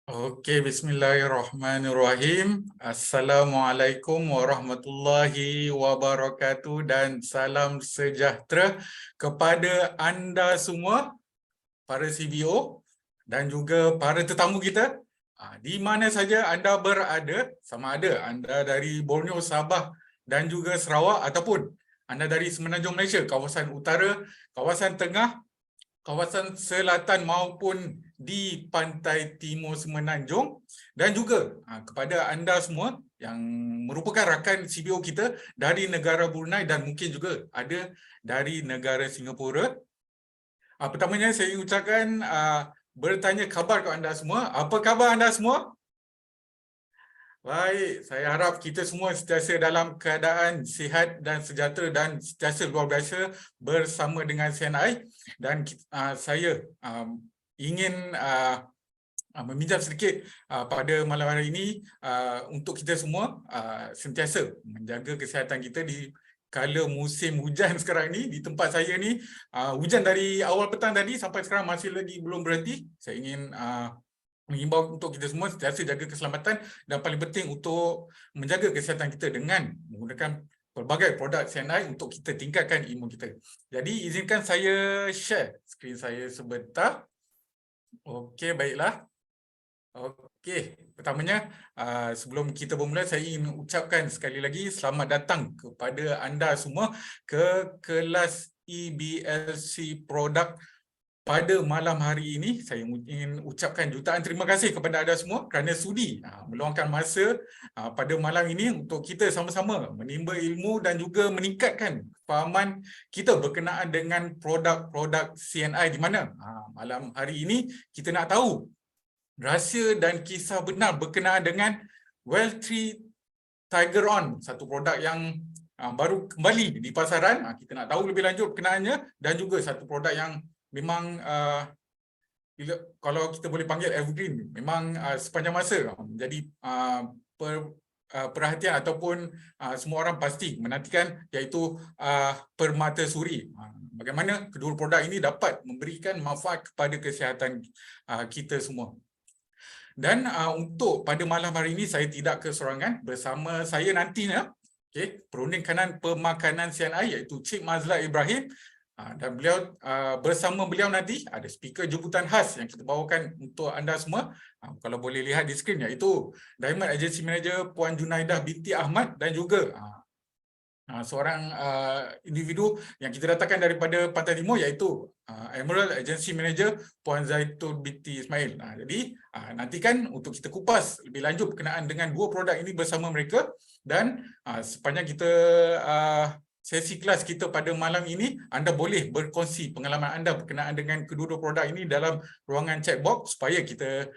Okey, bismillahirrahmanirrahim. Assalamualaikum warahmatullahi wabarakatuh dan salam sejahtera kepada anda semua, para CBO dan juga para tetamu kita. Di mana saja anda berada, sama ada anda dari Borneo, Sabah dan juga Sarawak ataupun anda dari Semenanjung Malaysia, kawasan utara, kawasan tengah, kawasan selatan maupun di pantai timur Semenanjung, dan juga kepada anda semua yang merupakan rakan CBO kita dari negara Brunei dan mungkin juga ada dari negara Singapura. Pertamanya saya ucapkan bertanya khabar kepada anda semua. Apa khabar anda semua? Baik, saya harap kita semua sentiasa dalam keadaan sihat dan sejahtera dan sentiasa luar biasa bersama dengan CNI. Dan saya ingin meminjam sedikit pada malam hari ini untuk kita semua sentiasa menjaga kesihatan kita di kala musim hujan sekarang ni. Di tempat saya ni hujan dari awal petang tadi sampai sekarang masih lagi belum berhenti. Saya ingin mengimbau untuk kita semua sentiasa jaga keselamatan dan paling penting untuk menjaga kesihatan kita dengan menggunakan pelbagai produk CNI untuk kita tingkatkan imun kita. Jadi izinkan saya share skrin saya sebentar. Okey, baiklah. Okey, pertamanya sebelum kita bermula, saya ingin ucapkan sekali lagi selamat datang kepada anda semua ke kelas EBLC Produk. Pada malam hari ini, saya ingin ucapkan jutaan terima kasih kepada anda semua kerana sudi meluangkan masa pada malam ini untuk kita sama-sama menimba ilmu dan juga meningkatkan kefahaman kita berkenaan dengan produk-produk CNI, di mana malam hari ini kita nak tahu rahsia dan kisah benar berkenaan dengan Well3 Tiger On, satu produk yang baru kembali di pasaran. Kita nak tahu lebih lanjut berkenaannya, dan juga satu produk yang memang kalau kita boleh panggil evergreen, memang sepanjang masa menjadi perhatian ataupun semua orang pasti menantikan, iaitu permata suri. Bagaimana kedua produk ini dapat memberikan manfaat kepada kesihatan kita semua. Dan untuk pada malam hari ini saya tidak keseorangan, bersama saya nantinya perunding kanan pemakanan CNI iaitu Cik Mazlan Ibrahim. Dan beliau bersama beliau nanti ada speaker jemputan khas yang kita bawakan untuk anda semua. Kalau boleh lihat di skrin, iaitu Diamond Agency Manager Puan Junaidah binti Ahmad, dan juga seorang individu yang kita datangkan daripada Pantai Timur, iaitu Emerald Agency Manager Puan Zaitun binti Ismail. Jadi nantikan untuk kita kupas lebih lanjut berkenaan dengan dua produk ini bersama mereka. Dan sepanjang kita sesi kelas kita pada malam ini, anda boleh berkongsi pengalaman anda berkenaan dengan kedua-dua produk ini dalam ruangan chat box supaya kita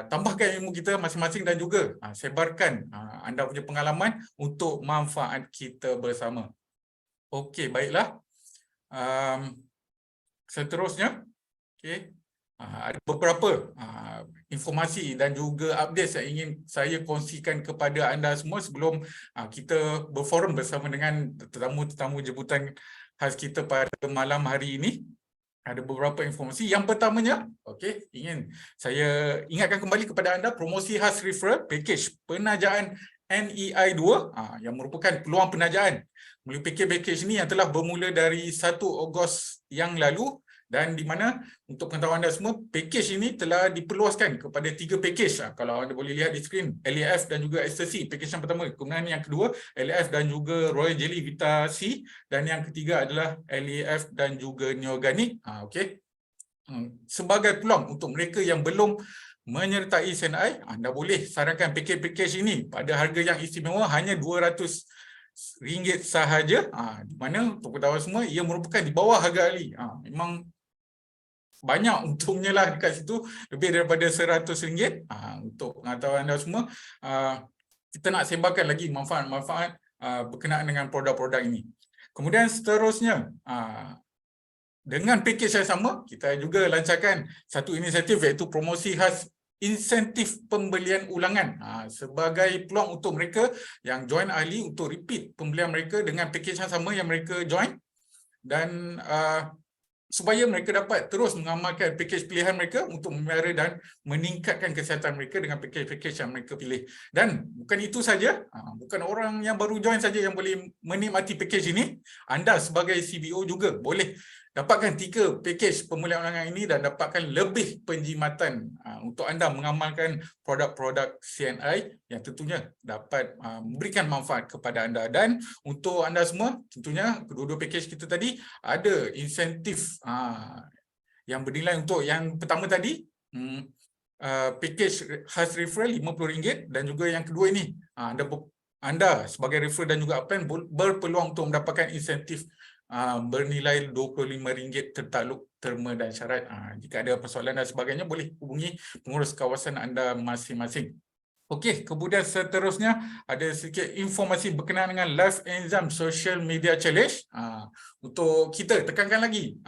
tambahkan ilmu kita masing-masing dan juga sebarkan anda punya pengalaman untuk manfaat kita bersama. Okey, baiklah. Seterusnya, ada beberapa informasi dan juga update yang ingin saya kongsikan kepada anda semua sebelum kita berforum bersama dengan tetamu-tetamu jemputan khas kita pada malam hari ini. Ada beberapa informasi. Yang pertamanya, ingin saya ingatkan kembali kepada anda promosi khas referral package penajaan NEI 2 yang merupakan peluang penajaan melalui package ini yang telah bermula dari 1 Ogos yang lalu. Dan di mana untuk pengetahuan anda semua, package ini telah diperluaskan kepada 3 package. Kalau anda boleh lihat di skrin, LAF dan juga Ecstasy, package yang pertama. Kemudian yang kedua, LAF dan juga Royal Jelly Vita C. Dan yang ketiga adalah LAF dan juga Neoganic. Sebagai peluang untuk mereka yang belum menyertai CNI, anda boleh sarankan package ini pada harga yang istimewa hanya RM200 sahaja. Di mana untuk pengetahuan semua, ia merupakan di bawah harga ahli. Memang banyak untungnya lah dekat situ, lebih daripada RM100. Untuk pengetahuan anda semua, kita nak sebarkan lagi manfaat-manfaat berkenaan dengan produk-produk ini. Kemudian seterusnya, dengan package yang sama, kita juga lancarkan satu inisiatif iaitu promosi khas insentif pembelian ulangan sebagai peluang untuk mereka yang join ahli untuk repeat pembelian mereka dengan package yang sama yang mereka join. Dan supaya mereka dapat terus mengamalkan pakej pilihan mereka untuk memelihara dan meningkatkan kesihatan mereka dengan pakej-pakej yang mereka pilih. Dan bukan itu saja, bukan orang yang baru join saja yang boleh menikmati pakej ini. Anda sebagai CBO juga boleh dapatkan 3 pakej pemulihan ulangan ini dan dapatkan lebih penjimatan untuk anda mengamalkan produk-produk CNI yang tentunya dapat memberikan manfaat kepada anda. Dan untuk anda semua, tentunya kedua-dua pakej kita tadi ada insentif yang bernilai. Untuk yang pertama tadi, pakej khas referral RM50 dan juga yang kedua ini, anda sebagai referral dan juga upline berpeluang untuk mendapatkan insentif bernilai RM25 tertakluk terma dan syarat. Jika ada persoalan dan sebagainya, boleh hubungi pengurus kawasan anda masing-masing. Okey, kemudian seterusnya ada sedikit informasi berkenaan dengan Live Enzyme Social Media Challenge. Untuk kita tekankan lagi,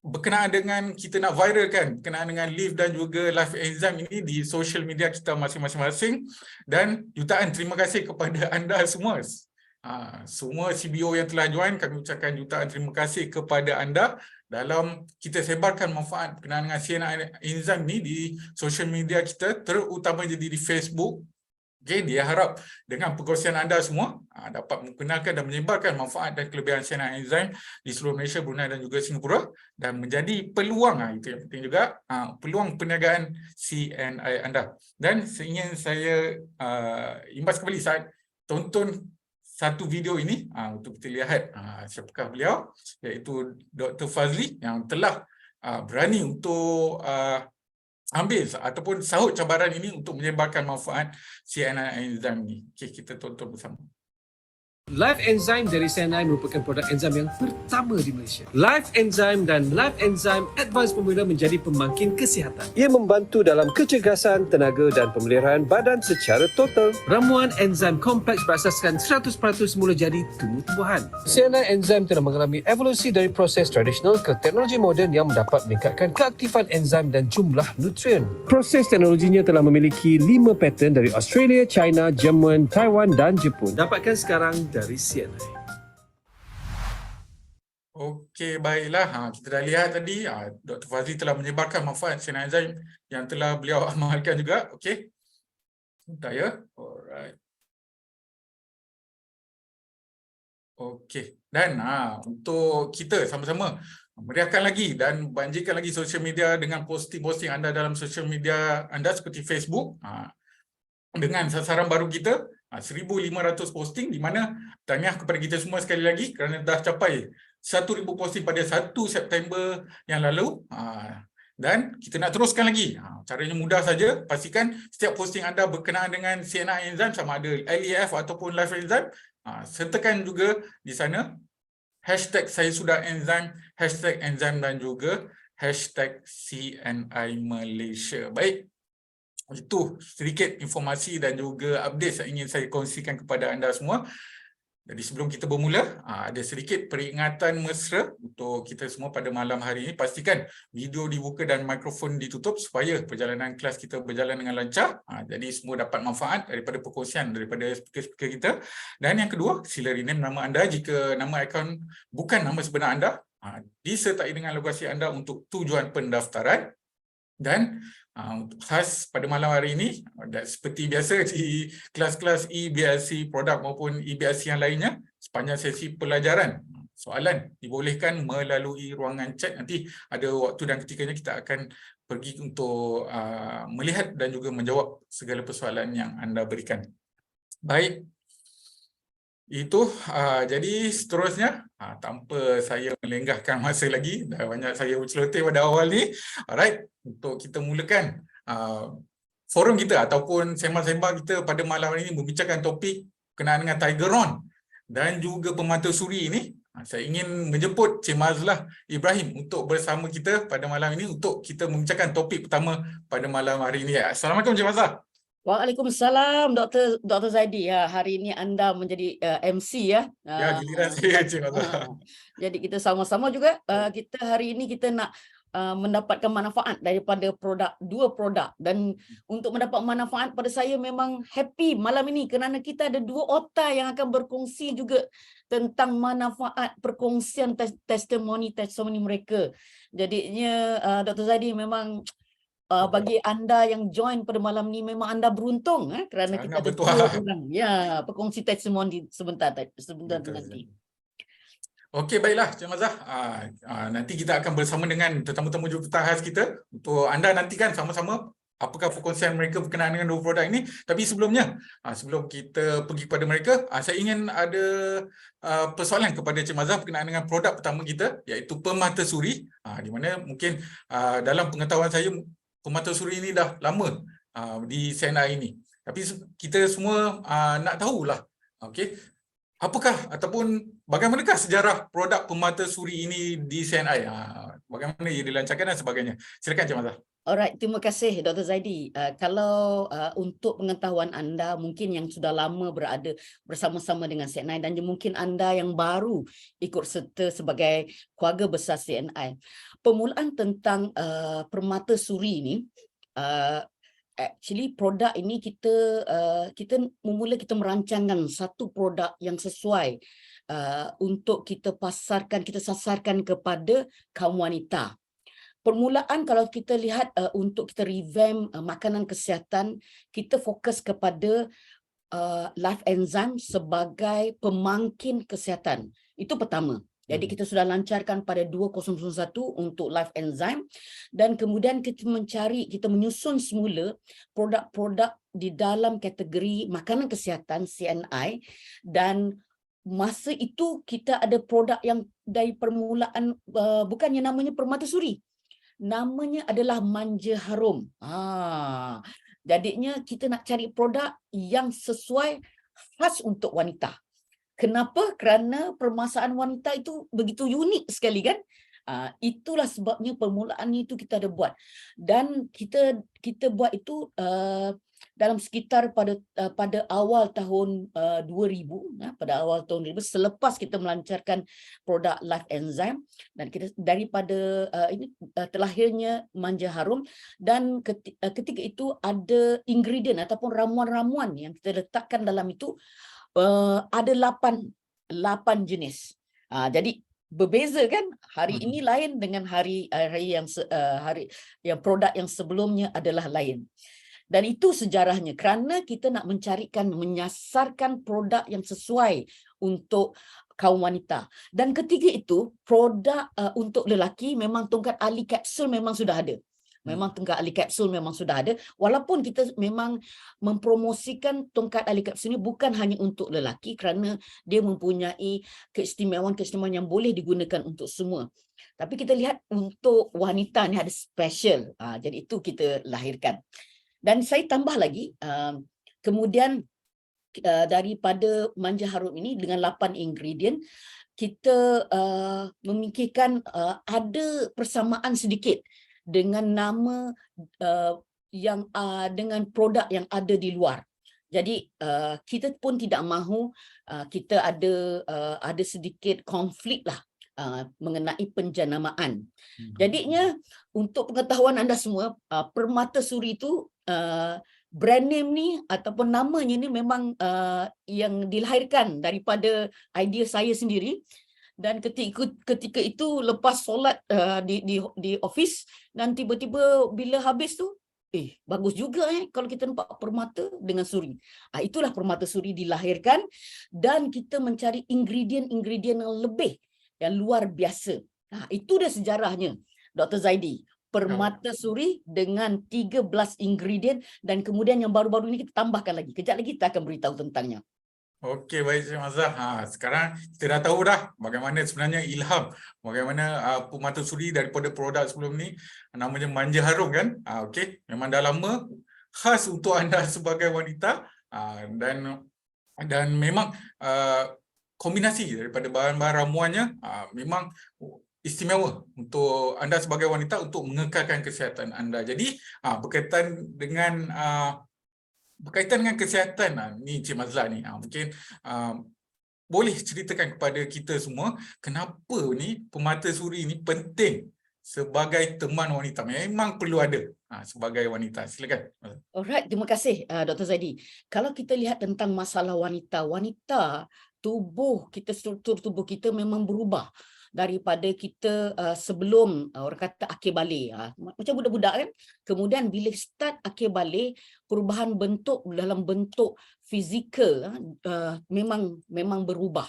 berkenaan dengan kita nak viralkan berkenaan dengan Live dan juga Live Enzyme ini di social media kita masing-masing. Dan jutaan terima kasih kepada anda semua. Semua CBO yang telah join, kami ucapkan jutaan terima kasih kepada anda dalam kita sebarkan manfaat berkenaan dengan CNI Enzyme ni di social media kita, terutama jadi di Facebook. Okay, dia harap dengan perkongsian anda semua dapat memperkenalkan dan menyebarkan manfaat dan kelebihan CNI Enzyme di seluruh Malaysia, Brunei dan juga Singapura, dan menjadi peluang, itu yang penting juga, peluang perniagaan CNI anda. Dan ingin saya imbas kembali saat tonton satu video ini untuk kita lihat siapakah beliau, iaitu Dr. Fazli yang telah berani untuk ambil ataupun sahut cabaran ini untuk menyebarkan manfaat CNI Enzyme ini. Okey, kita tonton bersama. Live Enzyme dari CNI merupakan produk enzim yang pertama di Malaysia. Live Enzyme dan Live Enzyme Advanced Formula menjadi pembangkit kesihatan. Ia membantu dalam kecergasan, tenaga dan pemeliharaan badan secara total. Ramuan enzim kompleks berasaskan 100% mula jadi tumbuh-tumbuhan. CNI Enzyme telah mengalami evolusi dari proses tradisional ke teknologi moden yang dapat meningkatkan keaktifan enzim dan jumlah nutrien. Proses teknologinya telah memiliki 5 paten dari Australia, China, Jerman, Taiwan dan Jepun. Dapatkan sekarang dari CNI. Okey, baiklah. Kita dah lihat tadi, Dr. Fazli telah menyebarkan manfaat CNI Enzyme yang telah beliau amalkan juga. Okey. Sebentar ya. Alright. Okey. Dan untuk kita sama-sama meriahkan lagi dan banjirkan lagi social media dengan posting-posting anda dalam social media anda seperti Facebook. Dengan sasaran baru kita, 1,500 posting, di mana tahniah kepada kita semua sekali lagi kerana dah capai 1,000 posting pada 1 September yang lalu. Dan kita nak teruskan lagi. Caranya mudah saja. Pastikan setiap posting anda berkenaan dengan CNI Enzyme, sama ada LEF ataupun Live Enzyme, sertakan juga di sana hashtag saya sudah enzyme, hashtag enzyme dan juga hashtag CNI Malaysia. Baik. Itu sedikit informasi dan juga update yang ingin saya kongsikan kepada anda semua. Jadi sebelum kita bermula, ada sedikit peringatan mesra untuk kita semua pada malam hari ini. Pastikan video dibuka dan mikrofon ditutup supaya perjalanan kelas kita berjalan dengan lancar. Jadi semua dapat manfaat daripada perkongsian daripada speaker-speaker kita. Dan yang kedua, sila rename nama anda jika nama akaun bukan nama sebenar anda. Disertai dengan lokasi anda untuk tujuan pendaftaran. Dan khas pada malam hari ini, seperti biasa di kelas-kelas EBRC produk maupun EBRC yang lainnya, sepanjang sesi pelajaran, soalan dibolehkan melalui ruangan chat. Nanti ada waktu dan ketikanya kita akan pergi untuk melihat dan juga menjawab segala persoalan yang anda berikan. Baik. Itu jadi seterusnya, tanpa saya melenggahkan masa lagi, dah banyak saya berceloteh pada awal ni. Alright, untuk kita mulakan forum kita ataupun sembang-sembang kita pada malam ini membincangkan topik berkenaan dengan Tiger Ron dan juga pemantau suri ini. Saya ingin menjemput Cik Mazlah Ibrahim untuk bersama kita pada malam ini untuk kita membincangkan topik pertama pada malam hari ini. Assalamualaikum Cik Mazlah. Waalaikumsalam Dr. Zaidi. Hari ini anda menjadi MC ya. Ya, giliran saya Cik Mazlah. Jadi kita sama-sama juga kita hari ini kita nak mendapatkan manfaat daripada dua produk, dan untuk mendapat manfaat pada saya memang happy malam ini kerana kita ada dua otai yang akan berkongsi juga tentang manfaat perkongsian testimoni mereka. Jadinya Dr. Zaidi memang bagi anda yang join pada malam ni memang anda beruntung kerana Sangat kita ada betul. dua orang berkongsi testimoni sebentar Betul. nanti. Okey, baiklah Cik Mazah. Nanti kita akan bersama dengan tetamu-tetamu jemputan khas kita untuk anda nantikan sama-sama apakah perkongsian mereka berkenaan dengan dua produk ini. Tapi sebelumnya, sebelum kita pergi kepada mereka, saya ingin ada persoalan kepada Cik Mazah berkenaan dengan produk pertama kita, iaitu Permata Suri. Di mana mungkin dalam pengetahuan saya, Permata Suri ini dah lama di CNI ini. Tapi kita semua nak tahulah, okey, apakah ataupun bagaimanakah sejarah produk Permata Suri ini di CNI? Bagaimana ia dilancarkan dan sebagainya. Silakan Cik Mazah. Alright, terima kasih Dr. Zaidi. Kalau untuk pengetahuan anda mungkin yang sudah lama berada bersama-sama dengan CNI dan mungkin anda yang baru ikut serta sebagai keluarga besar CNI. Permulaan tentang Permata Suri ini, actually produk ini kita kita merancangkan satu produk yang sesuai untuk kita sasarkan kepada kaum wanita. Permulaan kalau kita lihat untuk kita revamp makanan kesihatan, kita fokus kepada Life Enzyme sebagai pemangkin kesihatan. Itu pertama. Jadi kita sudah lancarkan pada 2001 untuk Life Enzyme, dan kemudian kita menyusun semula produk-produk di dalam kategori makanan kesihatan CNI, dan masa itu kita ada produk yang dari permulaan bukannya namanya Permata Suri. Namanya adalah Manja Harum. Jadinya kita nak cari produk yang sesuai khas untuk wanita. Kenapa? Kerana permasalahan wanita itu begitu unik sekali kan? Itulah sebabnya permulaan itu kita ada buat. Dan kita buat itu dalam sekitar pada awal tahun 2000, pada awal tahun 2000 selepas kita melancarkan produk Life Enzyme, dan kita daripada ini terlahirnya Manja Harum, dan ketika itu ada ingredient ataupun ramuan-ramuan yang kita letakkan dalam itu ada 8 jenis. Jadi berbeza kan, hari ini lain dengan hari yang produk yang sebelumnya adalah lain. Dan itu sejarahnya kerana kita nak menyasarkan produk yang sesuai untuk kaum wanita. Dan ketiga itu produk untuk lelaki memang tongkat ali kapsul memang sudah ada. Memang tongkat ali kapsul memang sudah ada, walaupun kita memang mempromosikan tongkat ali kapsul ini bukan hanya untuk lelaki kerana dia mempunyai keistimewaan yang boleh digunakan untuk semua. Tapi kita lihat untuk wanita ni ada special. Jadi itu kita lahirkan. Dan saya tambah lagi, kemudian daripada Manja Harum ini dengan 8 ingredient, kita memikirkan ada persamaan sedikit dengan nama yang dengan produk yang ada di luar. Jadi kita pun tidak mahu kita ada sedikit konflik lah mengenai penjanamaan. Jadinya untuk pengetahuan anda semua, Permata Suri itu brand name ni ataupun namanya ni memang yang dilahirkan daripada idea saya sendiri. Dan ketika itu lepas solat di office, dan tiba-tiba bila habis tu, bagus juga kalau kita nampak permata dengan suri. Itulah Permata Suri dilahirkan, dan kita mencari ingredient yang lebih, yang luar biasa. Itu dah sejarahnya, Dr. Zaidi. Permata Suri dengan 13 ingredient, dan kemudian yang baru-baru ini kita tambahkan lagi. Kejap lagi kita akan beritahu tentangnya. Okey, baik Cik Mazah. Sekarang kita dah tahu dah bagaimana sebenarnya ilham, bagaimana Permata Suri daripada produk sebelum ni namanya Manja Harum kan. Okey, memang dah lama khas untuk anda sebagai wanita, dan memang kombinasi daripada bahan-bahan ramuannya memang istimewa untuk anda sebagai wanita untuk mengekalkan kesihatan anda. Jadi berkaitan dengan kesihatan ni Cik Mazlah ni, mungkin boleh ceritakan kepada kita semua kenapa ni Permata Suri ni penting sebagai teman wanita. Memang perlu ada sebagai wanita. Silakan. Alright, terima kasih Dr. Zaidi. Kalau kita lihat tentang masalah wanita, tubuh kita, struktur tubuh kita memang berubah daripada kita sebelum orang kata akhir balik. Macam budak-budak kan. Kemudian bila start akhir balik, perubahan bentuk dalam bentuk fizikal memang berubah.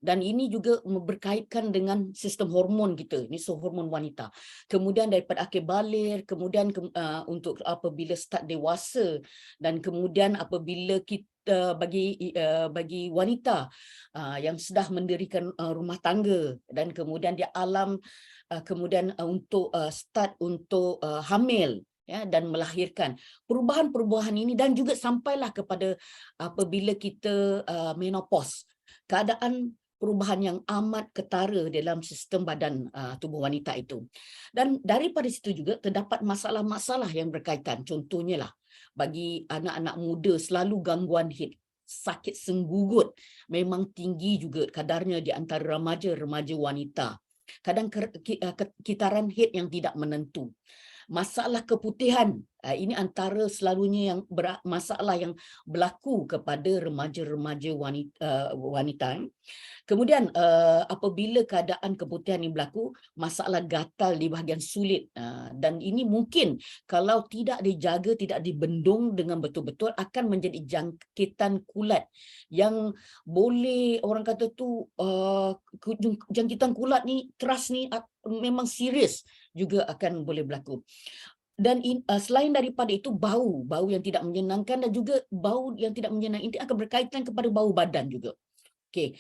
Dan ini juga berkaitan dengan sistem hormon kita. Ini hormon wanita. Kemudian daripada akhir balik, kemudian untuk apabila start dewasa, dan kemudian apabila kita bagi wanita yang sudah mendirikan rumah tangga, dan kemudian dia kemudian untuk start untuk hamil, ya, dan melahirkan. Perubahan-perubahan ini dan juga sampailah kepada apabila kita menopause. Keadaan perubahan yang amat ketara dalam sistem badan tubuh wanita itu. Dan daripada situ juga terdapat masalah-masalah yang berkaitan. Contohnya lah, bagi anak-anak muda selalu gangguan head, sakit senggugut memang tinggi juga kadarnya di antara remaja-remaja wanita. Kadang kitaran head yang tidak menentu. Masalah keputihan, ini antara selalunya yang masalah yang berlaku kepada remaja-remaja wanita. Kemudian apabila keadaan keputihan ini berlaku, masalah gatal di bahagian sulit, dan ini mungkin kalau tidak dijaga, tidak dibendung dengan betul-betul akan menjadi jangkitan kulat yang boleh orang kata tu jangkitan kulat ni keras ni memang serius juga akan boleh berlaku. Dan selain daripada itu, bau yang tidak menyenangkan, dan juga bau yang tidak menyenangkan ini akan berkaitan kepada bau badan juga. Okey.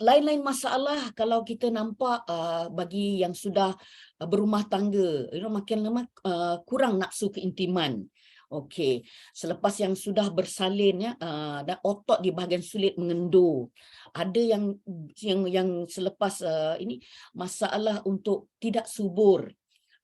Lain-lain masalah kalau kita nampak bagi yang sudah berumah tangga, makin lama kurang nafsu keintiman. Okey, selepas yang sudah bersalin, ya, dan otot di bahagian sulit mengendur. Ada yang selepas ini masalah untuk tidak subur.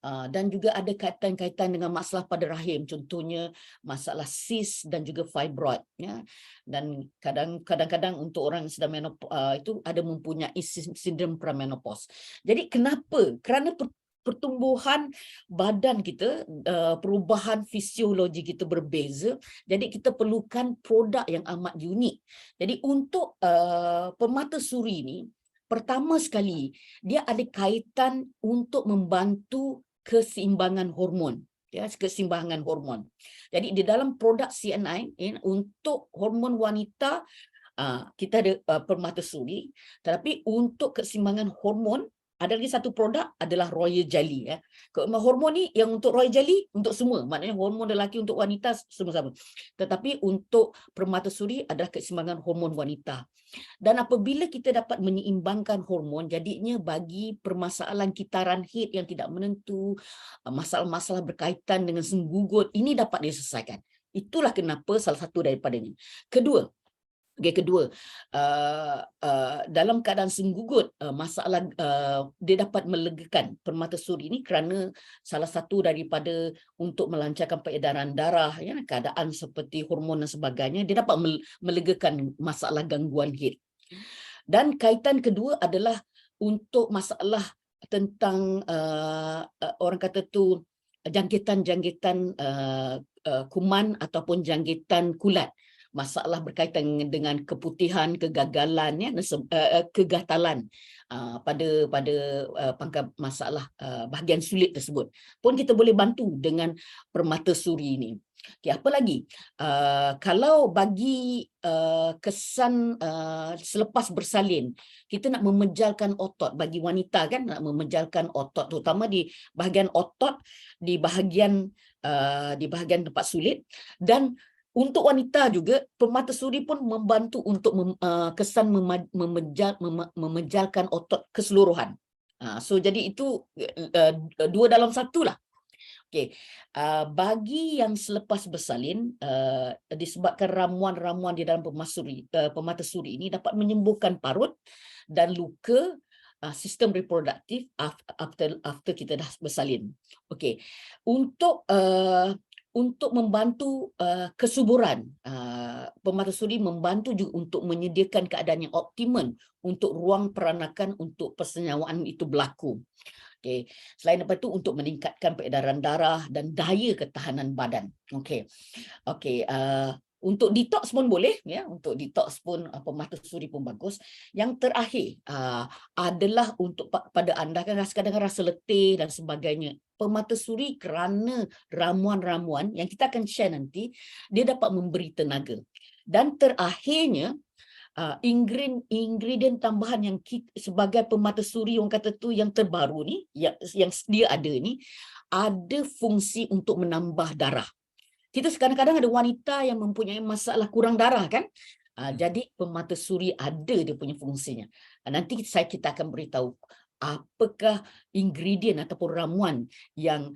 Dan juga ada kaitan-kaitan dengan masalah pada rahim, contohnya masalah cyst dan juga fibroid, ya. Dan kadang-kadang untuk orang yang sedang menopause itu ada mempunyai sindrom premenopause. Jadi kenapa? Kerana pertumbuhan badan kita, perubahan fisiologi kita berbeza, jadi kita perlukan produk yang amat unik. Jadi untuk permata suri ini, pertama sekali dia ada kaitan untuk membantu keseimbangan hormon, ya, keseimbangan hormon. Jadi di dalam produk CNI untuk hormon wanita kita ada permata suri, tetapi untuk keseimbangan hormon ada lagi satu produk adalah Royal Jelly, ya. Hormon ni yang untuk Royal Jelly untuk semua, maknanya hormon lelaki untuk wanita semua sama. Tetapi untuk permata suri adalah keseimbangan hormon wanita. Dan apabila kita dapat menyeimbangkan hormon, jadinya bagi permasalahan kitaran head yang tidak menentu, masalah-masalah berkaitan dengan senggugut, ini dapat diselesaikan. Itulah kenapa salah satu daripadanya. Kedua, dalam keadaan senggugut, masalah dia dapat melegakan permata suri ini kerana salah satu daripada untuk melancarkan peredaran darah, ya, keadaan seperti hormon dan sebagainya, dia dapat melegakan masalah gangguan head. Dan kaitan kedua adalah untuk masalah tentang orang kata tu jangkitan-jangkitan kuman ataupun jangkitan kulat. Masalah berkaitan dengan keputihan, kegagalan, ya, kegatalan pada pangkal masalah bahagian sulit tersebut pun kita boleh bantu dengan permata suri ini. Okay, apa lagi? Kalau bagi kesan selepas bersalin, kita nak memejalkan otot bagi wanita, kan, nak memejalkan otot, terutama di bahagian otot, di bahagian tempat sulit. Dan untuk wanita juga, permata suri pun membantu untuk kesan memejalkan otot keseluruhan. So jadi itu dua dalam satu lah. Okay. Bagi yang selepas bersalin, disebabkan ramuan-ramuan di dalam permata suri ini dapat menyembuhkan parut dan luka sistem reproduktif after kita dah bersalin. Okay. Untuk membantu kesuburan, permata suri membantu juga untuk menyediakan keadaan yang optimum untuk ruang peranakan untuk persenyawaan itu berlaku. Okey. Selain daripada itu untuk meningkatkan peredaran darah dan daya ketahanan badan. Okey. Okey, untuk detox pun boleh ya, untuk detox pun permatasuri pun bagus. Yang terakhir adalah untuk pada anda kan kadang-kadang rasa letih dan sebagainya. Permatasuri kerana ramuan-ramuan yang kita akan share nanti, dia dapat memberi tenaga. Dan terakhirnya ingredient tambahan yang sebagai permatasuri orang kata tu yang terbaru ni, yang dia ada ni, ada fungsi untuk menambah darah. Kita kadang-kadang ada wanita yang mempunyai masalah kurang darah kan. Jadi permatasuri ada dia punya fungsinya. Nanti kita akan beritahu apakah ingredient ataupun ramuan yang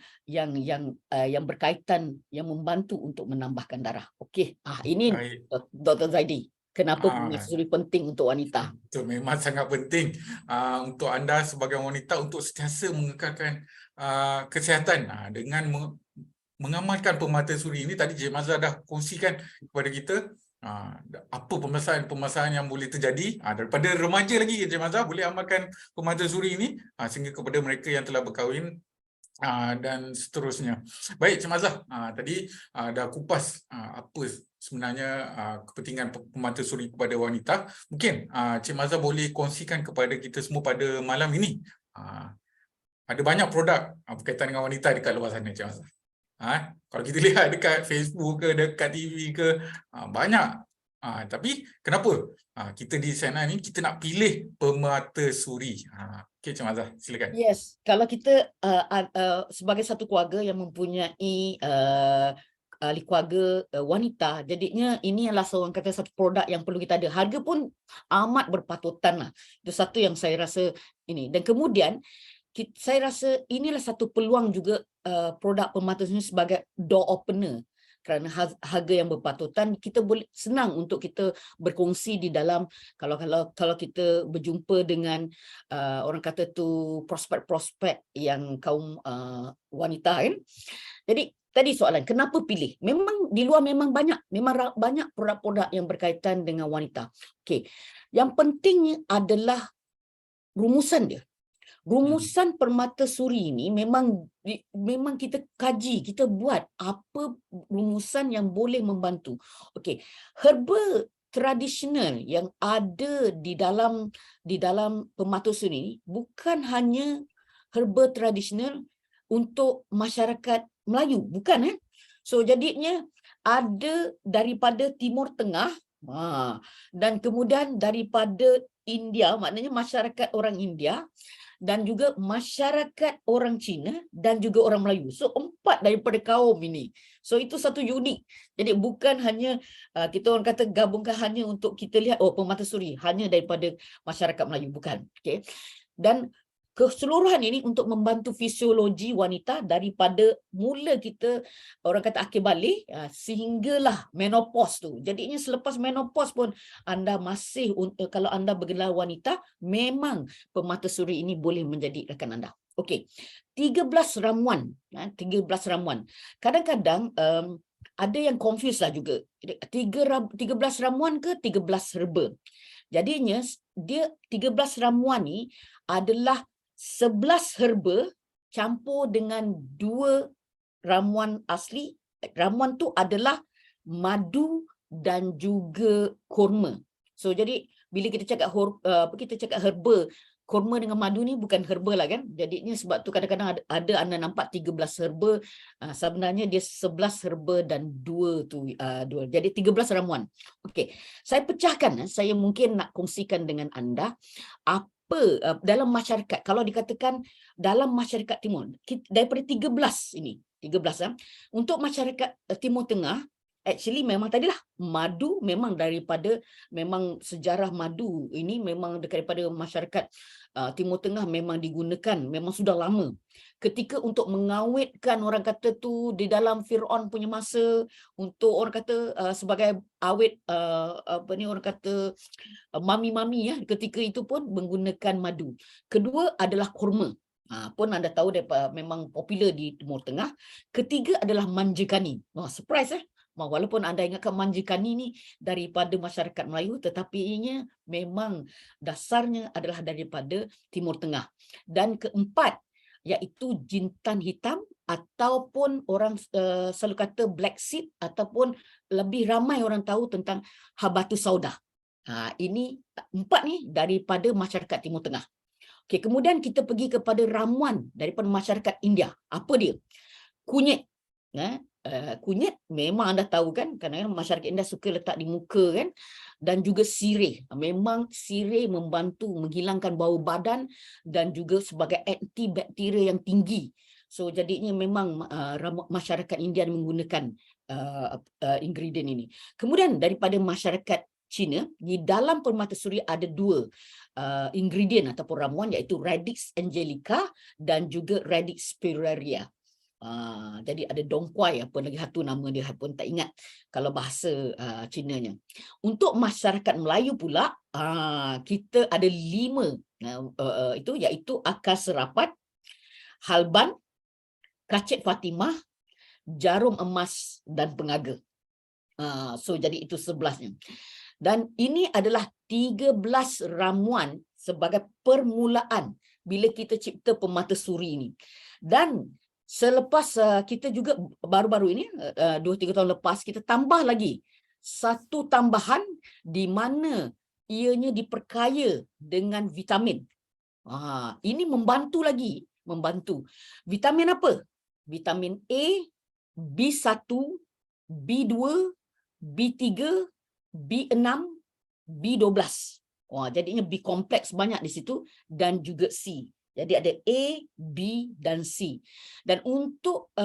berkaitan, yang membantu untuk menambahkan darah. Okey. Ini Baik. Dr. Zaidi. Kenapa Ah, permatasuri penting untuk wanita? Itu memang sangat penting untuk anda sebagai wanita untuk sentiasa mengekalkan kesihatan dengan mengamalkan permatasuri ini. Tadi Cik Mazhar dah kongsikan kepada kita apa permasalahan yang boleh terjadi daripada remaja lagi. Cik Mazhar boleh amalkan permatasuri ini sehingga kepada mereka yang telah berkahwin dan seterusnya. Baik Cik Mazhar, tadi dah kupas apa sebenarnya kepentingan permatasuri kepada wanita. Mungkin Cik Mazhar boleh kongsikan kepada kita semua pada malam ini. Ada banyak produk berkaitan dengan wanita dekat luar sana, Cik Mazhar. Kalau kita lihat dekat Facebook ke, dekat TV ke, banyak. Tapi kenapa kita di sana ni kita nak pilih permatasuri? Okey, Cik Mazhar, silakan. Yes, kalau kita sebagai satu keluarga yang mempunyai ahli keluarga wanita, jadinya ini adalah seorang kata satu produk yang perlu kita ada. Harga pun amat berpatutan lah. Itu satu yang saya rasa ini. Dan kemudian saya rasa inilah satu peluang juga produk permatasuri sebagai door opener. Kerana harga yang berpatutan, kita boleh senang untuk kita berkongsi di dalam kalau kita berjumpa dengan orang kata tu prospek-prospek yang kaum wanita kan. Jadi tadi soalan kenapa pilih? Memang di luar memang banyak produk-produk yang berkaitan dengan wanita. Okey. Yang pentingnya adalah rumusan dia. Rumusan permatasuri ini memang kita kaji, kita buat apa rumusan yang boleh membantu. Okey, herba tradisional yang ada di dalam permatasuri ini bukan hanya herba tradisional untuk masyarakat Melayu, bukan So jadinya ada daripada Timur Tengah dan kemudian daripada India, maknanya masyarakat orang India, dan juga masyarakat orang Cina dan juga orang Melayu. So 4 daripada kaum ini. So itu satu unik. Jadi bukan hanya kita orang kata gabungkan hanya untuk kita lihat permatasuri hanya daripada masyarakat Melayu, bukan. Okey. Dan keseluruhan ini untuk membantu fisiologi wanita daripada mula kita orang kata akhir balik sehinggalah menopause tu. Jadinya selepas menopause pun anda masih kalau anda bergelar wanita, memang permatasuri ini boleh menjadi rakan anda. Okey. 13 ramuan, 13 ramuan. Kadang-kadang ada yang confuse lah juga. 13 ramuan ke 13 herba. Jadinya dia 13 ramuan ni adalah 11 herba campur dengan 2 ramuan asli. Ramuan tu adalah madu dan juga kurma. So jadi bila kita cakap herba, kurma dengan madu ni bukan herba lah kan. Jadinya sebab tu kadang-kadang ada anda nampak 13 herba, sebenarnya dia 11 herba dan 2 tu jadi 13 ramuan. Okey. Saya pecahkan, saya mungkin nak kongsikan dengan anda dalam masyarakat, kalau dikatakan dalam masyarakat timur, daripada 13 ini, 13 untuk masyarakat Timur Tengah, actually memang tadilah madu memang memang sejarah madu ini memang daripada masyarakat Timur Tengah memang digunakan, memang sudah lama. Ketika untuk mengawetkan orang kata tu di dalam Firaun punya masa, untuk orang kata sebagai awet orang kata mami-mami ketika itu pun menggunakan madu. Kedua adalah kurma. Pun anda tahu memang popular di Timur Tengah. Ketiga adalah manjakani. Surprise walaupun anda ingatkan manjakani ni daripada masyarakat Melayu, tetapi ianya memang dasarnya adalah daripada Timur Tengah. Dan keempat iaitu jintan hitam ataupun orang selalu kata black seed ataupun lebih ramai orang tahu tentang habatus sauda. Ini 4 ni daripada masyarakat Timur Tengah. Okey, kemudian kita pergi kepada ramuan daripada masyarakat India. Apa dia? Kunyit. Kunyit memang anda tahu kan, kadang-kadang masyarakat India suka letak di muka kan, dan juga sirih. Memang sirih membantu menghilangkan bau badan dan juga sebagai antibakteria yang tinggi. So jadinya memang masyarakat India menggunakan ingredient ini. Kemudian daripada masyarakat Cina, di dalam permatasuri ada 2 ingredient ataupun ramuan, iaitu Radix angelica dan juga Radix spiraea. Jadi ada dongkuai, apa lagi satu nama dia pun tak ingat kalau bahasa Cinanya. Untuk masyarakat Melayu pula, kita ada 5 itu, iaitu akar serapat, halban, kacit Fatimah, jarum emas dan pengaga. So jadi itu 11-nya. Dan ini adalah 13 ramuan sebagai permulaan bila kita cipta permatasuri ini. Dan selepas kita juga baru-baru ini 2-3 tahun lepas kita tambah lagi satu tambahan di mana ianya diperkaya dengan vitamin. Ini membantu lagi, membantu. Vitamin apa? Vitamin A, B1, B2, B3, B6, B12. Jadinya B kompleks banyak di situ dan juga C. Jadi ada A, B dan C. Dan untuk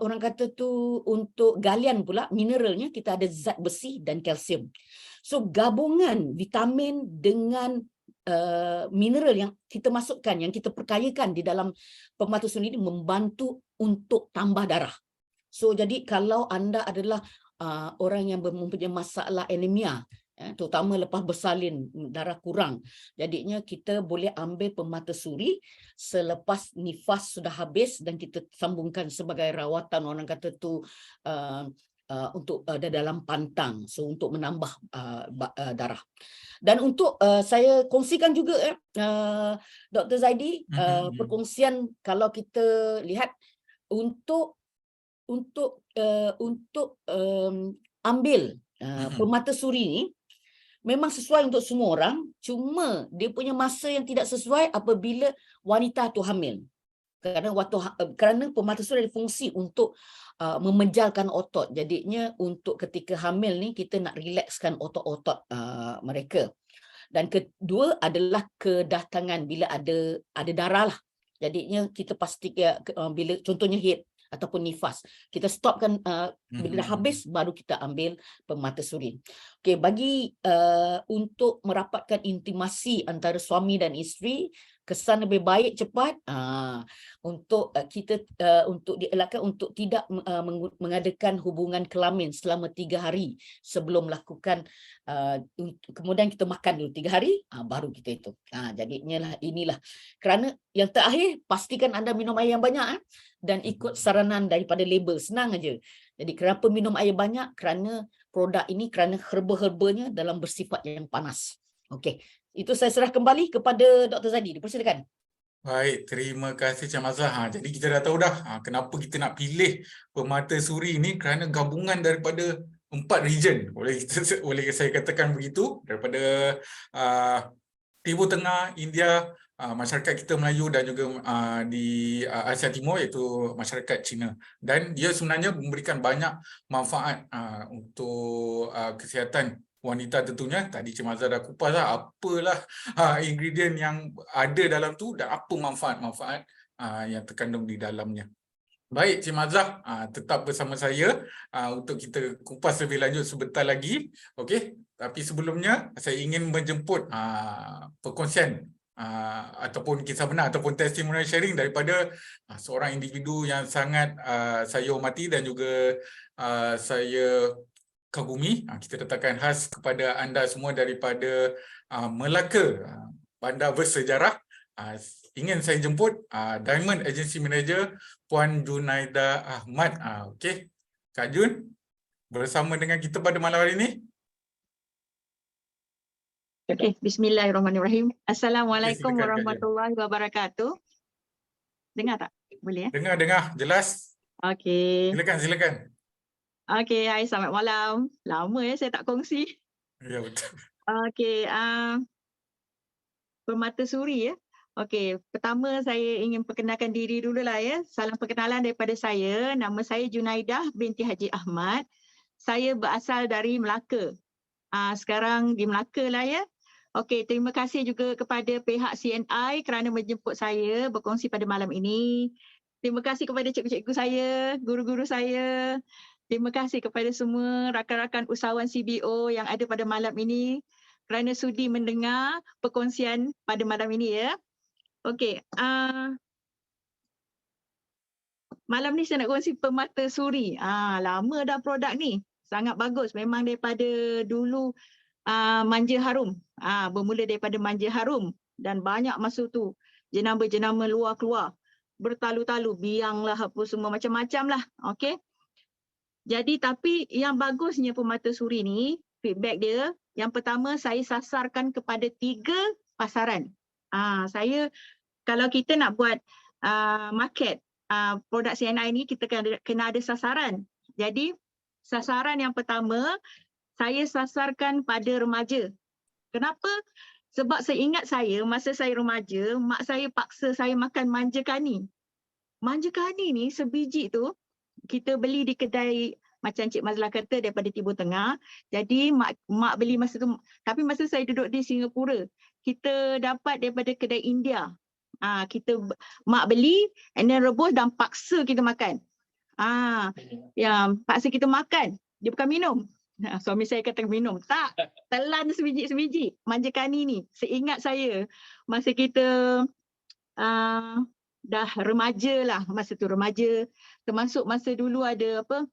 orang kata tu untuk galian pula mineralnya kita ada zat besi dan kalsium. So gabungan vitamin dengan mineral yang kita masukkan, yang kita perkayakan di dalam permatasuri ini membantu untuk tambah darah. So jadi kalau anda adalah orang yang mempunyai masalah anemia, terutama lepas bersalin darah kurang, jadinya kita boleh ambil permatasuri selepas nifas sudah habis dan kita sambungkan sebagai rawatan, orang kata tu untuk dalam pantang, so untuk menambah darah. Dan untuk saya kongsikan juga Dr. Zaidi, perkongsian kalau kita lihat untuk ambil permatasuri ni memang sesuai untuk semua orang, cuma dia punya masa yang tidak sesuai apabila wanita tu hamil. Kerana permatasuri ada fungsi untuk memejalkan otot. Jadinya untuk ketika hamil ni kita nak relaxkan otot-otot mereka. Dan kedua adalah kedatangan bila ada darah lah. Jadinya kita pastikan bila contohnya haid ataupun nifas, kita stopkan bila dah habis baru kita ambil permatasuri. Okey, bagi untuk merapatkan intimasi antara suami dan isteri, kesan lebih baik cepat untuk kita untuk dielakkan untuk tidak mengadakan hubungan kelamin selama 3 hari sebelum melakukan, kemudian kita makan dulu 3 hari baru kita itu. Jadinya inilah, kerana yang terakhir pastikan anda minum air yang banyak dan ikut saranan daripada label, senang aja. Jadi kenapa minum air banyak? Kerana produk ini, kerana herba-herbanya dalam bersifat yang panas. Okey, itu saya serah kembali kepada Dr. Zaidi. Dipersilakan. Baik, terima kasih Cik Mazah. Jadi kita dah tahu dah kenapa kita nak pilih permatasuri ini, kerana gabungan daripada 4 region. Boleh saya katakan begitu, daripada Timur Tengah, India, masyarakat kita Melayu dan juga di Asia Timur, iaitu masyarakat Cina. Dan dia sebenarnya memberikan banyak manfaat untuk kesihatan wanita tentunya. Tadi Cik Mazah dah kupas apalah ingredient yang ada dalam tu dan apa manfaat-manfaat yang terkandung di dalamnya. Baik Cik Mazah, tetap bersama saya untuk kita kupas lebih lanjut sebentar lagi. Okey, tapi sebelumnya saya ingin menjemput perkongsian ataupun kisah benar ataupun testimonial sharing daripada seorang individu yang sangat saya hormati dan juga saya kagumi. Kita letakkan khas kepada anda semua daripada Melaka, bandar bersejarah. Ingin saya jemput Diamond Agency Manager Puan Junaida Ahmad. Okey, Kak Jun bersama dengan kita pada malam hari ini. Okey, bismillahirrahmanirrahim. Assalamualaikum silakan, Kak Jun. warahmatullahi wabarakatuh. Dengar tak? Boleh ya? Dengar, jelas. Okey. Silakan. Okey, hai, selamat malam. Lama ya saya tak kongsi. Ya, betul. Okey, Permatasuri ya. Okey, pertama saya ingin perkenalkan diri dululah ya. Salam perkenalan daripada saya. Nama saya Junaidah binti Haji Ahmad. Saya berasal dari Melaka. Sekarang di Melaka lah ya. Okey, terima kasih juga kepada pihak CNI kerana menjemput saya berkongsi pada malam ini. Terima kasih kepada cikgu-cikgu saya, guru-guru saya. Terima kasih kepada semua rakan-rakan usahawan CBO yang ada pada malam ini kerana sudi mendengar perkongsian pada malam ini ya. Okey, malam ni saya nak kongsi Permatasuri. Lama dah produk ni. Sangat bagus. Memang daripada dulu Manja Harum. Bermula daripada Manja Harum dan banyak masa tu jenama-jenama luar keluar. Bertalu-talu, biang lah apa semua macam-macam lah. Okey. Jadi tapi yang bagusnya Permatasuri ni, feedback dia, yang pertama saya sasarkan kepada 3 pasaran. Saya kalau kita nak buat market produk CNI ni, kita kena ada sasaran. Jadi sasaran yang pertama saya sasarkan pada remaja. Kenapa? Sebab saya ingat masa saya remaja, mak saya paksa saya makan manja kani. Manja kani ni sebiji tu kita beli di kedai macam Cik Mazlah kata daripada Timur Tengah. Jadi mak beli masa tu, tapi masa saya duduk di Singapura, kita dapat daripada kedai India. Mak beli and then rebus dan paksa kita makan. Paksa kita makan. Dia bukan minum. Suami saya kata minum. Tak, telan sebiji-sebiji manja kani ni. Seingat saya masa kita dah remaja lah, masa tu remaja, termasuk masa dulu ada apa,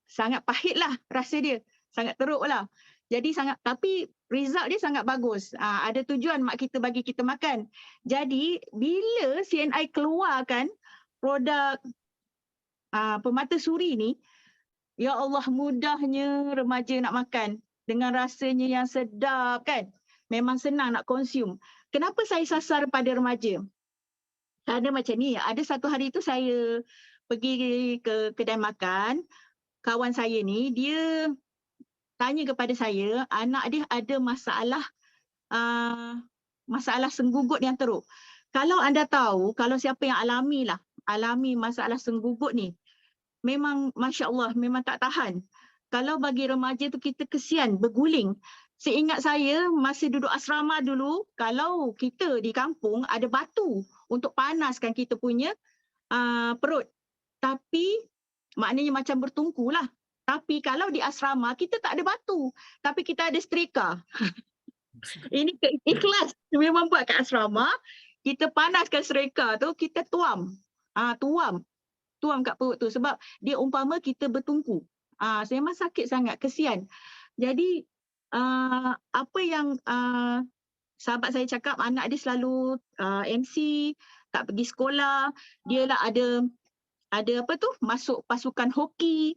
sangat pahit lah rasa dia, sangat teruk lah. Jadi tapi result dia sangat bagus. Ada tujuan mak kita bagi kita makan. Jadi bila CNI keluarkan produk Permatasuri ni, ya Allah, mudahnya remaja nak makan dengan rasanya yang sedap kan. Memang senang nak consume. Kenapa saya sasar pada remaja? Kerana macam ni, ada satu hari tu saya pergi ke kedai makan. Kawan saya ni, dia tanya kepada saya, anak dia ada masalah senggugut yang teruk. Kalau anda tahu, kalau siapa yang alami masalah senggugut ni, memang Masya Allah, memang tak tahan. Kalau bagi remaja tu kita kesian, berguling. Seingat saya, masa duduk asrama dulu, kalau kita di kampung ada batu untuk panaskan kita punya perut. Tapi maknanya macam bertungku lah. Tapi kalau di asrama, kita tak ada batu. Tapi kita ada setrika. Ini ikhlas. Memang buat kat asrama, kita panaskan setrika tu, kita tuam. Tuam kat perut tu. Sebab dia umpama kita bertungku. Saya memang sakit sangat, kesian. Jadi, apa yang sahabat saya cakap, anak dia selalu MC, tak pergi sekolah, dia lah ada apa tu, masuk pasukan hoki.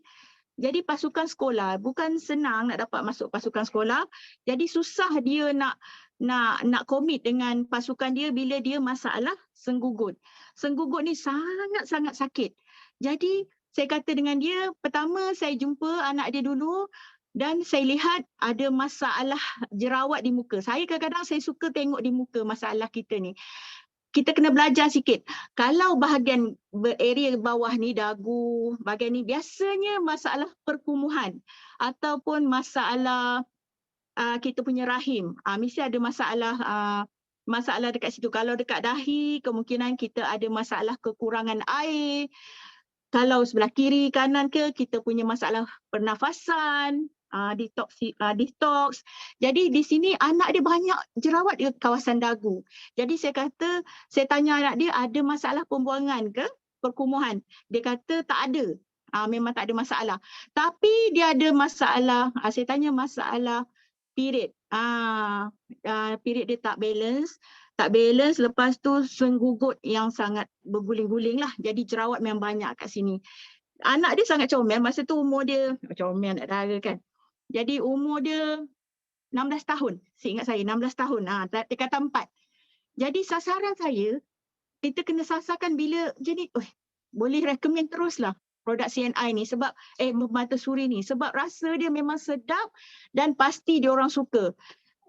Jadi pasukan sekolah bukan senang nak dapat masuk pasukan sekolah. Jadi susah dia nak komit dengan pasukan dia bila dia masalah senggugut. Senggugut ni sangat-sangat sakit. Jadi saya kata dengan dia, pertama saya jumpa anak dia dulu dan saya lihat ada masalah jerawat di muka. Saya kadang-kadang saya suka tengok di muka masalah kita ni. Kita kena belajar sikit. Kalau bahagian area bawah ni, dagu, bahagian ni biasanya masalah perkumuhan ataupun masalah kita punya rahim. Mesti ada masalah dekat situ. Kalau dekat dahi, kemungkinan kita ada masalah kekurangan air. Kalau sebelah kiri, kanan ke, kita punya masalah pernafasan, detox. Jadi di sini anak dia banyak jerawat di kawasan dagu. Jadi saya tanya anak dia, ada masalah pembuangan ke perkumuhan? Dia kata tak ada. Memang tak ada masalah. Tapi dia ada masalah, saya tanya masalah period. Period dia tak balance. Lepas tu senggugut yang sangat berguling-guling lah. Jadi jerawat memang banyak kat sini. Anak dia sangat comel. Masa tu umur dia, comel nak dara kan. Jadi umur dia 16 tahun. Seingat saya 16 tahun. Tingkatan 4. Jadi sasaran saya, kita kena sasarkan bila jadi boleh recommend teruslah produk CNI ni sebab mata suri ni sebab rasa dia memang sedap dan pasti dia orang suka.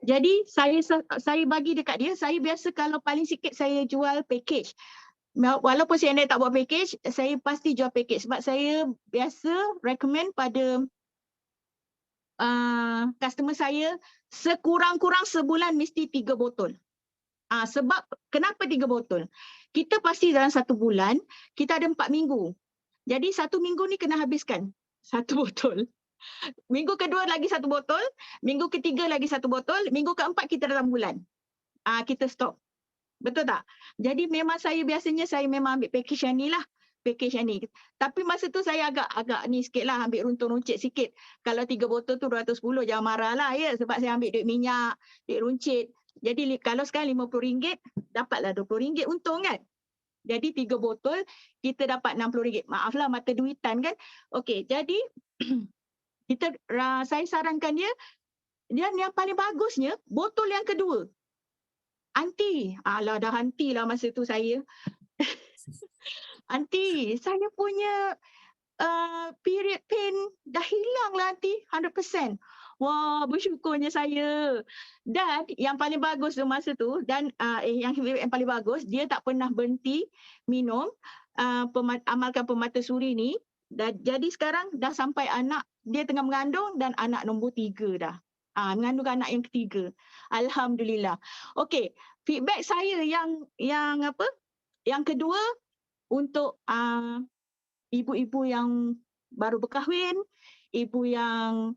Jadi saya bagi dekat dia, saya biasa kalau paling sikit saya jual package. Walaupun CNI tak buat package, saya pasti jual package sebab saya biasa recommend pada customer saya sekurang-kurang sebulan mesti 3 botol. Sebab kenapa 3 botol? Kita pasti dalam 1 bulan, kita ada 4 minggu. Jadi 1 minggu ni kena habiskan 1 botol. Minggu kedua lagi 1 botol, minggu ketiga lagi 1 botol, minggu keempat kita dalam bulan. Kita stop. Betul tak? Jadi memang saya biasanya saya memang ambil package yang ni lah. Package yang ni. Tapi masa tu saya agak ni sikit lah, ambil runtung runcit sikit. Kalau 3 botol tu 210, jangan marah lah ya. Sebab saya ambil duit minyak, duit runcit. Jadi kalau sekarang RM50, dapatlah RM20 untung kan. Jadi 3 botol, kita dapat RM60. Maaflah mata duitan kan. Okey, jadi saya sarankan dia yang paling bagusnya, botol yang kedua. Aunty, alah dah aunty lah masa tu saya. Aunty, saya punya period pain dah hilang lah aunty, 100%. Wah, bersyukurnya saya. Dan yang paling bagus tu masa tu, dan yang paling bagus, dia tak pernah berhenti minum, amalkan pemata suri ni. Jadi sekarang dah sampai anak, dia tengah mengandung dan anak nombor 3 dah. Mengandung anak yang ketiga. Alhamdulillah. Okey, feedback saya yang kedua untuk ibu-ibu yang baru berkahwin, ibu yang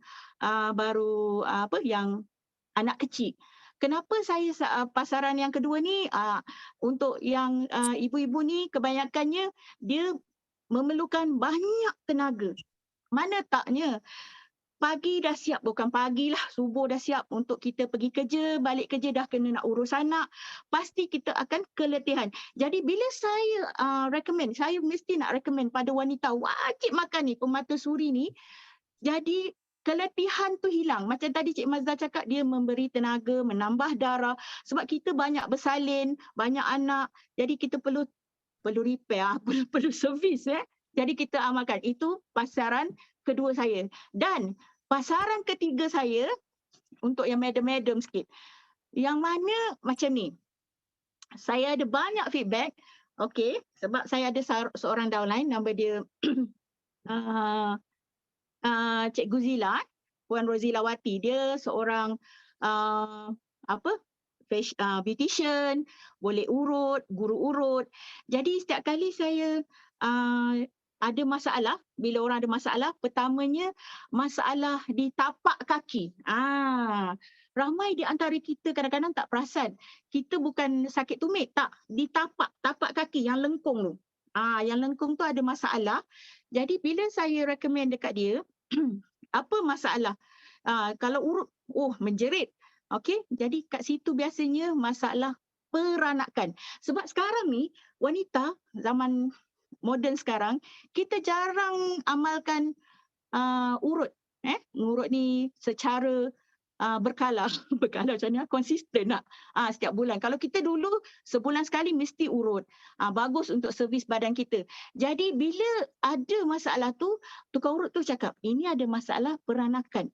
baru yang anak kecil. Kenapa saya pasaran yang kedua ni untuk yang ibu-ibu ni kebanyakannya dia memerlukan banyak tenaga. Mana taknya pagi dah siap, bukan pagilah, subuh dah siap untuk kita pergi kerja, balik kerja dah kena nak urus anak, pasti kita akan keletihan. Jadi bila saya recommend, saya mesti nak recommend pada wanita wajib makan ni, pemata suri ni, jadi keletihan tu hilang. Macam tadi Cik Mazda cakap, dia memberi tenaga, menambah darah, sebab kita banyak bersalin, banyak anak, jadi kita perlu repair, perlu servis. Jadi kita amalkan. Itu pasaran kedua saya. Dan pasaran ketiga saya, untuk yang madam-madam sikit, yang mana macam ni. Saya ada banyak feedback, okey, sebab saya ada seorang downline, nama dia Cikgu Zila, Puan Rozilawati. Dia seorang beautician, boleh urut, guru urut. Jadi setiap kali saya ada masalah, bila orang ada masalah, pertamanya masalah di tapak kaki. Ramai di antara kita kadang-kadang tak perasan. Kita bukan sakit tumit, tak. Di tapak kaki yang lengkung tu. Yang lengkung tu ada masalah. Jadi bila saya recommend dekat dia, apa masalah? Kalau urut, menjerit. Okey, jadi kat situ biasanya masalah peranakan. Sebab sekarang ni wanita zaman moden sekarang, kita jarang amalkan urut. Urut ni secara berkala. Berkala macam mana? Konsisten nak. Setiap bulan. Kalau kita dulu sebulan sekali mesti urut. Bagus untuk servis badan kita. Jadi bila ada masalah tu, tukang urut tu cakap, ini ada masalah peranakan.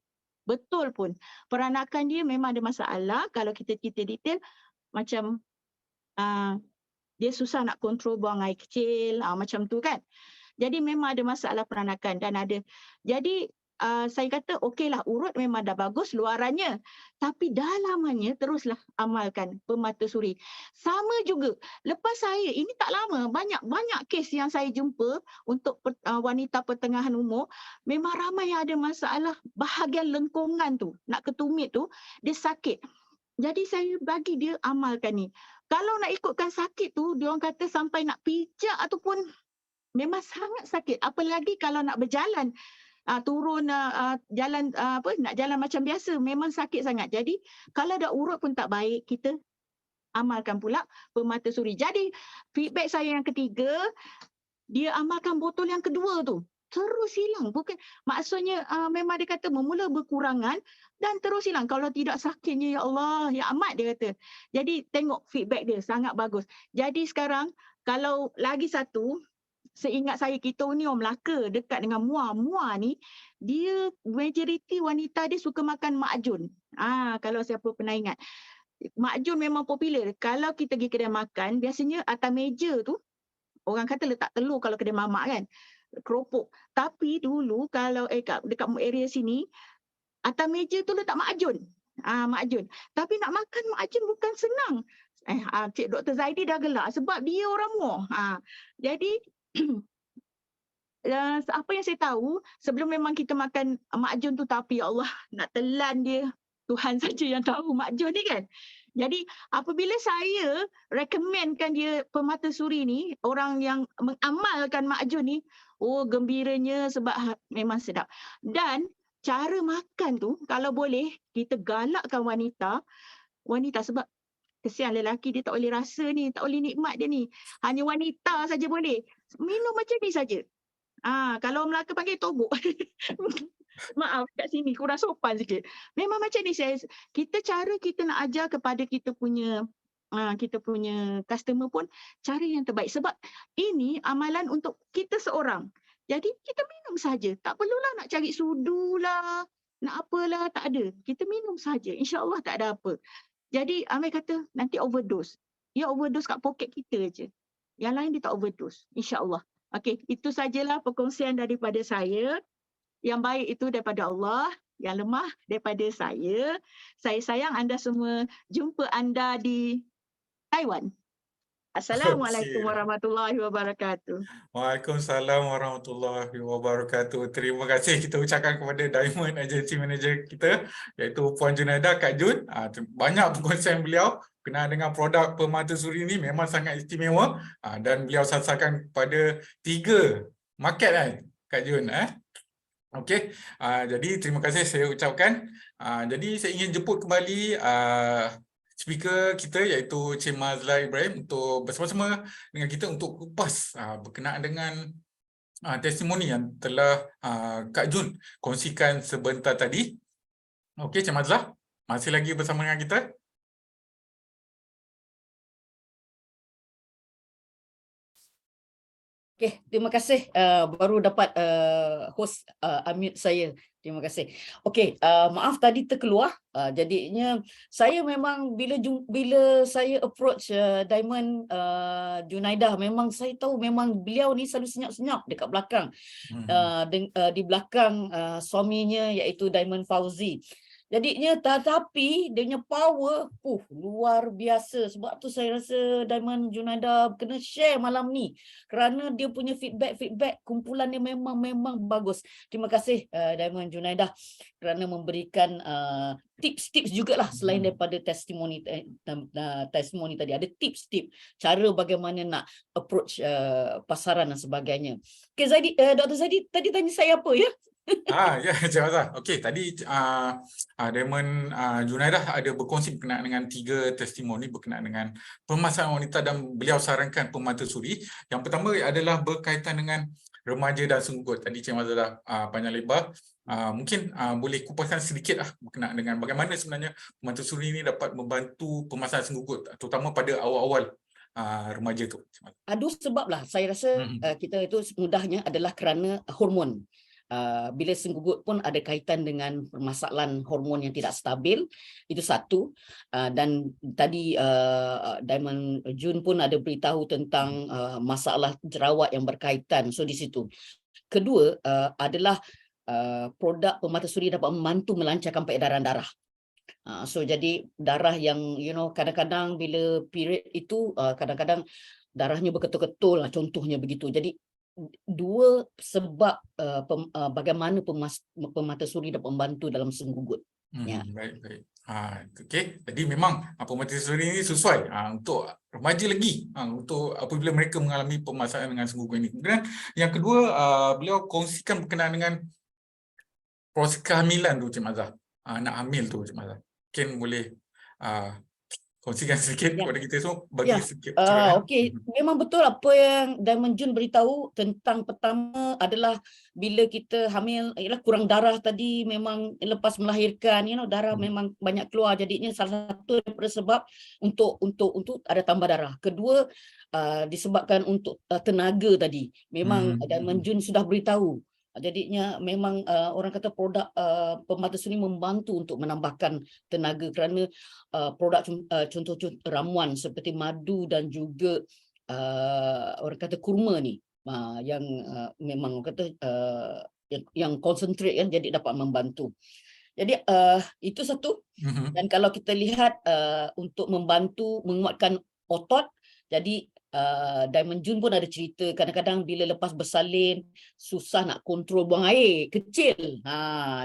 Betul pun. Peranakan dia memang ada masalah. Kalau kita detail, macam dia susah nak kontrol buang air kecil, macam tu kan. Jadi memang ada masalah peranakan dan ada. Jadi saya kata okeylah, urut memang dah bagus luarannya. Tapi dalamannya teruslah amalkan pemata suri. Sama juga, lepas saya, ini tak lama, banyak kes yang saya jumpa untuk wanita pertengahan umur, memang ramai yang ada masalah bahagian lengkungan tu, nak ketumit tu, dia sakit. Jadi saya bagi dia amalkan ni. Kalau nak ikutkan sakit tu, dia orang kata sampai nak pijak ataupun memang sangat sakit. Apalagi kalau nak berjalan, turun jalan nak jalan macam biasa, memang sakit sangat. Jadi kalau dah urut pun tak baik, kita amalkan pula pemata suri. Jadi feedback saya yang ketiga, dia amalkan botol yang kedua tu. terus hilang. Bukan maksudnya memang dia kata memula berkurangan dan terus hilang. Kalau tidak sakitnya, ya Allah, ya amat dia kata. Jadi tengok feedback dia sangat bagus. Jadi sekarang kalau lagi satu, seingat saya kita ni orang Melaka dekat dengan Muar. Muar ni dia majoriti wanita dia suka makan makjun. Kalau siapa pernah ingat. Makjun memang popular. Kalau kita pergi kedai makan, biasanya atas meja tu orang kata letak telur kalau kedai mamak kan. Keropok. Tapi dulu kalau dekat area sini, atas meja tu letak makjun. Makjun. Tapi nak makan makjun bukan senang. Cik Dr. Zaidi dah gelak sebab dia orang Muar. Jadi apa yang saya tahu, sebelum memang kita makan makjun tu, tapi ya Allah nak telan dia. Tuhan saja yang tahu makjun ni kan. Jadi apabila saya recommendkan dia permata suri ni, orang yang mengamalkan makjun ni, gembiranya sebab memang sedap. Dan cara makan tu kalau boleh kita galakkan wanita sebab kesian lelaki dia tak boleh rasa ni, tak boleh nikmat dia ni. Hanya wanita saja boleh. Minum macam ni saja. Kalau Melaka panggil togok. Maaf kat sini kurang sopan sikit. Memang macam ni cara kita nak ajar kepada kita punya customer pun cara yang terbaik. Sebab ini amalan untuk kita seorang. Jadi kita minum saja. Tak perlulah nak cari sudu lah, nak apalah, tak ada. Kita minum saja. InsyaAllah tak ada apa. Jadi Amir kata nanti overdose. Ya overdose kat poket kita je. Yang lain dia tak overdose. InsyaAllah. Okey, itu sajalah perkongsian daripada saya. Yang baik itu daripada Allah, yang lemah daripada saya. Saya sayang anda semua. Jumpa anda di Taiwan. Assalamualaikum warahmatullahi wabarakatuh. Waalaikumsalam warahmatullahi wabarakatuh. Terima kasih kita ucapkan kepada Diamond Agency Manager kita, iaitu Puan Junaidah, Kak Jun. Banyak perkongsian beliau berkenaan dengan produk permata suri ini memang sangat istimewa, dan beliau sasarkan kepada 3 market kan, Kak Jun. Okey, jadi terima kasih saya ucapkan. Jadi saya ingin jemput kembali speaker kita iaitu Cik Mazla Ibrahim untuk bersama-sama dengan kita untuk kupas berkenaan dengan testimoni yang telah Kak Jun kongsikan sebentar tadi. Okey, Cik Mazla, masih lagi bersama dengan kita? Okey, terima kasih. Baru dapat host unmute saya. Terima kasih. Okey, maaf tadi terkeluar. Jadinya saya memang bila saya approach Diamond Junaidah, memang saya tahu memang beliau ni selalu senyap-senyap dekat belakang. Di belakang suaminya iaitu Diamond Fauzi. Jadinya tetapi dia punya power luar biasa. Sebab tu saya rasa Diamond Junaidah kena share malam ni kerana dia punya feedback kumpulan dia memang bagus. Terima kasih Diamond Junaidah kerana memberikan tips-tips jugalah selain daripada testimoni tadi. Ada tips-tips cara bagaimana nak approach pasaran dan sebagainya. Okay, Zaidi, Dr. Zaidi tadi tanya saya apa ya? Ya, Cik Mazla. Okey, tadi Diamond Junaidah ada berkongsi berkenaan dengan 3 testimoni berkenaan dengan permasalahan wanita dan beliau sarankan permata suri. Yang pertama adalah berkaitan dengan remaja dan senggugut. Tadi Cik Mazla dah panjang lebar. Mungkin boleh kupaskan sedikit berkenaan dengan bagaimana sebenarnya permata suri ini dapat membantu permasalahan senggugut, terutama pada awal-awal remaja tu. Ada sebab lah. Saya rasa kita itu mudahnya adalah kerana hormon. Bila senggugut pun ada kaitan dengan permasalahan hormon yang tidak stabil, itu satu. Dan tadi Diamond Jun pun ada beritahu tentang masalah jerawat yang berkaitan. So di situ. Kedua adalah produk permata suri dapat membantu melancarkan peredaran darah. So jadi darah yang kadang-kadang bila period itu kadang-kadang darahnya berketul-ketul lah, contohnya begitu. Jadi 2 sebab bagaimana permata suri dapat membantu dalam senggugut. Baik. Okey, jadi memang permata suri ini sesuai untuk remaja lagi, untuk apabila mereka mengalami permasalahan dengan senggugut ini. Kemudian yang kedua, beliau kongsikan berkenaan dengan proses kehamilan tu, Cik Mazla. Nak hamil tu, Cik Mazla. Mungkin boleh kongsikan sedikit Ya. kepada kita semua, bagi Ya, sedikit pencerahan. okey, memang betul apa yang Diamond Jun beritahu tentang pertama adalah bila kita hamil, ialah kurang darah tadi, memang lepas melahirkan, darah memang banyak keluar, jadinya salah satu daripada sebab untuk ada tambah darah. Kedua, disebabkan untuk tenaga tadi, memang Diamond Jun sudah beritahu. Jadinya memang orang kata produk pemata suri membantu untuk menambahkan tenaga kerana produk contoh ramuan seperti madu dan juga orang kata kurma ni yang memang orang kata yang concentrate kan, jadi dapat membantu. Jadi itu satu. Dan kalau kita lihat untuk membantu menguatkan otot, jadi Diamond Jun pun ada cerita kadang-kadang bila lepas bersalin susah nak kontrol buang air kecil.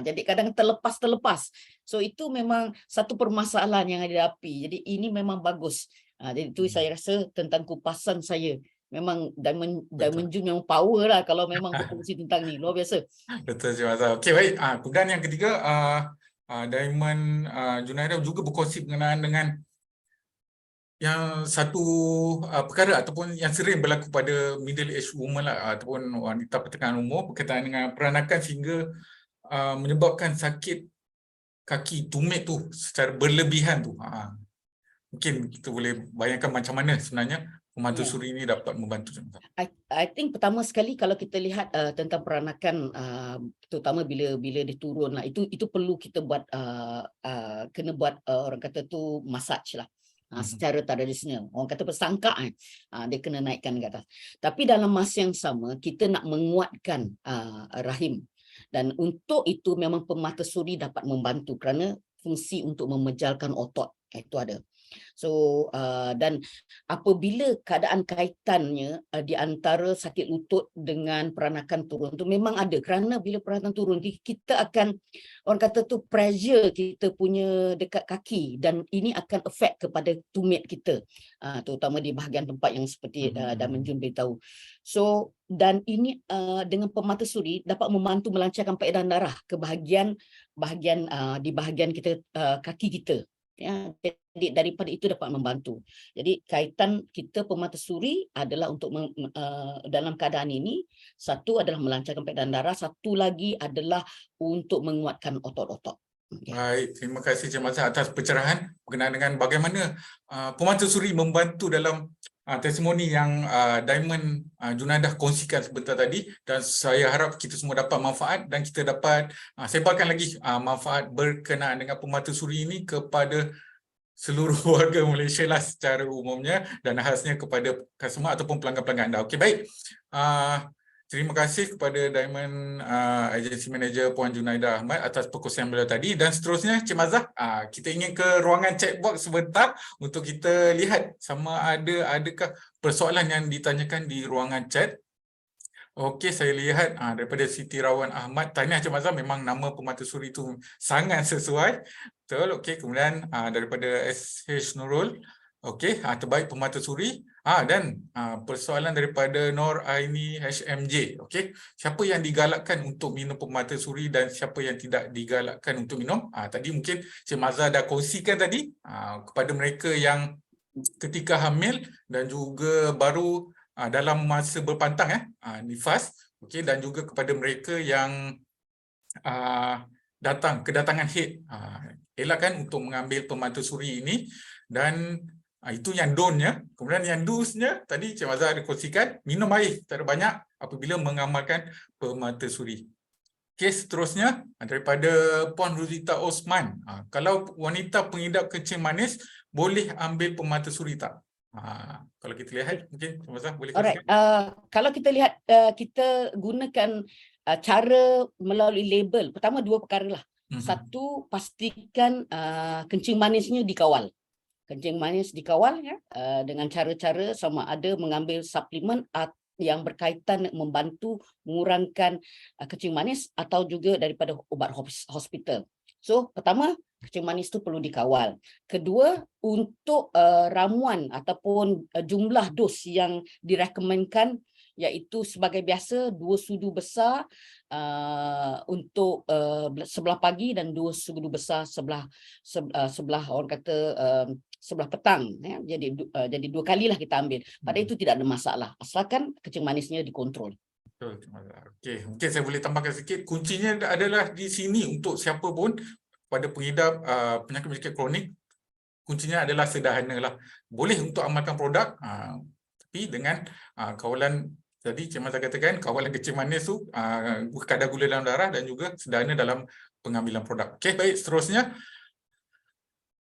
Jadi kadang terlepas. So itu memang satu permasalahan yang dihadapi. Jadi ini memang bagus. Jadi itu saya rasa tentang kupasan saya. Memang Diamond Jun memang power lah kalau memang berfungsi tentang ni. Luar biasa. Betul, Cik Mazhar. Okey, baik. Kemudian yang ketiga, Diamond Junaida juga berkongsi berkenaan dengan yang satu perkara ataupun yang sering berlaku pada middle age woman lah, ataupun wanita pertengahan umur berkaitan dengan peranakan sehingga menyebabkan sakit kaki tumit tu secara berlebihan tu. Mungkin kita boleh bayangkan macam mana sebenarnya pemata suri ini dapat membantu. I think pertama sekali kalau kita lihat tentang peranakan, terutama bila dia turun lah, itu perlu kita buat kena buat orang kata tu massage lah. Secara tradisional, orang kata bersangka dia kena naikkan ke atas. Tapi dalam masa yang sama kita nak menguatkan rahim, dan untuk itu memang pemata suri dapat membantu kerana fungsi untuk memejalkan otot itu ada. So dan apabila keadaan kaitannya di antara sakit lutut dengan peranakan turun tu memang ada, kerana bila peranakan turun kita akan orang kata tu pressure kita punya dekat kaki, dan ini akan efek kepada tumit kita, terutama di bahagian tempat yang seperti Diamond Jun beritahu. So dan ini dengan pemata suri dapat membantu melancarkan peredaran darah ke di bahagian kita kaki kita. Ya, jadi daripada itu dapat membantu. Jadi kaitan kita pemata suri adalah untuk dalam keadaan ini, satu adalah melancarkan peredaran darah, satu lagi adalah untuk menguatkan otot-otot. Baik, terima kasih Cik Mazhar atas pencerahan berkenaan dengan bagaimana pemata suri membantu dalam testimoni yang Diamond Junaida kongsikan sebentar tadi, dan saya harap kita semua dapat manfaat dan kita dapat sebarkan lagi manfaat berkenaan dengan pemata suri ini kepada seluruh warga Malaysia lah secara umumnya, dan khasnya kepada customer ataupun pelanggan-pelanggan anda. Okey, baik. Terima kasih kepada Diamond Agency Manager Puan Junaida Ahmad atas perkongsian beliau tadi, dan seterusnya Cik Mazhar, kita ingin ke ruangan chat box sebentar untuk kita lihat sama adakah persoalan yang ditanyakan di ruangan chat. Okey, saya lihat daripada Siti Rawan Ahmad, tahniah Cik Mazhar, memang nama pemata suri itu sangat sesuai. Betul. Okey, kemudian daripada SH Nurul, okey, terbaik pemata suri. Dan persoalan daripada Nur Aini HMJ. Okey, siapa yang digalakkan untuk minum pemata suri dan siapa yang tidak digalakkan untuk minum? Tadi mungkin Cik Mazhar dah kongsikan tadi kepada mereka yang ketika hamil dan juga baru dalam masa berpantang nifas, okey, dan juga kepada mereka yang kedatangan haid, elakkan untuk mengambil pemata suri ini. Dan itu yang don't-nya. Kemudian yang do's-nya tadi Cik Mazhar ada kongsikan, minum air secara banyak apabila mengamalkan pemata suri. Okey, seterusnya daripada Puan Ruzita Osman, kalau wanita pengidap kencing manis boleh ambil pemata suri tak? Kalau kita lihat mungkin Cik Mazhar boleh kongsikan. Kalau kita lihat kita gunakan cara melalui label, pertama dua perkara lah. Satu, pastikan kencing manisnya dikawal. Kencing manis dikawal dengan cara-cara sama ada mengambil suplemen yang berkaitan membantu mengurangkan kencing manis atau juga daripada ubat hospital. So pertama, kencing manis tu perlu dikawal. Kedua, untuk ramuan ataupun jumlah dos yang direkomendkan, iaitu sebagai biasa 2 sudu besar untuk sebelah pagi dan 2 sudu besar sebelah orang kata sebelah petang, ya. Jadi 2 kalilah kita ambil. Pada itu tidak ada masalah asalkan kencing manisnya dikontrol. Betul, Cik Mazah. Okey, mungkin saya boleh tambahkan sikit. Kuncinya adalah di sini untuk siapa pun pada pengidap penyakit-penyakit kronik. Kuncinya adalah sederhana lah. Boleh untuk amalkan produk, tapi dengan kawalan tadi Cik Mazah katakan, kawalan kencing manis tu, kadar gula dalam darah dan juga sederhana dalam pengambilan produk. Okey, baik, seterusnya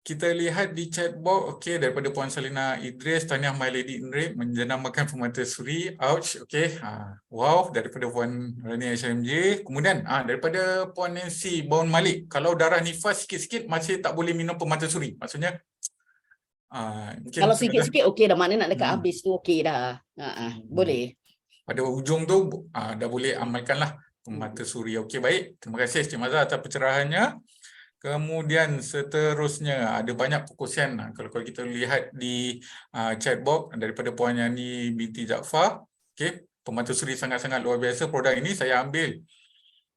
kita lihat di chat box, okey, daripada Puan Salina Idris, tahniah My Lady Indrip menjenamakan permatasuri. Ouch, okey. Wow, daripada Puan Rani HMJ. Kemudian daripada Puan Nancy Baun Malik, kalau darah nifas sikit-sikit masih tak boleh minum permatasuri. Maksudnya mungkin Kalau sikit-sikit okey dah, maknanya nak dekat habis tu okey dah. Boleh. Pada ujung tu dah boleh amalkanlah permatasuri. Okey, baik. Terima kasih Cik Mazah atas pencerahannya. Kemudian seterusnya ada banyak perkongsian kalau kita lihat di chat box daripada Puan Yani binti Jaafar. Okey, permatasuri sangat-sangat luar biasa. Produk ini saya ambil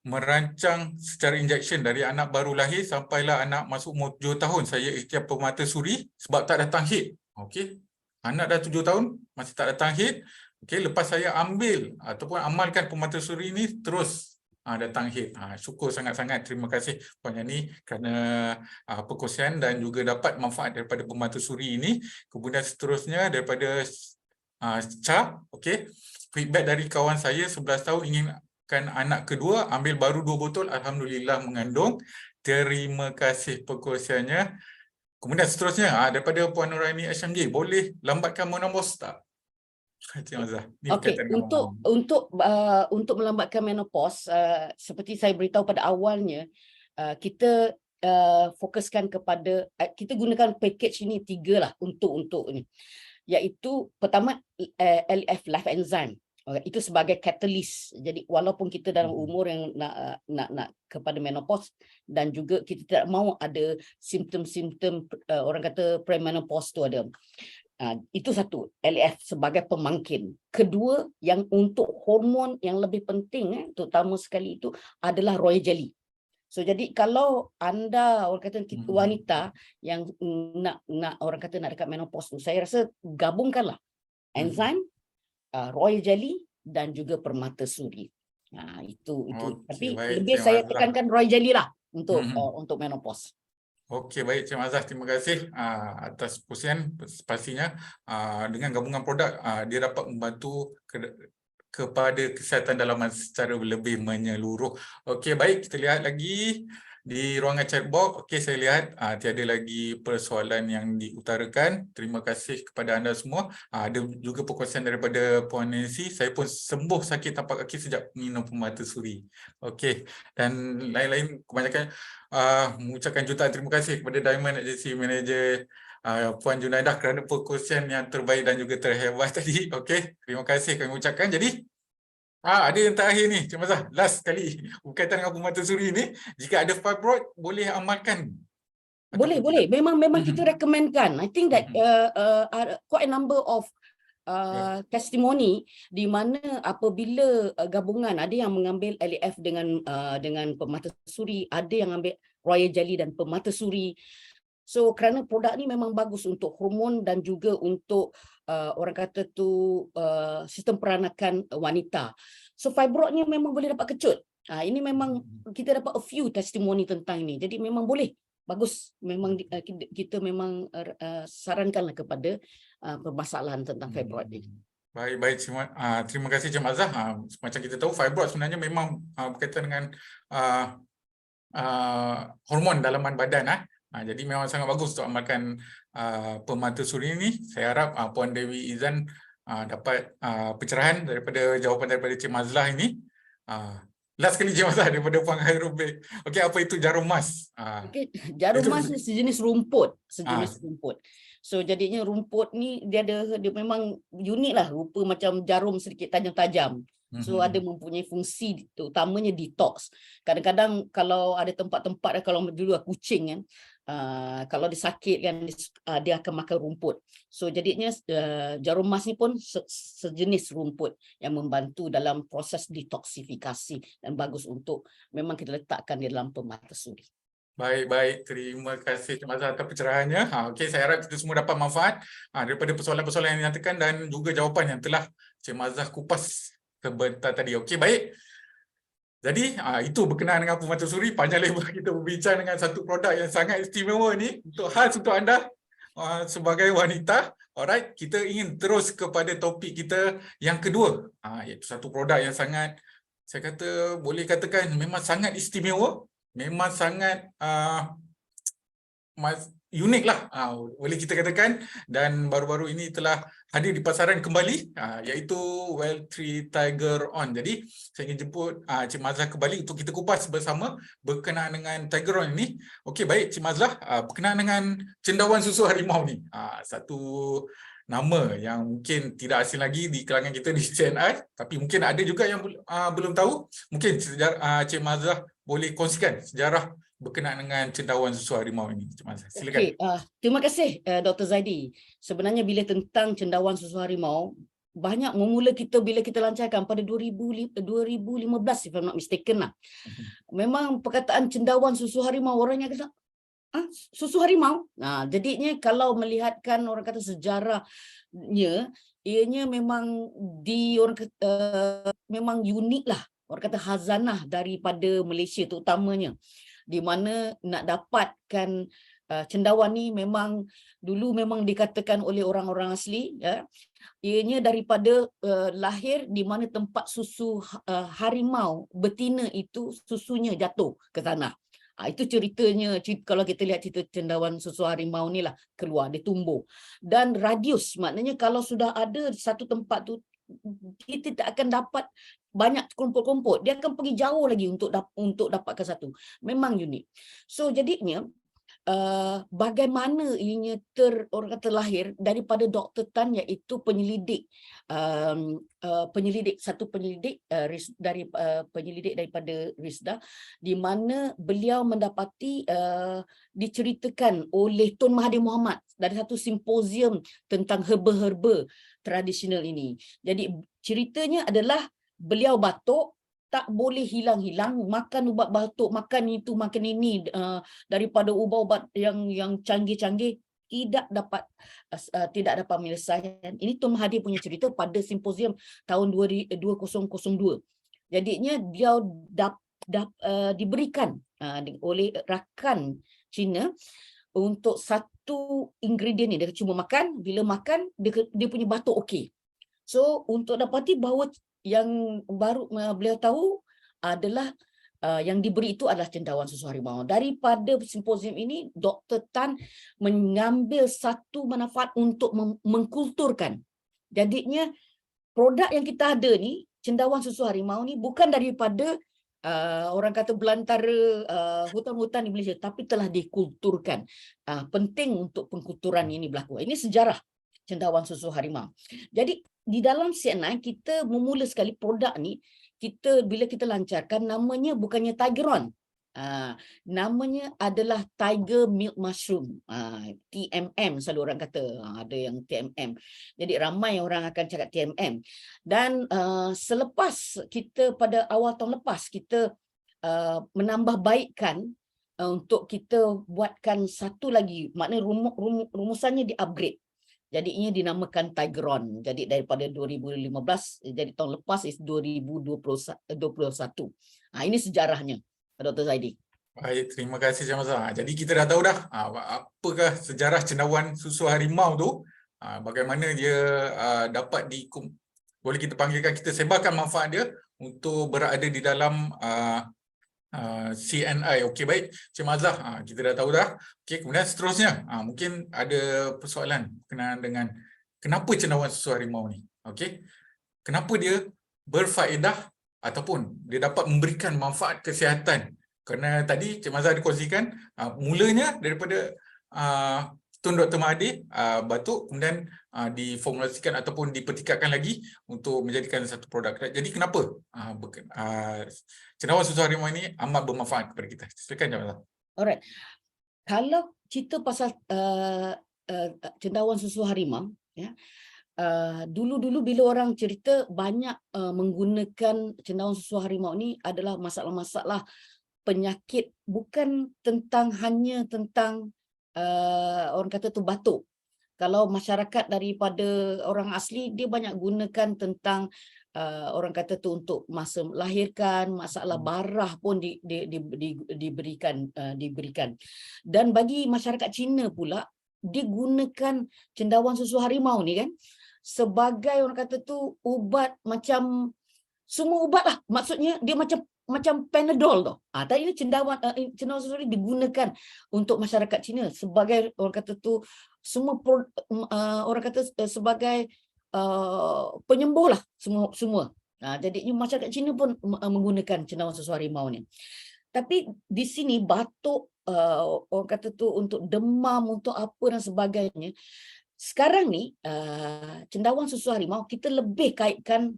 merancang secara injection dari anak baru lahir sampailah anak masuk umur 7 tahun. Saya ikhtiar permatasuri sebab tak datang haid. Okey. Anak dah 7 tahun masih tak datang haid. Okey, lepas saya ambil ataupun amalkan permatasuri ini terus datang haid. Syukur sangat-sangat. Terima kasih Puan Yani kerana perkongsian dan juga dapat manfaat daripada permatasuri ini. Kemudian seterusnya daripada Cha, okey. Feedback dari kawan saya 11 tahun inginkan anak kedua, ambil baru 2 botol, alhamdulillah mengandung. Terima kasih perkongsiannya. Kemudian seterusnya daripada Puan Nuraini HMJ, boleh lambatkan menopause tak? Okey, untuk melambatkan menopause, seperti saya beritahu pada awalnya, kita fokuskan kepada, kita gunakan package ini 3 lah untuk ini, iaitu pertama LF Life Enzyme. Itu sebagai catalyst. Jadi walaupun kita dalam umur yang nak kepada menopause dan juga kita tidak mahu ada simptom-simptom orang kata premenopause tu ada. Itu satu, LF sebagai pemangkin. Kedua, yang untuk hormon yang lebih penting, terutama sekali itu adalah royal jelly. So jadi kalau anda orang kata wanita yang nak orang kata nak dekat menopause tu, saya rasa gabungkanlah enzim, royal jelly dan juga permatasuri. Itu. Tapi lebih saya tekankan royal jelly lah untuk menopause. Okey, baik Cik Mazah, terima kasih atas perkongsian. Pastinya dengan gabungan produk dia dapat membantu kepada kesihatan dalaman secara lebih menyeluruh. Okey, baik, kita lihat lagi di ruangan chat box. Okey, saya lihat tiada lagi persoalan yang diutarakan. Terima kasih kepada anda semua. Ada juga perkongsian daripada Puan Nancy. Saya pun sembuh sakit tapak kaki sejak minum permatasuri. Okey, dan lain-lain kebanyakan mengucapkan jutaan terima kasih kepada Diamond Agency Manager Puan Junaidah kerana perkongsian yang terbaik dan juga terhebat tadi. Okey, terima kasih kami ucapkan. Jadi ada yang terakhir ni, Cik Mazah, last kali berkaitan dengan permatasuri ni, jika ada fibroid boleh amalkan? Boleh. Memang kita recommendkan. I think that quite a number of testimoni di mana apabila gabungan, ada yang mengambil LAF dengan permatasuri, ada yang ambil royal jelly dan permatasuri. So kerana produk ni memang bagus untuk hormon dan juga untuk orang kata tu sistem peranakan wanita. So fibroidnya memang boleh dapat kecut. Ini memang kita dapat a few testimoni tentang ini. Jadi memang boleh, bagus. Memang kita memang sarankanlah kepada permasalahan tentang fibroid ni. Baik. Terima kasih Cik Mazah. Macam kita tahu, fibroid sebenarnya memang berkaitan dengan hormon dalaman badan. Jadi memang sangat bagus untuk amalkan permatasuri ini. Saya harap Puan Dewi Izan dapat pencerahan daripada jawapan daripada Cik Mazlah ini. Last kali Cik Mazlah daripada Puan Khairul Baik. Okey, apa itu jarum mas? Jarum mas ni sejenis rumput. Rumput. So jadinya rumput ni dia memang unik lah, rupa macam jarum sedikit tajam-tajam. So ada mempunyai fungsi utamanya detox. Kadang-kadang kalau ada tempat-tempat, kalau dulu kucing kan, kalau dia sakit kan dia akan makan rumput. So jadinya jarum emas ni pun sejenis rumput yang membantu dalam proses detoksifikasi dan bagus untuk memang kita letakkan di dalam pemata suri. Baik, terima kasih Cik Mazah atas pencerahannya. Okey, saya harap kita semua dapat manfaat daripada persoalan-persoalan yang dinyatakan dan juga jawapan yang telah Cik Mazah kupas sebentar tadi. Okey, baik. Jadi itu berkenaan dengan pemata suri. Panjang lebar kita berbincang dengan satu produk yang sangat istimewa ni khas untuk anda sebagai wanita. Alright, kita ingin terus kepada topik kita yang kedua, iaitu satu produk yang sangat, saya kata boleh katakan memang sangat istimewa, memang sangat unik lah, boleh kita katakan, dan baru-baru ini telah hadir di pasaran kembali, iaitu Well-Tree Tiger On. Jadi saya ingin jemput Cik Mazlah kembali untuk kita kupas bersama berkenaan dengan Tiger On ini. Okey, baik Cik Mazlah, berkenaan dengan cendawan susu harimau ni, satu nama yang mungkin tidak asing lagi di kalangan kita di CNI, tapi mungkin ada juga yang belum tahu. Mungkin Cik Mazlah boleh kongsikan sejarah berkenaan dengan cendawan susu harimau ini. Silakan. Okey, terima kasih Dr. Zaidi. Sebenarnya bila tentang cendawan susu harimau, banyak memula kita bila kita lancarkan pada 2015 if I'm not mistaken lah. Memang perkataan cendawan susu harimau, orangnya kata susu harimau. Jadinya kalau melihatkan orang kata sejarahnya, ianya memang memang unik lah. Orang kata khazanah daripada Malaysia terutamanya, di mana nak dapatkan cendawan ni memang dulu memang dikatakan oleh orang-orang asli, ya, ianya daripada lahir di mana tempat susu harimau betina itu susunya jatuh ke tanah. Itu ceritanya, kalau kita lihat cerita cendawan susu harimau ni lah keluar, dia tumbuh. Dan radius, maknanya kalau sudah ada satu tempat tu, kita tak akan dapat banyak kelompok-kelompok, dia akan pergi jauh lagi untuk dapatkan satu. Memang unik. So jadinya bagaimana ianya orang kata lahir daripada Dr. Tan, iaitu penyelidik daripada RISDA, di mana beliau mendapati diceritakan oleh Tun Mahathir Mohamad dari satu simposium tentang herba-herba tradisional ini. Jadi ceritanya adalah beliau batuk, tak boleh hilang-hilang, makan ubat batuk, makan itu, makan ini, daripada ubat-ubat yang canggih-canggih, tidak dapat menyelesaikan. Ini Tun Mahathir punya cerita pada simposium tahun 2002. Jadinya beliau diberikan oleh rakan Cina untuk satu ingredient ni, dia cuma makan, bila makan dia punya batuk okey. So untuk dapati bahawa yang baru beliau tahu adalah yang diberi itu adalah cendawan susu harimau. Daripada simposium ini, Dr. Tan mengambil satu manfaat untuk mengkulturkan. Jadinya produk yang kita ada ni, cendawan susu harimau ni bukan daripada orang kata belantara hutan-hutan di Malaysia, tapi telah dikulturkan. Penting untuk pengkulturan ini berlaku. Ini sejarah cendawan susu harimau. Jadi di dalam CNI kita memula sekali produk ni, bila kita lancarkan, namanya bukannya Tiger On. Namanya adalah Tiger Milk Mushroom, TMM selalu orang kata, ada yang TMM. Jadi ramai orang akan cakap TMM. Dan selepas kita pada awal tahun lepas kita menambah baikkan untuk kita buatkan satu lagi, maknanya rumusannya di-upgrade. Jadinya dinamakan Tiger On. Jadi daripada 2015, jadi tahun lepas is 2021. Ini sejarahnya, Dr. Zaidi. Baik, terima kasih Cik Mazlah. Jadi kita dah tahu dah apakah sejarah cendawan susu harimau tu, bagaimana dia dapat boleh kita panggilkan, kita sebarkan manfaat dia untuk berada di dalam CNI. Okey, baik Cik Mazlah, kita dah tahu dah. Okey, kemudian seterusnya mungkin ada persoalan berkenaan dengan kenapa cendawan susu harimau ni. Okey, kenapa dia berfaedah ataupun dia dapat memberikan manfaat kesihatan. Kerana tadi Cik Mazlah dikongsikan mulanya daripada Tun Dr. Mahathir batuk, kemudian diformulasikan ataupun dipertikatkan lagi untuk menjadikan satu produk. Jadi kenapa cendawan susu harimau ini amat bermanfaat kepada kita? Silakan Jabatan. Alright. Kalau cerita pasal cendawan susu harimau, ya, dulu-dulu bila orang cerita banyak menggunakan cendawan susu harimau ni adalah masalah-masalah penyakit, bukan hanya tentang orang kata tu batuk. Kalau masyarakat daripada orang asli, dia banyak gunakan tentang orang kata tu untuk masa melahirkan, masalah barah pun diberikan. Dan bagi masyarakat Cina pula, dia gunakan cendawan susu harimau ni kan sebagai orang kata tu ubat, macam semua ubat lah. Maksudnya dia macam Panadol tau. Tapi ini cendawan susu ni digunakan untuk masyarakat Cina sebagai orang kata tu semua orang kata sebagai penyembuh lah semua. Jadinya masyarakat Cina pun menggunakan cendawan susu harimau ni. Tapi di sini batuk, orang kata tu untuk demam, untuk apa dan sebagainya. Sekarang ni cendawan susu harimau kita lebih kaitkan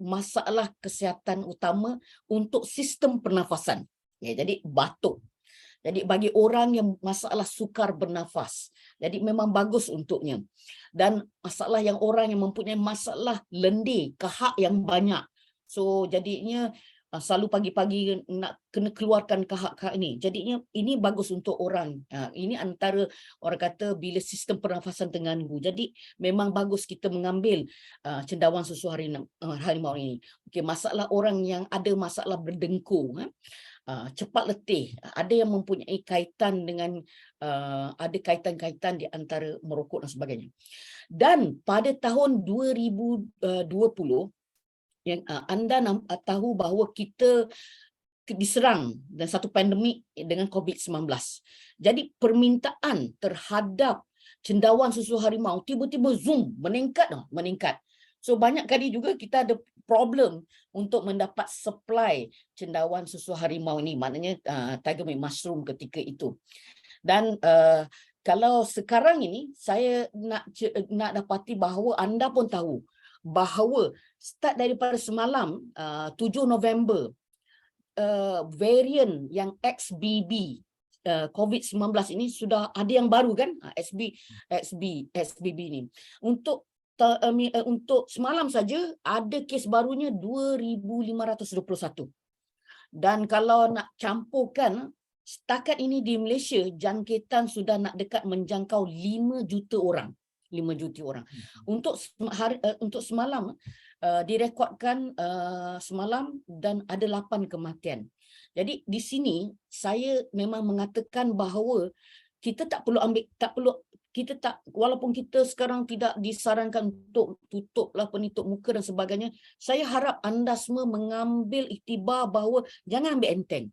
masalah kesihatan utama untuk sistem pernafasan. Ya, jadi batuk. Jadi bagi orang yang masalah sukar bernafas, jadi memang bagus untuknya. Dan masalah yang orang yang mempunyai masalah lendir, kahak yang banyak. So jadinya selalu pagi-pagi nak kena keluarkan kahak-kahak ini. Jadinya ini bagus untuk orang. Ini antara orang kata bila sistem pernafasan terganggu. Jadi memang bagus kita mengambil cendawan susu harimau ini. Okey, masalah orang yang ada masalah berdengkur, cepat letih, ada yang mempunyai kaitan dengan ada kaitan-kaitan di antara merokok dan sebagainya. Dan pada tahun 2020 yang anda tahu bahawa kita diserang dan satu pandemik dengan COVID-19. Jadi permintaan terhadap cendawan susu harimau tiba-tiba zoom meningkat. So banyak kali juga kita ada problem untuk mendapat supply cendawan susu harimau ini, maknanya tiger meat mushroom ketika itu. Dan kalau sekarang ini saya nak dapati bahawa anda pun tahu bahawa start daripada semalam 7 November varian yang XBB COVID-19 ini sudah ada yang baru kan, XBB ni. Untuk semalam saja ada kes barunya 2,521. Dan kalau nak campurkan setakat ini di Malaysia jangkitan sudah nak dekat menjangkau 5 juta orang. 5 juta orang. Untuk semalam direkodkan semalam dan ada 8 kematian. Jadi di sini saya memang mengatakan bahawa kita walaupun kita sekarang tidak disarankan untuk tutuplah penutup muka dan sebagainya, saya harap anda semua mengambil iktibar bahawa jangan ambil enteng.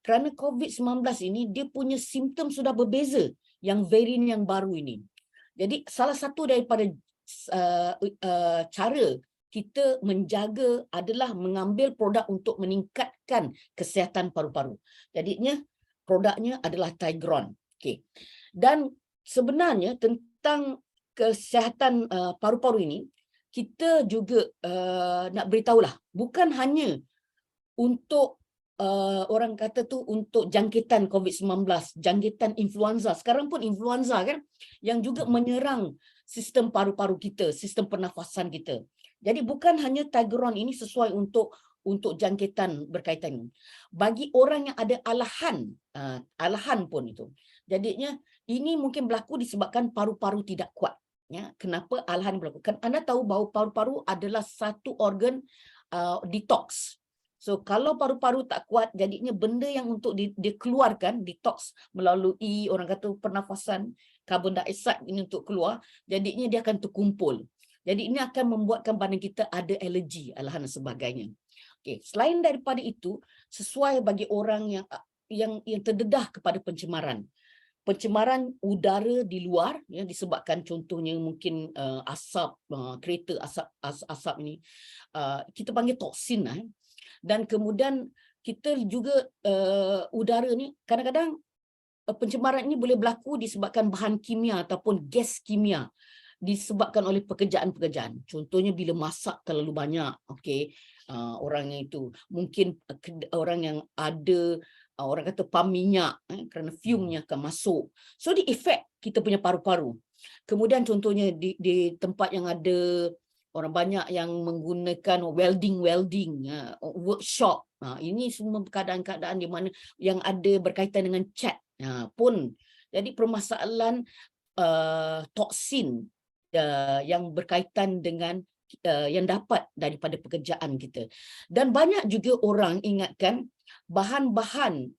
Kerana COVID-19 ini dia punya simptom sudah berbeza yang varian yang baru ini. Jadi salah satu daripada cara kita menjaga adalah mengambil produk untuk meningkatkan kesihatan paru-paru. Jadinya produknya adalah Tigron. Okey. Dan sebenarnya tentang kesihatan paru-paru ini kita juga nak beritahulah bukan hanya untuk orang kata tu untuk jangkitan COVID-19, jangkitan influenza. Sekarang pun influenza kan yang juga menyerang sistem paru-paru kita, sistem pernafasan kita. Jadi bukan hanya Tigron ini sesuai untuk jangkitan berkaitan. Bagi orang yang ada alahan pun itu. Jadinya ini mungkin berlaku disebabkan paru-paru tidak kuat. Ya, kenapa alahan berlaku? Kan anda tahu bahawa paru-paru adalah satu organ detox. So kalau paru-paru tak kuat, jadinya benda yang untuk dikeluarkan, detox melalui orang kata pernafasan, karbon dioksida ini untuk keluar, jadinya dia akan terkumpul. Jadi ini akan membuatkan badan kita ada alergi, alahan dan sebagainya. Okey, selain daripada itu, sesuai bagi orang yang terdedah kepada pencemaran. Pencemaran udara di luar ya, disebabkan contohnya mungkin asap kereta, asap ini kita panggil toksin dan kemudian kita juga udara ni kadang-kadang pencemaran ini boleh berlaku disebabkan bahan kimia ataupun gas kimia disebabkan oleh pekerjaan-pekerjaan. Contohnya bila masak terlalu banyak, okey, orang itu mungkin orang yang ada orang kata pam minyak kerana fume-nya akan masuk. So di efek kita punya paru-paru. Kemudian contohnya di tempat yang ada orang banyak yang menggunakan welding workshop. Ini semua keadaan-keadaan di mana yang ada berkaitan dengan cat pun. Jadi permasalahan toksin yang berkaitan dengan yang dapat daripada pekerjaan kita. Dan banyak juga orang ingatkan bahan-bahan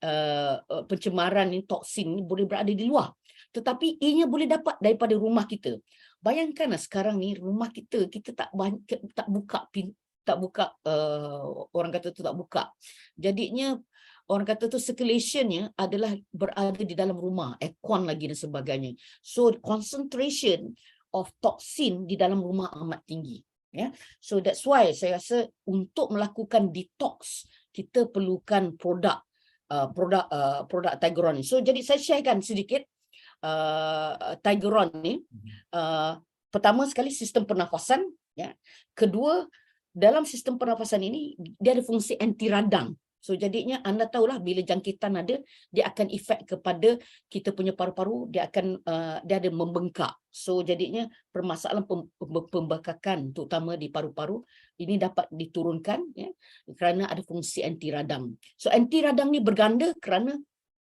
pencemaran ni, toksin ni boleh berada di luar. Tetapi ianya boleh dapat daripada rumah kita. Bayangkanlah sekarang ni rumah kita tak buka orang kata tu tak buka. Jadinya orang kata tu circulation-nya adalah berada di dalam rumah, aircon lagi dan sebagainya. So concentration of toxin di dalam rumah amat tinggi. So that's why saya rasa untuk melakukan detox kita perlukan produk Tigron ni. So jadi saya sharekan sedikit Tigron ni. Pertama sekali sistem pernafasan, kedua dalam sistem pernafasan ini dia ada fungsi anti radang. So jadinya anda tahulah bila jangkitan ada, dia akan efek kepada kita punya paru-paru, dia ada membengkak. So jadinya permasalahan pembengkakan terutama di paru-paru ini dapat diturunkan kerana ada fungsi anti radang. So anti radang ni berganda kerana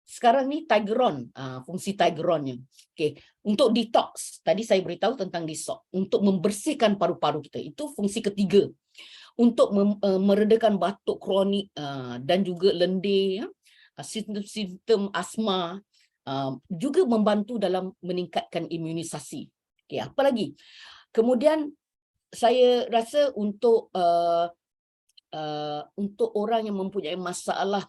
sekarang ni Tigron, fungsi Tigronnya. Okey, untuk detox, tadi saya beritahu tentang detox, untuk membersihkan paru-paru kita, itu fungsi ketiga. Untuk meredakan batuk kronik dan juga lendir, simptom asma, juga membantu dalam meningkatkan imunisasi. Okey, apa lagi? Kemudian saya rasa untuk orang yang mempunyai masalah,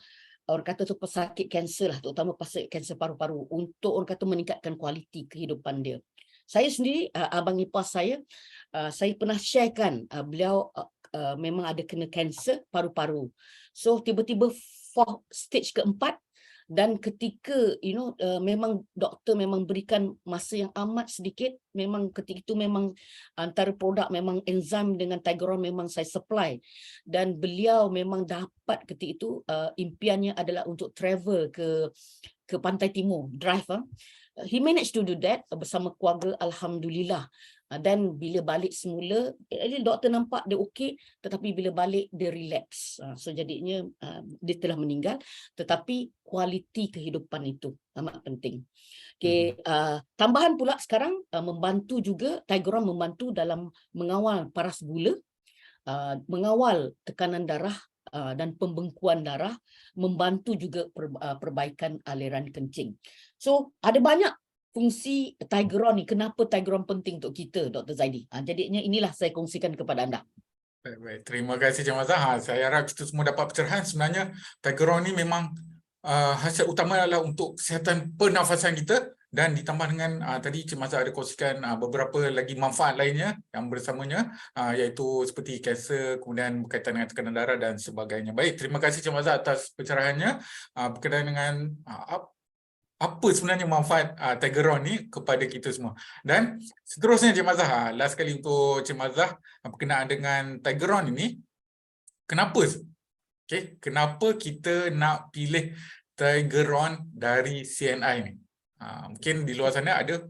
orang kata tu pesakit kanser lah, terutama pesakit kanser paru-paru, untuk orang kata meningkatkan kualiti kehidupan dia. Saya sendiri, abang ipar saya pernah sharekan, beliau memang ada kena kanser paru-paru. So tiba-tiba stage keempat, dan ketika memang doktor memang berikan masa yang amat sedikit, memang ketika itu memang antara produk memang enzim dengan Tigron memang saya supply, dan beliau memang dapat ketika itu impiannya adalah untuk travel ke Pantai Timur, drive. He managed to do that bersama keluarga, alhamdulillah. Dan bila balik semula, doktor nampak dia okey, tetapi bila balik dia relapse. So jadinya dia telah meninggal, tetapi kualiti kehidupan itu amat penting. Okay, tambahan pula sekarang membantu juga, Tigron membantu dalam mengawal paras gula, mengawal tekanan darah dan pembengkuan darah, membantu juga perbaikan aliran kencing. So ada banyak fungsi Tigron ni. Kenapa Tigron penting untuk kita, Dr. Zaidi? Jadinya inilah saya kongsikan kepada anda. Baik. Terima kasih Cik Mazah. Saya harap kita semua dapat pencerahan. Sebenarnya Tigron ni memang hasil utama adalah untuk kesihatan pernafasan kita, dan ditambah dengan tadi Cik Mazah ada kongsikan beberapa lagi manfaat lainnya yang bersamanya, iaitu seperti kanser, kemudian berkaitan dengan tekanan darah dan sebagainya. Baik, terima kasih Cik Mazah atas pencerahannya berkaitan dengan apa sebenarnya manfaat Tigron ni kepada kita semua. Dan seterusnya Cik Mazah, last kali untuk Cik Mazah berkenaan dengan Tigron ini, kenapa kita nak pilih Tigron dari CNI ni? Mungkin di luar sana ada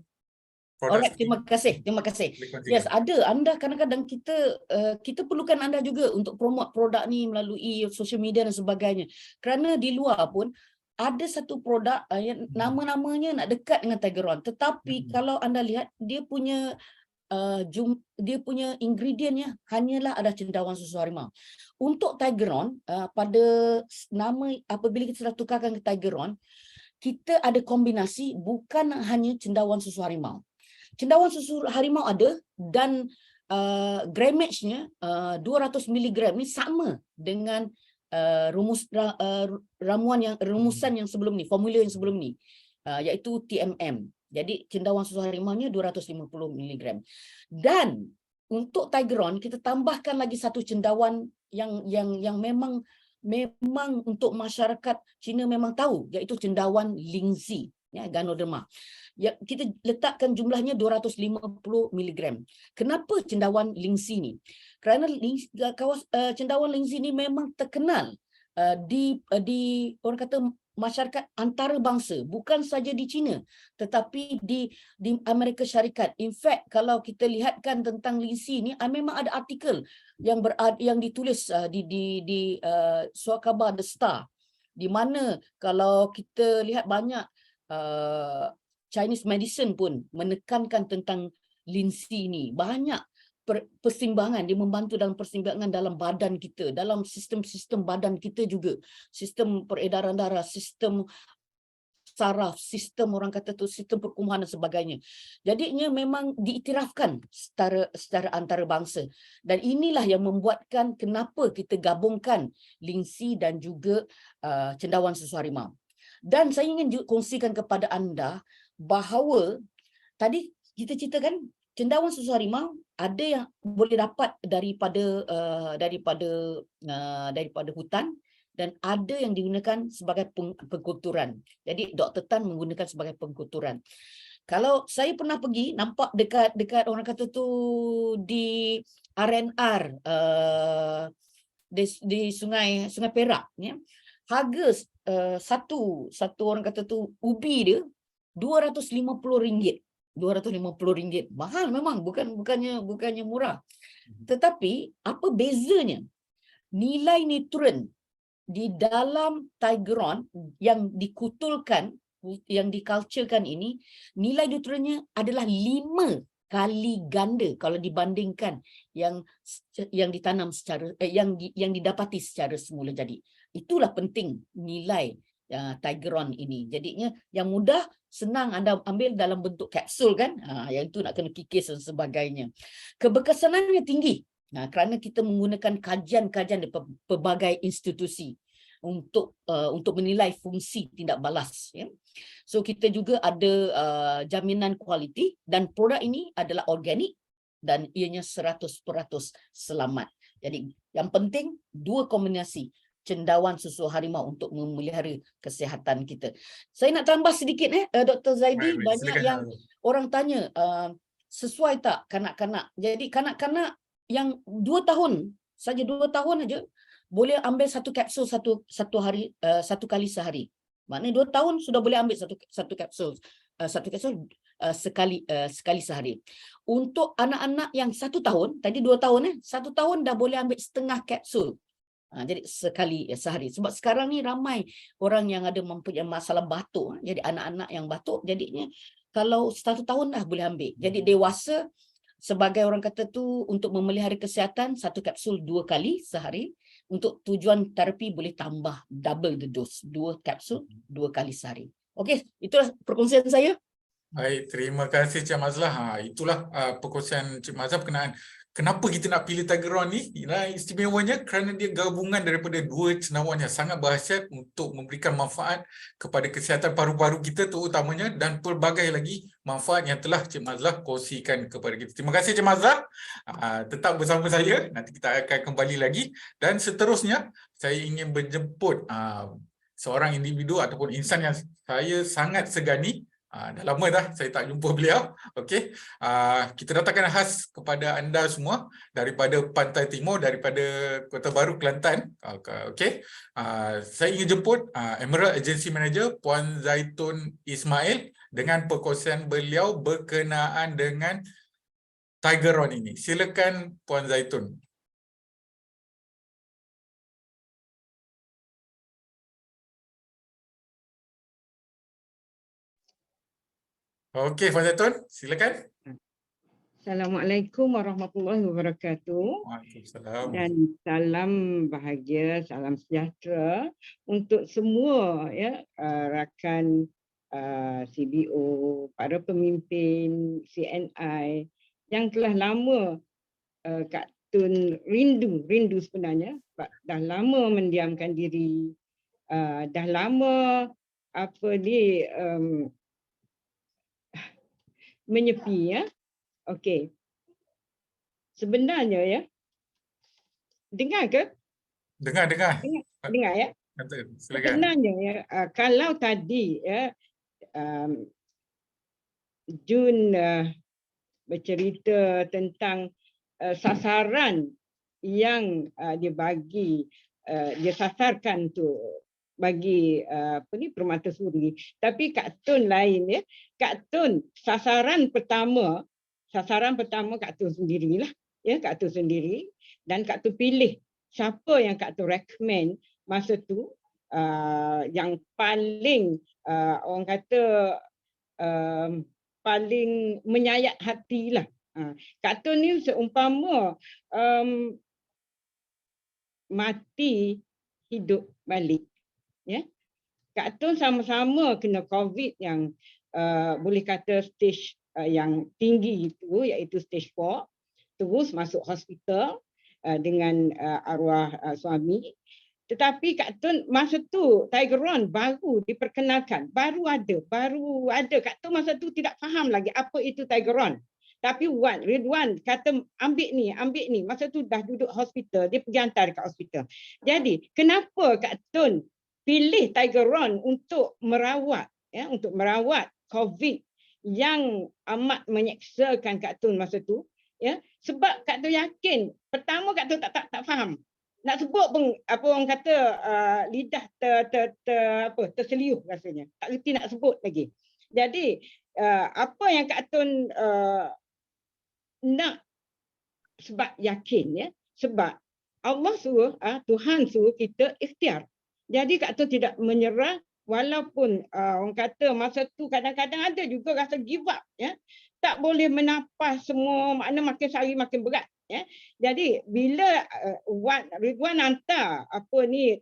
produk. Alright, terima kasih. Yes, ada. Anda kadang-kadang kita perlukan anda juga untuk promote produk ni melalui social media dan sebagainya. Kerana di luar pun ada satu produk yang nama-namanya nak dekat dengan Tigron, tetapi kalau anda lihat dia punya ingredientnya hanyalah ada cendawan susu harimau. Untuk Tigron, pada nama apabila kita dah tukarkan ke Tigron, kita ada kombinasi bukan hanya cendawan susu harimau. Cendawan susu harimau ada, dan grammage-nya 200 mg ni sama dengan rumusan yang sebelum ni, formula yang sebelum ni, iaitu TMM. Jadi cendawan susu harimau-nya 250 mg. Dan untuk Tigron kita tambahkan lagi satu cendawan yang memang untuk masyarakat Cina memang tahu, iaitu cendawan Lingzi. ya, Ganoderma. Ya, kita letakkan jumlahnya 250 mg. Kenapa cendawan Lingsi ni? Kerana cendawan Lingsi ni memang terkenal di orang kata masyarakat antarabangsa, bukan saja di China tetapi di Amerika Syarikat. In fact, kalau kita lihatkan tentang Lingsi ni, memang ada artikel yang ditulis di surat khabar The Star, di mana kalau kita lihat banyak Chinese medicine pun menekankan tentang Lingsi ni. Banyak persimbangan, dia membantu dalam persimbangan dalam badan kita, dalam sistem-sistem badan kita juga, sistem peredaran darah, sistem saraf, sistem orang kata tu sistem perkumahan dan sebagainya. Jadinya memang diiktirafkan secara antarabangsa, dan inilah yang membuatkan kenapa kita gabungkan Lingsi dan juga cendawan susu harimau. Dan saya ingin kongsikan kepada anda bahawa tadi kita ceritakan cendawan susu harimau ada yang boleh dapat daripada hutan, dan ada yang digunakan sebagai pengkulturan. Jadi Dr. Tan menggunakan sebagai pengkulturan. Kalau saya pernah pergi nampak dekat orang kata tu di RNR di Sungai Perak, ya. Harga satu orang kata tu ubi dia RM250. RM250. Mahal memang, bukannya murah. Tetapi apa bezanya? Nilai nitron di dalam tigeron yang dikutulkan, yang diculturekan ini, nilai nitronnya adalah 5 kali ganda kalau dibandingkan yang ditanam secara yang didapati secara semula. Jadi itulah penting nilai tigeron ini. Jadinya yang mudah, senang anda ambil dalam bentuk kapsul kan, yang itu nak kena kikis dan sebagainya. Keberkesanannya tinggi kerana kita menggunakan kajian-kajian dari pelbagai institusi untuk menilai fungsi tindak balas, ya. So kita juga ada jaminan kualiti, dan produk ini adalah organik dan ianya 100% selamat. Jadi yang penting dua kombinasi cendawan susu harimau untuk memelihara kesihatan kita. Saya nak tambah sedikit Dr. Zaidi, banyak yang orang tanya sesuai tak kanak-kanak. Jadi kanak-kanak yang 2 tahun saja, 2 tahun aja boleh ambil satu kapsul satu hari, 1 kali sehari. Maknanya 2 tahun sudah boleh ambil satu kapsul sekali sehari. Untuk anak-anak yang 1 tahun, tadi 2 tahun 1 tahun dah boleh ambil setengah kapsul. Jadi sekali sehari. Sebab sekarang ni ramai orang yang ada mempunyai masalah batuk. Jadi anak-anak yang batuk, jadinya kalau 1 tahun dah boleh ambil. Jadi dewasa sebagai orang kata tu untuk memelihara kesihatan, 1 kapsul 2 kali sehari. Untuk tujuan terapi boleh tambah double the dose, 2 kapsul 2 kali sehari. Okey, itulah perkongsian saya. Baik, terima kasih Cik Mazlah. Itulah perkongsian Cik Mazlah berkenaan kenapa kita nak pilih tigeron ni. Istimewanya kerana dia gabungan daripada 2 cendawan yang sangat dahsyat untuk memberikan manfaat kepada kesihatan paru-paru kita terutamanya, dan pelbagai lagi manfaat yang telah Cik Mazlah kongsikan kepada kita. Terima kasih Cik Mazlah. Tetap bersama saya, nanti kita akan kembali lagi, dan seterusnya saya ingin menjemput seorang individu ataupun insan yang saya sangat segani. Dah lama dah saya tak jumpa beliau. Okey, kita datangkan khas kepada anda semua daripada Pantai Timur, daripada Kota Baru, Kelantan. Okey, saya ingin jemput Emerald Agency Manager Puan Zaitun Ismail dengan perkongsian beliau berkenaan dengan tigeron ini. Silakan Puan Zaitun. Okey, Puan Zaitun, silakan. Assalamualaikum warahmatullahi wabarakatuh. Waalaikumsalam. Dan salam bahagia, salam sejahtera untuk semua rakan CBO, para pemimpin CNI yang telah lama Kak Tun rindu sebenarnya, dah lama mendiamkan diri, dah lama menyepi ya. Okey. Sebenarnya dengar ke? Dengar. Dengar ya. Silakan. Sebenarnya kalau tadi Jun bercerita tentang sasaran yang dibagi, dia sasarkan tu bagi permata-suri. Tapi Kak Tun lain ya. Kak Tun sasaran pertama Kak Tun sendirilah ya, Kak Tun sendiri, dan Kak Tun pilih siapa yang Kak Tun recommend masa tu yang paling orang kata paling menyayat hati lah. Kak Tun ni seumpama mati hidup balik. Ya, Kak Tun sama-sama kena COVID yang boleh kata stage yang tinggi itu, iaitu stage 4, terus masuk hospital dengan arwah suami. Tetapi Kak Tun masa tu Tigeron baru diperkenalkan, baru ada. Kak Tun masa tu tidak faham lagi apa itu Tigeron. Tapi Ridwan kata ambil ni. Masa tu dah duduk hospital, dia pergi hantar dekat hospital. Jadi kenapa Kak Tun pilih Tigeron untuk merawat COVID yang amat menyeksakan Kak Tun masa tu, ya? Sebab Kak Tun yakin, pertama Kak Tun tak faham. Nak sebut pun apa orang kata lidah terseliuh rasanya. Tak reti nak sebut lagi. Jadi apa yang Kak Tun nak, sebab yakin ya, sebab Allah suruh, Tuhan suruh kita ikhtiar. Jadi Kak Tun tidak menyerah walaupun orang kata masa tu kadang-kadang ada juga rasa give up ya. Tak boleh menapas semua, makna makin hari makin berat ya. Jadi bila Ridwan hantar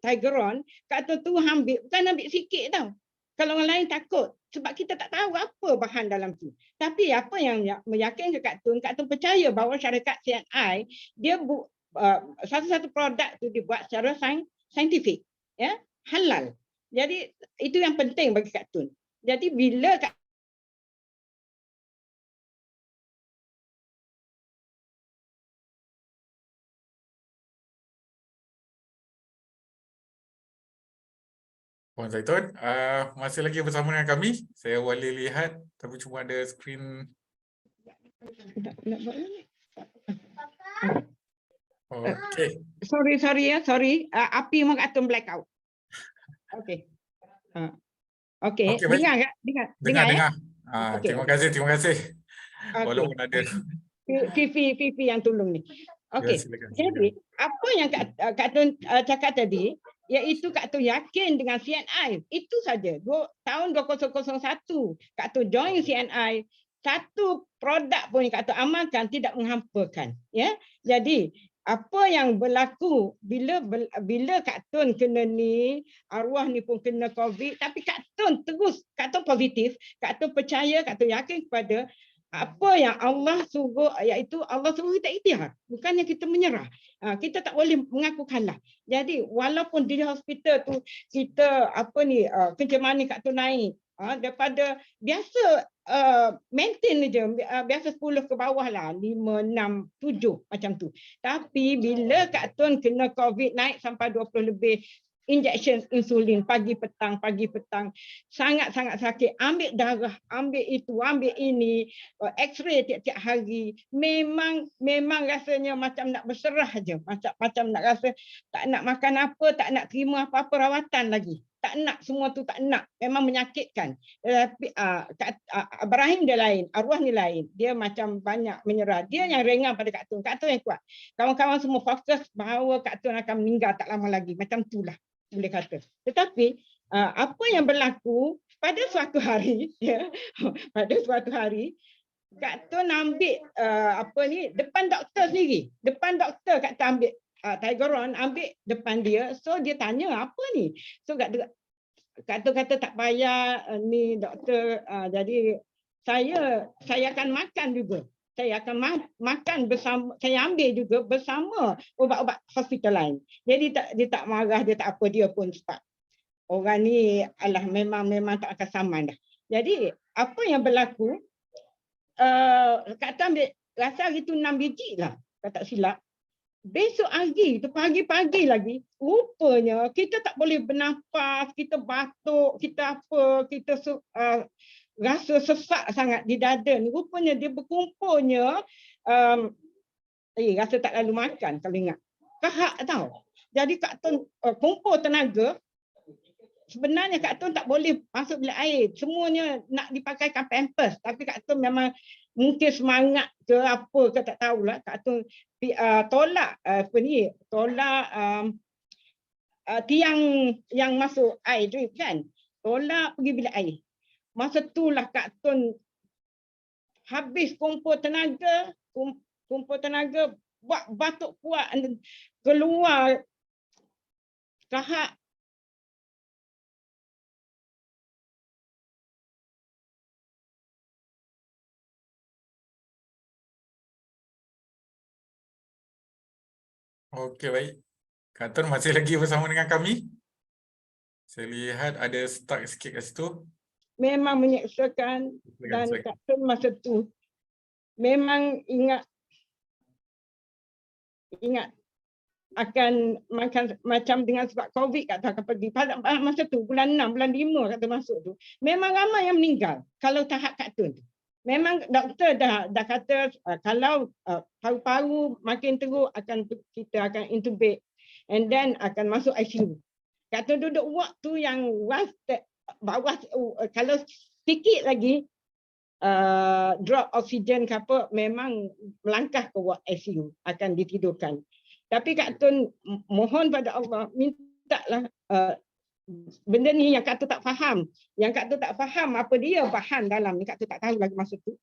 Tigeron, Kak Tun tu bukan ambil sikit tau. Kalau orang lain takut sebab kita tak tahu apa bahan dalam tu. Tapi apa yang meyakinkan Kak Tun percaya bahawa syarikat CNI dia satu-satu produk tu dibuat secara saintifik, ya, halal. Jadi itu yang penting bagi Kak Tun. Jadi bila Puan Zaitun, masih lagi bersama dengan kami. Saya boleh lihat tapi cuma ada skrin. Okey. Sorry. Api mak Kak Tun blackout. Okey. Okey, Okey, baik. dengar ya. Terima kasih. Walaupun ada. Fifi yang tolong ni. Okey. Silakan. Jadi apa yang Kak Tun cakap tadi, iaitu Kak Tun yakin dengan CNI. Itu saja. Tahun 2001 Kak Tun join CNI, satu produk pun yang Kak Tun amalkan tidak menghampakan, ya. Jadi apa yang berlaku bila Kak Tun kena ni, arwah ni pun kena COVID, tapi Kak Tun positif, Kak Tun percaya, Kak Tun yakin kepada apa yang Allah suruh, iaitu Allah suruh kita ikhtiar, bukannya kita menyerah. Kita tak boleh mengaku kalah. Jadi walaupun di hospital tu kita kencemasan ni Kak Tun naik, daripada biasa maintain je, biasa 10 ke bawah lah, 5, 6, 7 macam tu. Tapi bila Kak Tun kena COVID naik sampai 20 lebih, injection insulin pagi petang, sangat-sangat sakit, ambil darah, ambil itu, ambil ini, x-ray tiap-tiap hari, memang rasanya macam nak berserah aja, macam nak rasa tak nak makan apa, tak nak terima apa-apa rawatan lagi, tak nak, semua tu tak nak, memang menyakitkan. Tapi Ibrahim dia lain, arwah ni lain, dia macam banyak menyerah, dia yang ringan pada Kak Tun yang kuat. Kawan-kawan semua fokus bahawa Kak Tun akan meninggal tak lama lagi, macam itulah boleh kata. Tetapi apa yang berlaku pada suatu hari, ya, Kak Tun ambil depan doktor sendiri, Kak Tun ambil Tigeron, ambil depan dia. So dia tanya apa ni, so Kak Tun kata tak payah ni doktor, jadi saya akan makan juga. Saya akan makan bersama, saya ambil juga bersama ubat-ubat hospital lain. Jadi dia tak marah, dia tak apa, dia pun cepat. Orang ni memang tak akan saman dah. Jadi apa yang berlaku, Kak Tun ambil, rasa hari tu 6 biji lah, kalau tak silap. besok hari tu pagi-pagi lagi rupanya kita tak boleh bernafas, kita batuk, kita apa, kita rasa sesak sangat di dada ni. Rupanya dia berkumpulnya rasa tak lalu makan kalau ingat. Kahak tau. Jadi Kak Tun kumpul tenaga. Sebenarnya Kak Tun tak boleh masuk bilik air. Semuanya nak dipakaikan pampers. Tapi Kak Tun memang mungkin semangat ke apa ke tak tahulah. Kak Tun tolak tolak tiang yang masuk air tu kan. Tolak pergi bilik air. Masa itulah Kak Tun habis kumpul tenaga, buat batuk kuat, keluar kahak. Okey, baik. Kak Tun masih lagi bersama dengan kami. Saya lihat ada stuck sikit kat situ. Memang menyeksakan dan Kak Tun masa tu memang ingat akan makan macam dengan sebab COVID Kak Tun akan pergi. Pada masa tu bulan 6, bulan 5 Kak Tun masuk tu. Memang ramai yang meninggal kalau tahap Kak Tun tu. Memang doktor dah kata kalau paru-paru makin teruk kita akan intubate and then akan masuk ICU. Kak Tun duduk ward tu yang bawah kalau sikit lagi drop oksigen ke apa memang melangkah ke ward ICU akan ditidurkan. Tapi Kak Tun mohon pada Allah mintalah benda ni yang Kak Tun tak faham. Yang Kak Tun tak faham apa dia bahan dalam ni Kak Tun tak tahu lagi masa tu.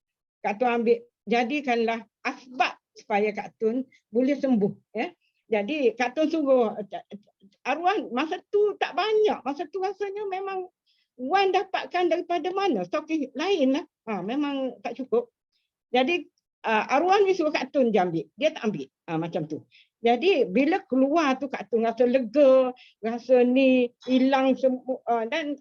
Kak Tun ambil jadikanlah asbab supaya Kak Tun boleh sembuh ya. Jadi Kak Tun suruh arwah masa tu tak banyak. Masa tu rasanya memang Wan dapatkan daripada mana? Stokis lain lah. Memang tak cukup. Jadi arwah ni suruh Kak Tun dia ambil. Dia tak ambil. Macam tu. Jadi bila keluar tu Kak Tun rasa lega, rasa ni hilang semua dan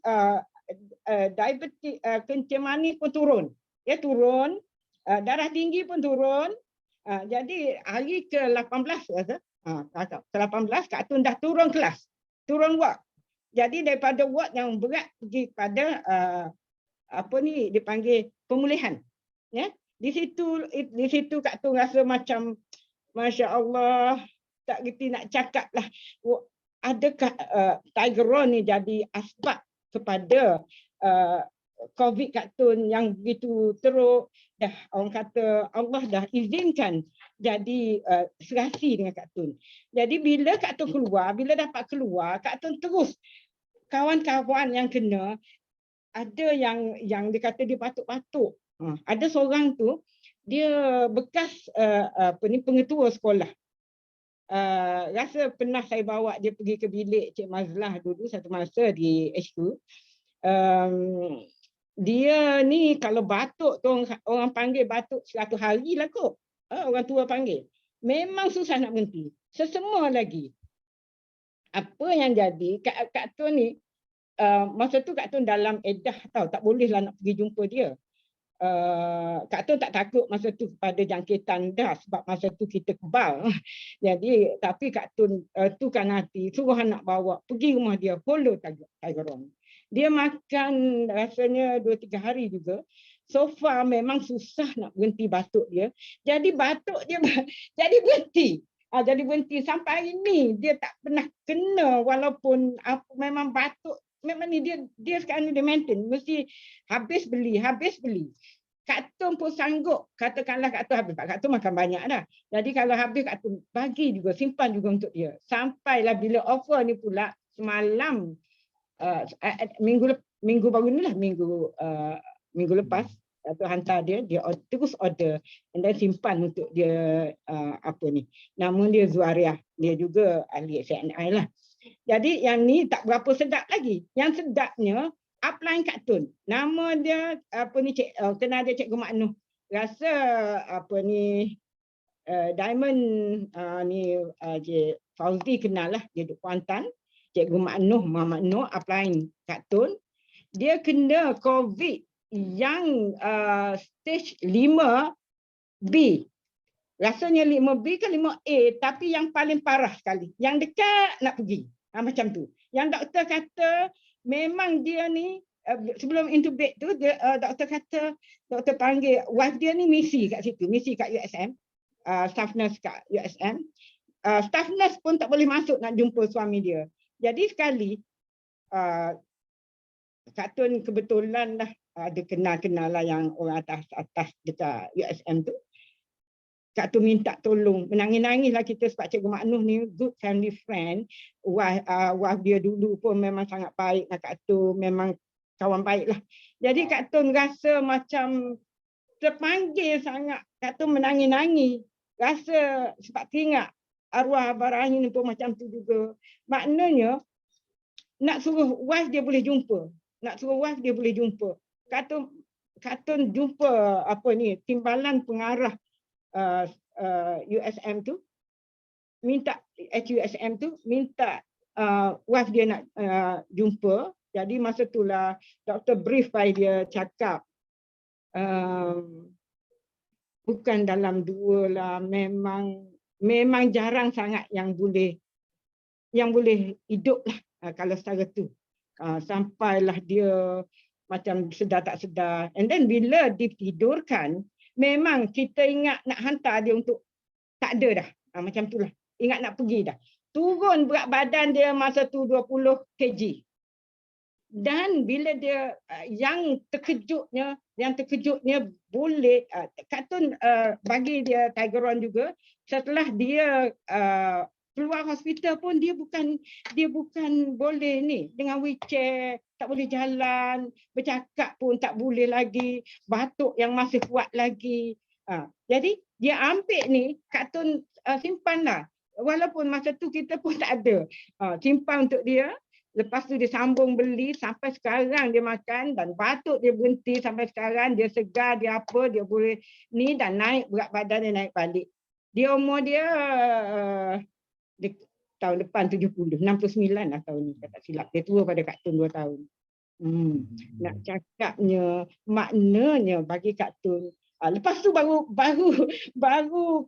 diabetes kencing manis pun turun. Dia turun, darah tinggi pun turun. Jadi hari ke-18 rasa. Ke-18 Kak Tun dah turun kelas. Turun ward. Jadi daripada ward yang berat pergi pada dipanggil pemulihan. Ya. Di situ Kak Tun rasa macam Masya Allah, tak gerti nak cakap lah. Adakah Tigeron ni jadi asbab kepada COVID Kak Tun yang begitu teruk? Dah orang kata Allah dah izinkan jadi serasi dengan Kak Tun. Jadi bila Kak Tun keluar, bila dapat keluar, Kak Tun terus kawan-kawan yang kena, ada yang dia kata dia batuk-batuk. Ada seorang tu dia bekas pengetua sekolah. Rasa pernah saya bawa dia pergi ke bilik Cik Mazlah dulu satu masa di HQ. Dia ni kalau batuk tu orang panggil batuk 100 hari lah kot. Orang tua panggil. Memang susah nak berhenti. Sesemua lagi. Apa yang jadi Kak Tun ni masa tu Kak Tun dalam edah tahu tak bolehlah nak pergi jumpa dia. Kak Tun tak takut masa tu pada jangkitan dah sebab masa tu kita kebal. Jadi tapi Kak Tun tukan hati suruh anak bawa pergi rumah dia follow Tigeron. Dia makan rasanya 2-3 hari juga. So far memang susah nak berhenti batuk dia. Jadi batuk dia jadi berhenti. Jadi berhenti sampai hari ni dia tak pernah kena walaupun memang batuk. Memang ni dia sekarang ni dia maintain. Mesti habis beli. Kak Tun pun sanggup. Katakanlah Kak Tun habis. Kak Tun makan banyak dah. Jadi kalau habis Kak Tun bagi juga, simpan juga untuk dia. Sampailah bila offer ni pula semalam minggu baru ni lah. Minggu lepas. Kak Tun hantar dia terus order. And then simpan untuk dia nama dia Zuariah. Dia juga ahli SNI lah. Jadi yang ni tak berapa sedap lagi. Yang sedapnya upline Kak Tun. Nama dia kenal dia Cikgu Mak Noh. Rasa Diamond Cik Fauzi kenal lah. Dia duduk Kuantan. Cikgu Mak Noh, Muhammad Noh upline Kak Tun. Dia kena COVID yang stage 5B. rasanya 5B ke 5A, tapi yang paling parah sekali. Yang dekat nak pergi. Macam tu. Yang doktor kata memang dia ni, sebelum intubate tu, doktor kata, doktor panggil wife dia ni misi kat situ, misi kat USM, staff nurse kat USM. Staff nurse pun tak boleh masuk nak jumpa suami dia. Jadi sekali, Kak Tun kebetulan lah ada kenal-kenal lah yang orang atas dekat USM tu. Kak Tun minta tolong, menangis-nangis lah kita sebab Cikgu Mak Noh ni good family friend. Wife dia dulu pun memang sangat baik dengan Kak Tun, memang kawan baik lah. Jadi Kak Tun rasa macam terpanggil sangat. Kak Tun menangis-nangis. Rasa sebab teringat arwah Abah Rahim pun macam tu juga. Maknanya nak suruh wife dia boleh jumpa. Nak suruh wife dia boleh jumpa. Kak Tun jumpa timbalan pengarah USM tu, minta HUSM tu minta wife dia nak jumpa. Jadi masa itulah doktor brief by dia cakap bukan dalam 2 lah, memang jarang sangat yang boleh hidup lah kalau secara tu. Sampailah dia macam sedar tak sedar. And then bila ditidurkan, memang kita ingat nak hantar dia untuk tak ada dah. Macam itulah. Ingat nak pergi dah. Turun berat badan dia masa tu 20 kg. Dan bila dia yang terkejutnya boleh Kak Tun bagi dia Tigeron juga. Setelah dia keluar hospital pun dia bukan boleh ni dengan wheelchair, tak boleh jalan, bercakap pun tak boleh lagi, batuk yang masih kuat lagi. Jadi dia ambil ni, Kak Tun simpanlah. Walaupun masa tu kita pun tak ada. Simpan untuk dia. Lepas tu dia sambung beli sampai sekarang dia makan dan batuk dia berhenti sampai sekarang, dia segar, dia apa, dia boleh ni dan naik berat badan dia naik balik. Dia umur dia tahun depan 70, 69 lah tahun ni tak silap. Dia tua pada Kak Tun 2 tahun. Nak cakapnya maknanya bagi Kak Tun. Lepas tu baru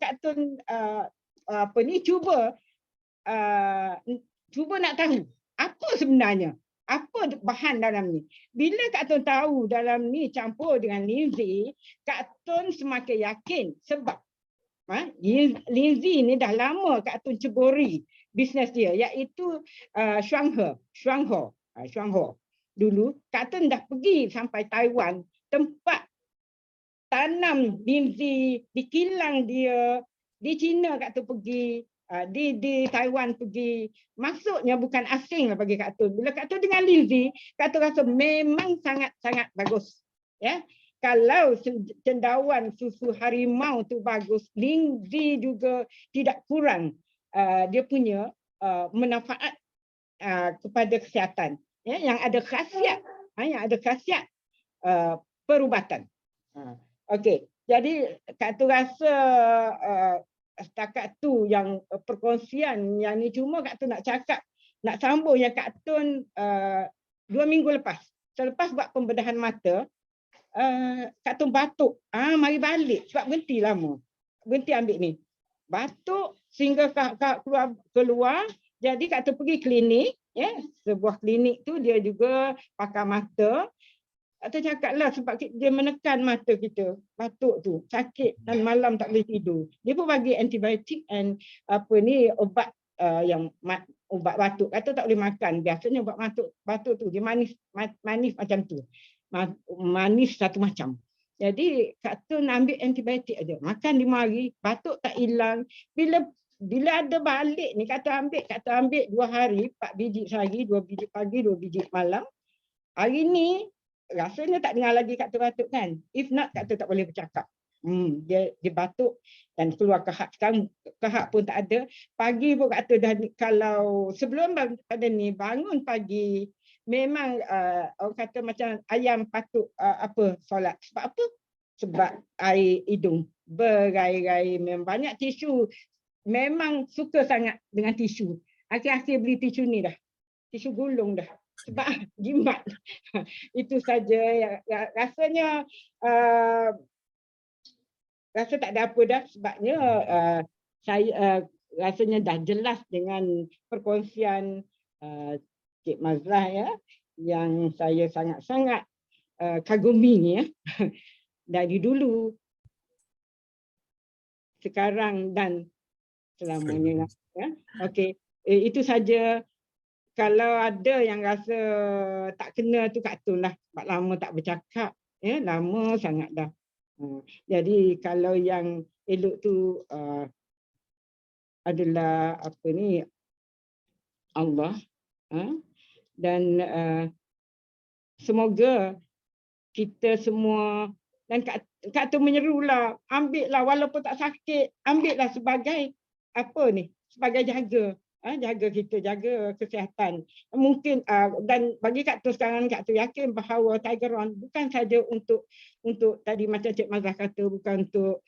Kak Tun cuba nak tahu apa sebenarnya, apa bahan dalam ni. Bila Kak Tun tahu dalam ni campur dengan linzi, Kak Tun semakin yakin sebab linzi ni dah lama Kak Tun ceburi bisnes dia, iaitu Shuanghe. Dulu Kak Tun dah pergi sampai Taiwan, tempat tanam linzi, di kilang dia, di China Kak Tun pergi, di Taiwan pergi. Maksudnya bukan asing lah bagi Kak Tun. Bila Kak Tun dengan linzi, Kak Tun rasa memang sangat-sangat bagus. Ya. Kalau cendawan susu harimau tu bagus, linzi juga tidak kurang dia punya manfaat kepada kesihatan. Ya, yang ada khasiat perubatan. Okey. Jadi Kak Tun rasa setakat tu yang perkongsian yang ni, cuma Kak Tun nak cakap, nak sambung yang Kak Tun 2 minggu lepas, selepas buat pembedahan mata, Kak Tun batuk. Mari balik sebab berhenti lama. Berhenti ambil ni. Batuk sehingga keluar. Jadi Kak Tun pergi klinik, ya, sebuah klinik tu dia juga pakar mata. Kak Tun cakaplah sebab dia menekan mata kita, batuk tu, sakit dan malam tak boleh tidur. Dia pun bagi antibiotik and ubat ubat batuk. Kak Tun tak boleh makan. Biasanya ubat batuk tu dia manis macam tu. Manis satu macam. Jadi Kak Tun ambil antibiotik aja. Makan 5 hari, batuk tak hilang. Bila ada balik ni Kak Tun ambil 2 hari, 4 biji sehari, 2 biji pagi, 2 biji malam. Hari ni rasanya tak dengar lagi Kak Tun batuk kan. If not Kak Tun tak boleh bercakap. Dia batuk dan keluar kahak. Sekarang kahak pun tak ada. Pagi pun Kak Tun dah, kalau sebelum pada ni bangun pagi, memang orang kata macam ayam patut solat. Sebab apa? Sebab air hidung berai-rai, memang banyak tisu. Memang suka sangat dengan tisu. Akhir-akhir beli tisu ni dah. Tisu gulung dah. Sebab jimat. Itu saja. Rasanya rasa tak ada apa dah, sebabnya saya rasanya dah jelas dengan perkongsian Cik Mazlah ya, yang saya sangat-sangat kagumi ni ya. Dari dulu, sekarang dan selamanya ya. Okey, itu saja. Kalau ada yang rasa tak kena tu Kak Tun lah, sebab lama tak bercakap ya, lama sangat dah. Jadi kalau yang elok tu adalah apa ni, Allah, dan semoga kita semua, dan Kak Tun menyerulah, ambillah walaupun tak sakit, ambillah sebagai apa ni, sebagai jaga kita, jaga kesihatan. Mungkin dan bagi Kak Tun sekarang, Kak Tun yakin bahawa Tiger-On bukan saja untuk tadi macam Cik Mazlah kata, bukan untuk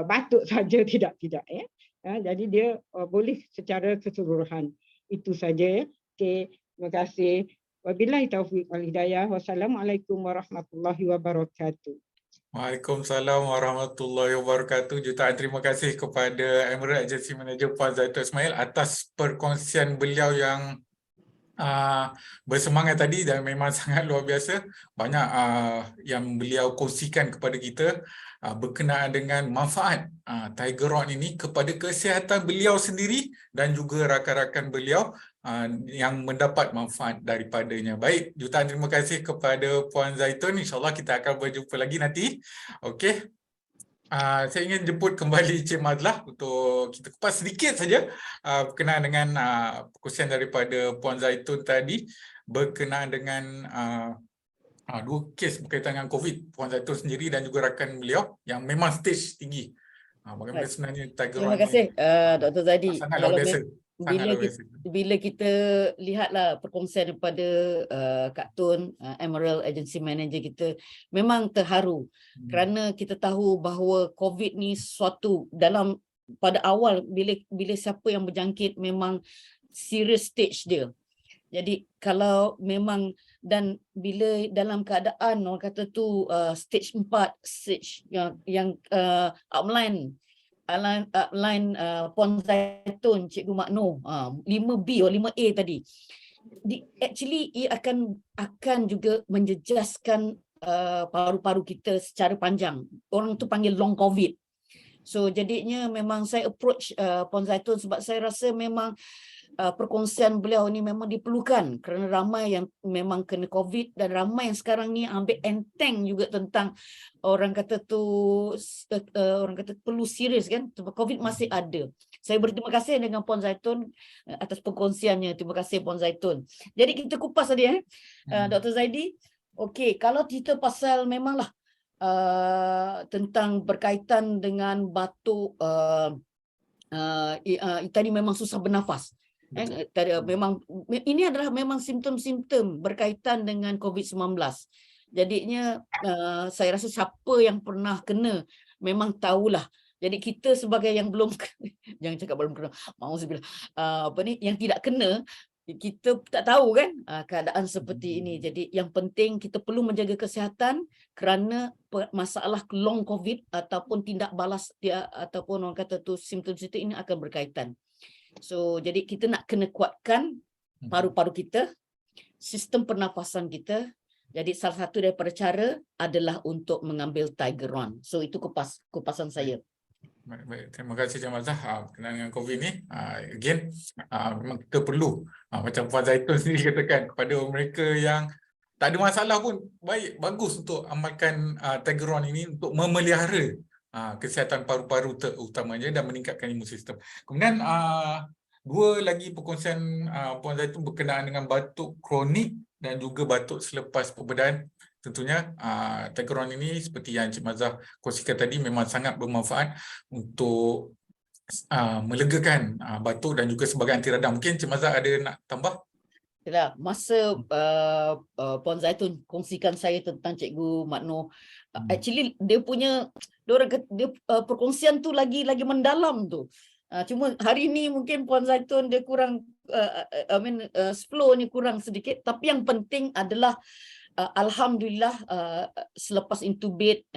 batuk saja, tidak ya. Jadi dia boleh secara keseluruhan. Itu saja ya. Okey, terima kasih. Wabillahi taufiq wal hidayah. Wassalamualaikum warahmatullahi wabarakatuh. Waalaikumsalam warahmatullahi wabarakatuh. Jutaan terima kasih kepada Emerald Agency Manager Puan Zaitun Ismail atas perkongsian beliau yang bersemangat tadi dan memang sangat luar biasa. Banyak yang beliau kongsikan kepada kita berkenaan dengan manfaat Tiger-On ini kepada kesihatan beliau sendiri dan juga rakan-rakan beliau yang mendapat manfaat daripadanya. Baik, jutaan terima kasih kepada Puan Zaitun. InsyaAllah kita akan berjumpa lagi nanti. Okey. Saya ingin jemput kembali Cik Mazlah untuk kita kupas sedikit saja berkenaan dengan perkongsian daripada Puan Zaitun tadi berkenaan dengan dua kes berkaitan dengan COVID, Puan Zaitun sendiri dan juga rakan beliau yang memang stage tinggi. Bagaimana sebenarnya Tiger-On? Terima kasih Dr. Zadi. Sangat luar biasa. Bila kita lihatlah perkongsian daripada Kak Tun, Emerald Agency Manager kita, memang terharu kerana kita tahu bahawa COVID ni suatu pada awal bila siapa yang berjangkit memang serious stage dia. Jadi kalau memang, dan bila dalam keadaan orang kata tu stage 4, stage yang outline Puan Zaitun, Cikgu Makno 5B atau 5A tadi, actually ia akan juga menjejaskan paru-paru kita secara panjang. Orang tu panggil long COVID. So jadinya memang saya approach Puan Zaitun sebab saya rasa memang perkongsian beliau ni memang diperlukan kerana ramai yang memang kena COVID dan ramai yang sekarang ni ambil enteng juga tentang orang kata perlu serius kan, sebab COVID masih ada. Saya berterima kasih dengan Puan Zaitun atas perkongsiannya. Terima kasih Puan Zaitun. Jadi kita kupas tadi Dr. Zaidi. Okey, kalau kita pasal memanglah tentang berkaitan dengan batuk, tadi memang susah bernafas. Memang ini adalah memang simptom-simptom berkaitan dengan COVID-19. Jadinya saya rasa siapa yang pernah kena memang tahulah. Jadi kita sebagai yang belum jangan cakap belum kena, mauzubillah, yang tidak kena, kita tak tahu kan keadaan seperti ini. Jadi yang penting kita perlu menjaga kesihatan kerana masalah long COVID ataupun tindak balas dia ataupun orang kata tu simptom-simptom ini akan berkaitan. So jadi kita nak kena kuatkan paru-paru kita, sistem pernafasan kita. Jadi salah satu daripada cara adalah untuk mengambil Tiger-On. So itu kupasan saya. Baik, terima kasih Cik Mazlah berkenaan dengan COVID ni. Again, memang kita perlu macam Puan Zaitun sendiri katakan kepada mereka yang tak ada masalah pun, bagus untuk amalkan Tiger-On ini untuk memelihara kesihatan paru-paru terutamanya dan meningkatkan imun sistem. Kemudian dua lagi perkongsian Puan Zaitun berkenaan dengan batuk kronik dan juga batuk selepas pembedahan. Tentunya Tiger-On ini seperti yang Cik Mazlah kongsikan tadi memang sangat bermanfaat untuk melegakan batuk dan juga sebagai anti radang. Mungkin Cik Mazlah ada nak tambah? Yalah, masa Puan Zaitun kongsikan saya tentang Cikgu Makno, actually dia perkongsian tu lagi mendalam tu. Cuma hari ni mungkin Puan Zaitun dia kurang flow ni kurang sedikit, tapi yang penting adalah Alhamdulillah selepas intubate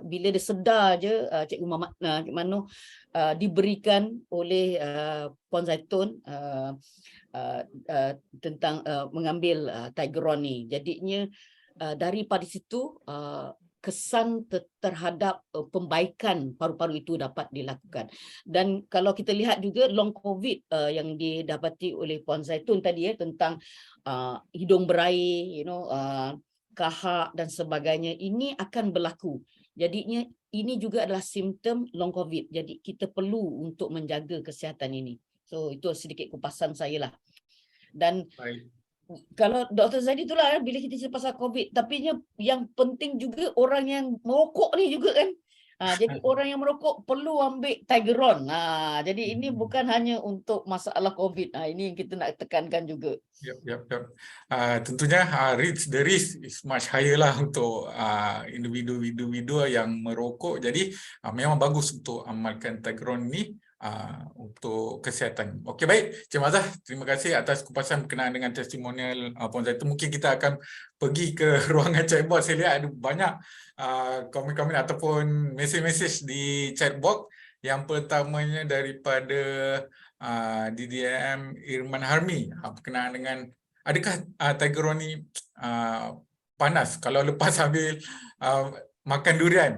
bila dia sedar je Cikgu Muhammad Cik Mano diberikan oleh Puan Zaitun tentang mengambil Tigeron ni. Jadinya daripada situ kesan terhadap pembaikan paru-paru itu dapat dilakukan. Dan kalau kita lihat juga long COVID yang didapati oleh Puan Zaitun tadi tentang hidung berair, kahak dan sebagainya, ini akan berlaku. Jadinya ini juga adalah simptom long COVID. Jadi kita perlu untuk menjaga kesihatan ini. So itu sedikit kupasan saya lah. Dan Baik. kalau Dr. Zaidi itulah bila kita cerita pasal COVID, tapi yang penting juga orang yang merokok ni juga kan. Jadi orang yang merokok perlu ambil Tigeron. Jadi ini bukan hanya untuk masalah COVID. Ini yang kita nak tekankan juga. Yep. Tentunya the risk is much higher lah untuk individu-individu yang merokok. Jadi memang bagus untuk amalkan Tigeron ni untuk kesihatan. Okey, baik. Cik Mazah, terima kasih atas kupasan berkenaan dengan testimonial Puan Zaitun. Mungkin kita akan pergi ke ruangan chatbox. Saya lihat ada banyak komen-komen ataupun mesej-mesej di chatbox. Yang pertamanya daripada DDM Irman Harmi berkenaan dengan adakah Tigeron ni panas kalau lepas ambil makan durian?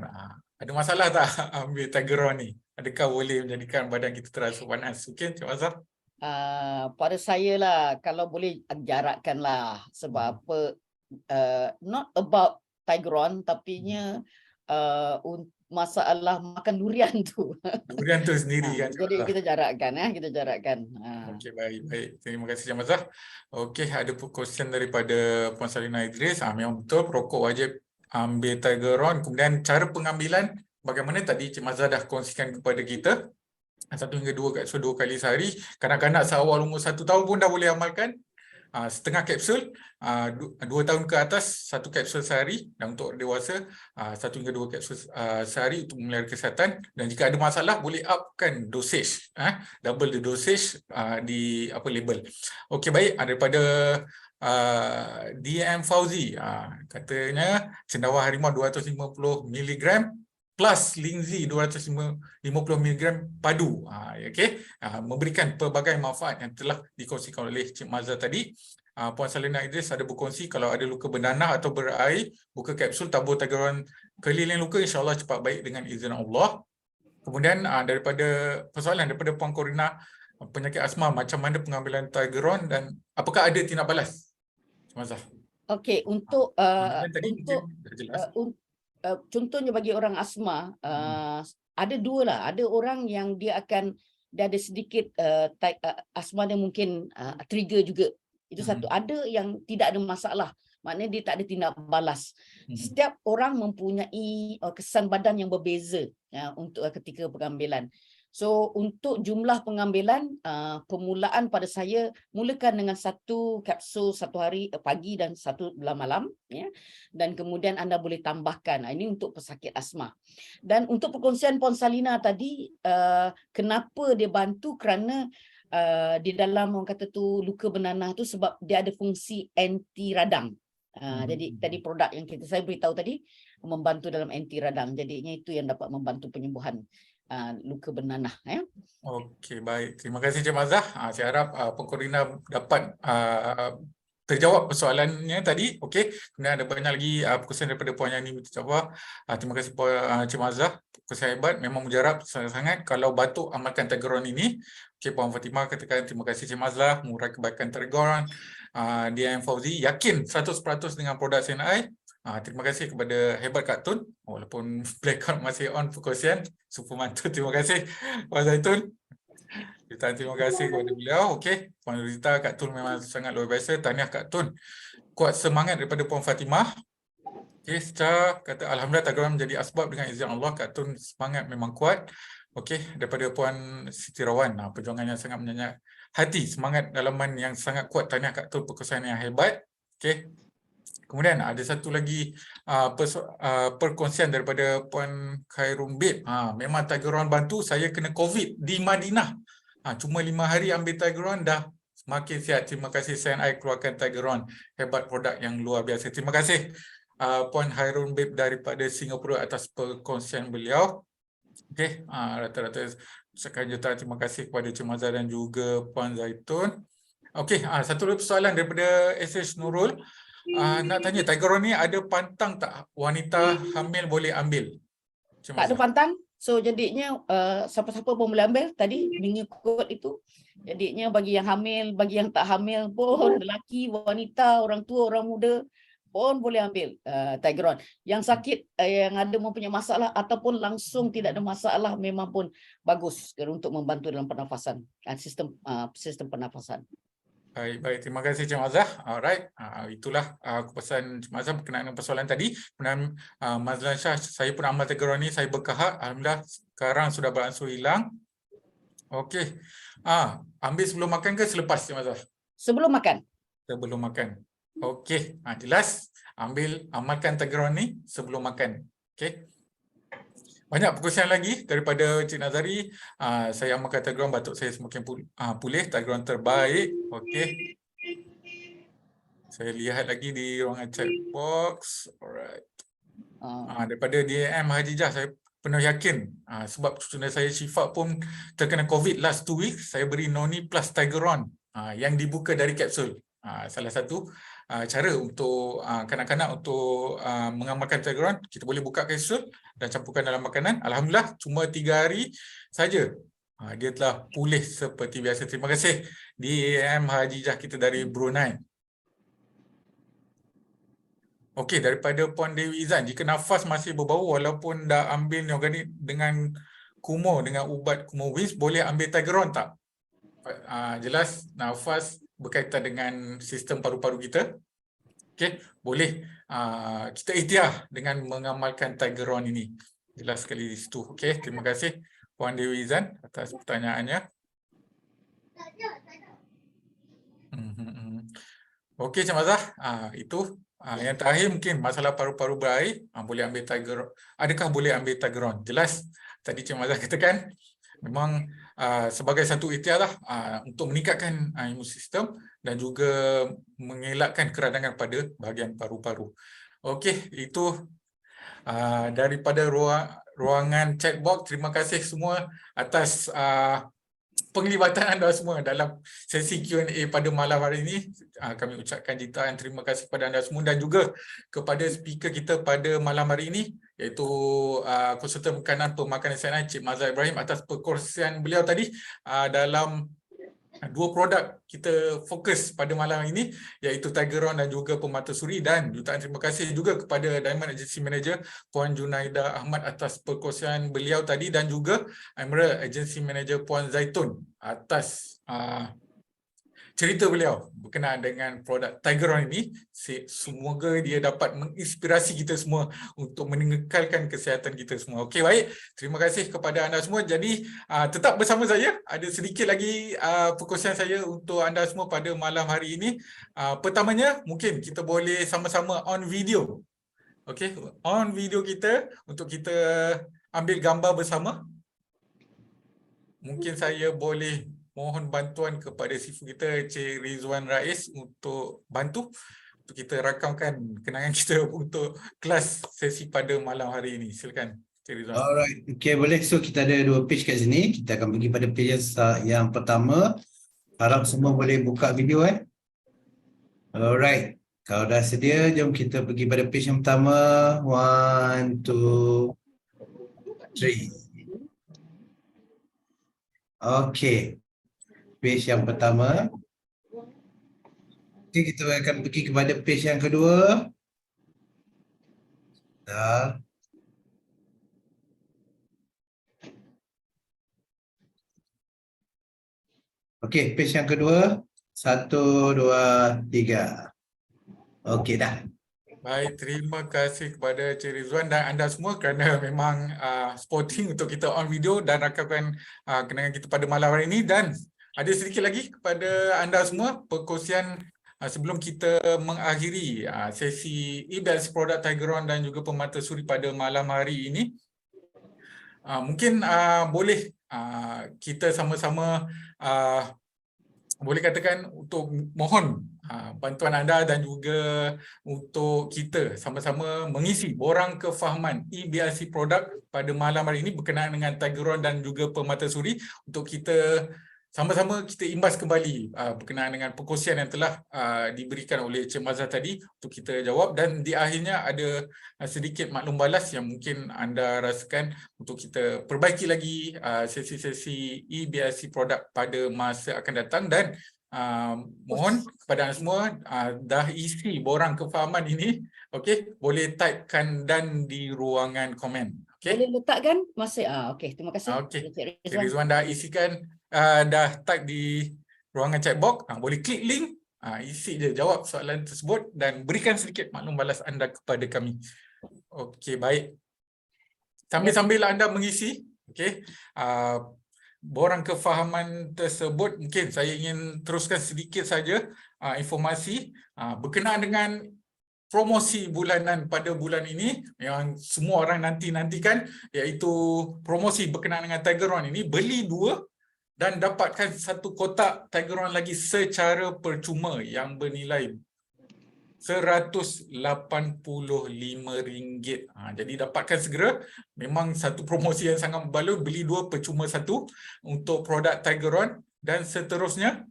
Ada masalah tak ambil Tigeron ni? Adakah boleh menjadikan badan kita terasa panas? Okey, Cik Mazhar? Pada saya lah, kalau boleh jarakkan lah. Sebab apa, not about Tigeron, tapinya masalah makan durian tu. Durian tu sendiri kan? Jadi kita jarakkan. Okey, baik. Terima kasih, Cik Mazhar. Okey, ada question daripada Puan Salina Idris. Memang betul, perokok wajib ambil Tigeron. Kemudian cara pengambilan, bagaimana tadi Cik Mazhar dah kongsikan kepada kita, 1 hingga 2 kapsul 2 kali sehari. Kanak-kanak seawal umur 1 tahun pun dah boleh amalkan. Setengah kapsul, 2 tahun ke atas 1 kapsul sehari, dan untuk dewasa 1 hingga 2 kapsul sehari untuk memelihara kesihatan. Dan jika ada masalah boleh upkan dosage, double the dosage di label. Okey, baik. Daripada DM Fauzi, katanya cendawan harimau 250 mg plus linzi 250 mg padu. Okey, memberikan pelbagai manfaat yang telah dikongsikan oleh Cik Mazhar tadi. Puan Salina Idris ada berkongsi kalau ada luka bernanah atau berair, buka kapsul tabur Tigeron keliling luka, insya-Allah cepat baik dengan izin Allah. Kemudian daripada persoalan daripada Puan Corina, penyakit asma, macam mana pengambilan Tigeron dan apakah ada tindak balas? Cik Mazhar. Okey, untuk tadi untuk dah jelas. contohnya bagi orang asma, ada dua lah. Ada orang yang dia ada sedikit asma dia mungkin trigger juga. Itu satu. Ada yang tidak ada masalah. Maknanya dia tak ada tindak balas. Setiap orang mempunyai kesan badan yang berbeza untuk ketika pengambilan. So untuk jumlah pengambilan, permulaan pada saya mulakan dengan 1 kapsul 1 hari pagi dan 1 malam, dan kemudian anda boleh tambahkan. Ini untuk pesakit asma. Dan untuk perkongsian Puan Salina tadi, kenapa dia bantu, kerana di dalam orang kata tu luka bernanah tu sebab dia ada fungsi anti radang. Jadi tadi produk yang saya beritahu tadi membantu dalam anti radang. Jadinya itu yang dapat membantu penyembuhan luka bernanah. Okey, baik. Terima kasih Cik Mazhar. Saya harap Puan Corina dapat terjawab persoalannya tadi. Okey. Kemudian ada banyak lagi perkongsian daripada Puan Yani Mutijawab. Terima kasih Cik Mazhar. Perkongsian hebat, memang mujarab sangat-sangat. Kalau batuk, amalkan Tigeron ini. Okey, Puan Fatimah katakan terima kasih Cik Mazhar, murah kebaikan Tigeron. DM Fauzi yakin 100% dengan produk CNI. Terima kasih kepada Hebat Kak Tun, walaupun blackout masih on perkongsian, super mantul. Terima kasih Puan Zaitun. Terima kasih kepada beliau. Okey, Puan Rita, Kak Tun memang sangat luar biasa. Tahniah Kak Tun. Kuat semangat daripada Puan Fatimah. Okey, secara kata alhamdulillah Tigeron menjadi asbab dengan izin Allah. Kak Tun semangat memang kuat. Okey, daripada Puan Siti Rawan, perjuangan yang sangat menyenyak hati, semangat dalaman yang sangat kuat. Tahniah Kak Tun, perkongsian yang hebat. Okey. Kemudian ada satu lagi perkongsian daripada Puan Khairum Bib. Memang Tigeron bantu saya kena COVID di Madinah. Cuma 5 hari ambil Tigeron dah semakin sihat. Terima kasih CNI keluarkan Tigeron, hebat produk yang luar biasa. Terima kasih Puan Hairun Bib daripada Singapura atas perkongsian beliau. Okey, rata-rata sekian juta. Terima kasih kepada Cik Mazhar dan juga Puan Zaitun. Okey, satu lagi persoalan daripada SH Nurul. Nak tanya, Tigeron ni ada pantang tak wanita hamil boleh ambil? Cik Tak ada Mazhar. pantang. So jadinya siapa-siapa pun boleh ambil tadi mengikut itu. Jadinya bagi yang hamil, bagi yang tak hamil pun, lelaki, wanita, orang tua, orang muda pun boleh ambil Tigeron. Yang sakit, yang ada mempunyai masalah ataupun langsung tidak ada masalah, memang pun bagus untuk membantu dalam pernafasan, sistem pernafasan. Baik. Terima kasih Cik Mazhar. Alright, itulah kepuasan Cik Mazhar berkenaan dengan persoalan tadi. Kemudian Mazlan Shah, saya pun amal Tigeron ni, saya berkahak. Alhamdulillah sekarang sudah beransur hilang. Okey. Ambil sebelum makan ke selepas Cik Mazhar? Sebelum makan. Sebelum makan. Okey, jelas. Amalkan Tigeron ni sebelum makan. Okey. Banyak perkongsian lagi daripada Cik Nazari. Saya amalkan Tigeron, batuk saya semakin pulih. Tigeron terbaik. Okey. Saya lihat lagi di ruangan chat box. Alright. Daripada DM Hajijah, saya penuh yakin. Sebab saudara saya Syifa pun terkena COVID last 2 weeks. Saya beri Noni plus Tigeron yang dibuka dari kapsul. Salah satu cara untuk kanak-kanak untuk mengamalkan Tigeron, kita boleh buka kapsul dan campurkan dalam makanan. Alhamdulillah, cuma 3 hari saja dia telah pulih seperti biasa. Terima kasih DM Hajijah kita dari Brunei. Okey, daripada Puan Dewi Izan, jika nafas masih berbau walaupun dah ambil neoganik dengan kumur, dengan ubat kumur WIS, boleh ambil Tigeron tak? Jelas nafas berkaitan dengan sistem paru-paru kita. Okey, boleh kita ikhtiar dengan mengamalkan Tigeron ini. Jelas sekali di situ. Okey, terima kasih Puan Dewi Izan atas pertanyaannya. Okey, Cik Mazhar, itu yang terakhir mungkin masalah paru-paru berair, boleh ambil Tigeron. Adakah boleh ambil Tigeron? Jelas tadi Cik Mazhar katakan memang sebagai satu ikhtiar lah untuk meningkatkan imun sistem dan juga mengelakkan keradangan pada bahagian paru-paru. Okey, itu daripada ruangan chat box. Terima kasih semua atas penglibatan anda semua dalam sesi Q&A pada malam hari ini. Kami ucapkan jutaan terima kasih kepada anda semua dan juga kepada speaker kita pada malam hari ini, iaitu konsultan makanan pemakanan CNI Cik Mazhar Ibrahim atas perkongsian beliau tadi dalam 2 produk kita fokus pada malam ini, iaitu Tigeron dan juga pemata suri. Dan jutaan terima kasih juga kepada Diamond Agency Manager Puan Junaida Ahmad atas perkongsian beliau tadi dan juga Emerald Agency Manager Puan Zaitun atas cerita beliau berkenaan dengan produk Tigeron ini. Semoga dia dapat menginspirasi kita semua untuk mengekalkan kesihatan kita semua. Okey, baik. Terima kasih kepada anda semua. Jadi tetap bersama saya. Ada sedikit lagi perkongsian saya untuk anda semua pada malam hari ini. Pertamanya, mungkin kita boleh sama-sama on video. Okey, on video kita untuk kita ambil gambar bersama. Mungkin saya boleh mohon bantuan kepada sifu kita Cik Rizwan Rais untuk bantu untuk kita rakamkan kenangan kita untuk kelas sesi pada malam hari ini. Silakan Cik Rizwan. Alright, okay, boleh. So kita ada 2 page kat sini. Kita akan pergi pada page yang pertama. Harap semua boleh buka video Alright, kalau dah sedia, jom kita pergi pada page yang pertama. 1, 2, 3. Okay. Page yang pertama. Okay, kita akan pergi kepada page yang kedua. Dah. Okay, page yang kedua. 1, 2, 3. Okay, dah. Baik, terima kasih kepada Cik Rizwan dan anda semua kerana memang supporting untuk kita on video dan rakamkan kenangan kita pada malam hari ini. Dan ada sedikit lagi kepada anda semua perkongsian sebelum kita mengakhiri sesi e-belts produk Tigeron dan juga pemata suri pada malam hari ini. Mungkin boleh kita sama-sama boleh katakan untuk mohon bantuan anda dan juga untuk kita sama-sama mengisi borang kefahaman EBRC produk pada malam hari ini berkenaan dengan Tigeron dan juga Permatasuri untuk kita sama-sama kita imbas kembali berkenaan dengan perkongsian yang telah diberikan oleh Encik Mazhar tadi untuk kita jawab, dan di akhirnya ada sedikit maklum balas yang mungkin anda rasakan untuk kita perbaiki lagi sesi-sesi EBRC produk pada masa akan datang. Dan mohon kepada anda semua dah isi borang kefahaman ini, okey, boleh typekan dan di ruangan komen. Okay. Boleh letakkan masa okey, terima kasih. Okey. Encik Encik Rizwan dah isikan, dah type di ruangan chat box, boleh klik link, isi je, jawab soalan tersebut dan berikan sedikit maklum balas anda kepada kami. Okey, baik. Sambil-sambil anda mengisi, okey, borang kefahaman tersebut, mungkin saya ingin teruskan sedikit saja informasi berkenaan dengan promosi bulanan pada bulan ini yang semua orang nanti-nantikan, iaitu promosi berkenaan dengan Tigeron ini. Beli 2 dan dapatkan 1 kotak Tigeron lagi secara percuma yang bernilai RM185. Jadi dapatkan segera. Memang satu promosi yang sangat berbaloi. Beli 2 percuma 1 untuk produk Tigeron, dan seterusnya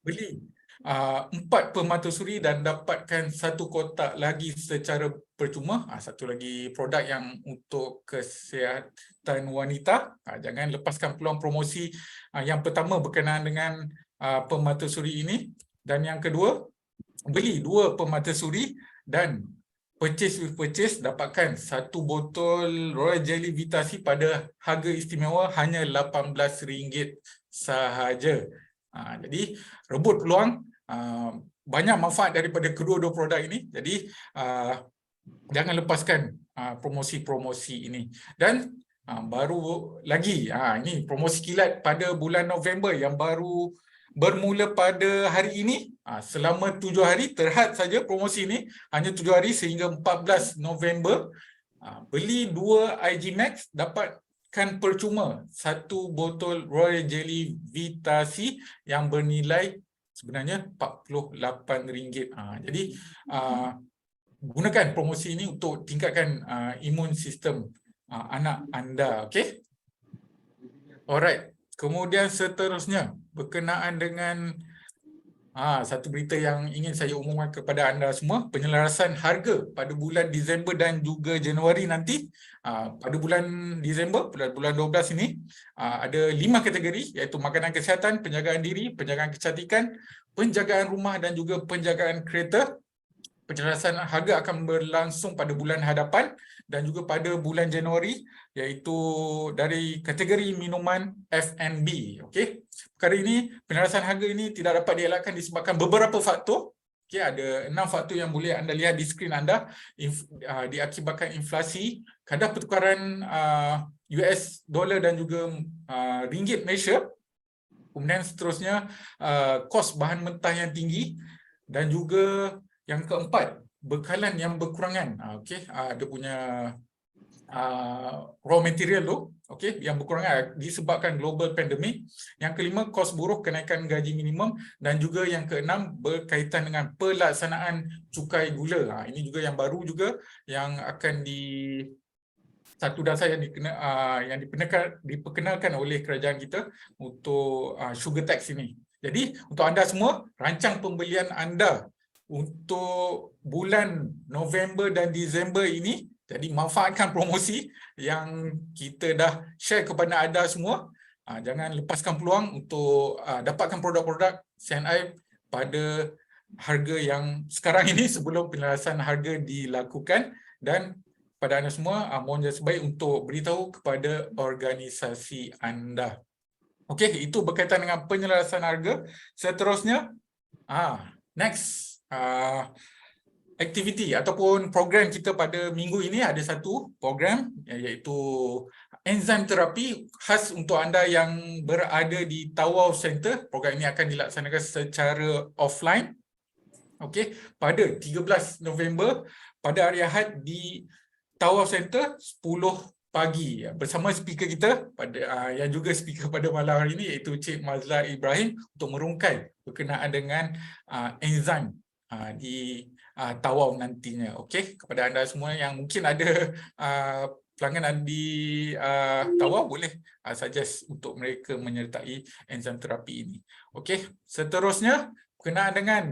beli 4 Permatasuri dan dapatkan 1 kotak lagi secara percuma. Satu lagi produk yang untuk kesihatan wanita. Jangan lepaskan peluang promosi yang pertama berkenaan dengan Permatasuri ini. Dan yang kedua, beli 2 Permatasuri dan purchase with purchase dapatkan 1 botol Royal Jelly Vitasi pada harga istimewa hanya RM18 sahaja. Jadi rebut peluang, banyak manfaat daripada kedua-dua produk ini. Jadi jangan lepaskan promosi-promosi ini. Dan baru lagi, ini promosi kilat pada bulan November yang baru bermula pada hari ini. Selama 7 hari, terhad saja promosi ini, hanya 7 hari sehingga 14 November. Beli 2 IG Max dapatkan percuma 1 botol Royal Jelly Vitasi yang bernilai sebenarnya RM48. Jadi gunakan promosi ini untuk tingkatkan imun sistem anak anda. Okey. Alright. Kemudian seterusnya berkenaan dengan satu berita yang ingin saya umumkan kepada anda semua, penyelarasan harga pada bulan Disember dan juga Januari nanti. Pada bulan Disember, bulan 12 ini, ada 5 kategori, iaitu makanan kesihatan, penjagaan diri, penjagaan kecantikan, penjagaan rumah dan juga penjagaan kereta. Penyelarasan harga akan berlangsung pada bulan hadapan dan juga pada bulan Januari, iaitu dari kategori minuman F&B. Okey. Perkara ini, penyelarasan harga ini tidak dapat dielakkan disebabkan beberapa faktor. Okey, ada 6 faktor yang boleh anda lihat di skrin anda. Diakibatkan inflasi, kadar pertukaran US dollar dan juga ringgit Malaysia. Kemudian seterusnya, kos bahan mentah yang tinggi, dan juga yang keempat, bekalan yang berkurangan. Okey, ada punya raw material tu, okey, yang berkurangan disebabkan global pandemic. Yang kelima, kos buruh, kenaikan gaji minimum, dan juga yang keenam berkaitan dengan pelaksanaan cukai gula. Ini juga yang baru juga yang akan satu dasar yang diperkenalkan oleh kerajaan kita untuk sugar tax ini. Jadi untuk anda semua, rancang pembelian anda untuk bulan November dan Disember ini, jadi manfaatkan promosi yang kita dah share kepada anda semua. Jangan lepaskan peluang untuk dapatkan produk-produk CNI pada harga yang sekarang ini sebelum penyelarasan harga dilakukan. Dan pada anda semua, mohon jasa baik untuk beritahu kepada organisasi anda. Okey, itu berkaitan dengan penyelarasan harga. Seterusnya, next. Aktiviti ataupun program kita pada minggu ini, ada satu program iaitu enzim terapi khas untuk anda yang berada di Tawau Center. Program ini akan dilaksanakan secara offline. Okey, pada 13 November pada hari Ahad di Tawau Center 10 pagi bersama speaker kita yang juga speaker pada malam hari ini, iaitu Cik Mazla Ibrahim, untuk merungkai berkenaan dengan enzim di Tawau nantinya. Okey, kepada anda semua yang mungkin ada pelanggan di Tawau, boleh suggest untuk mereka menyertai enzim terapi ini. Okey, seterusnya berkenaan dengan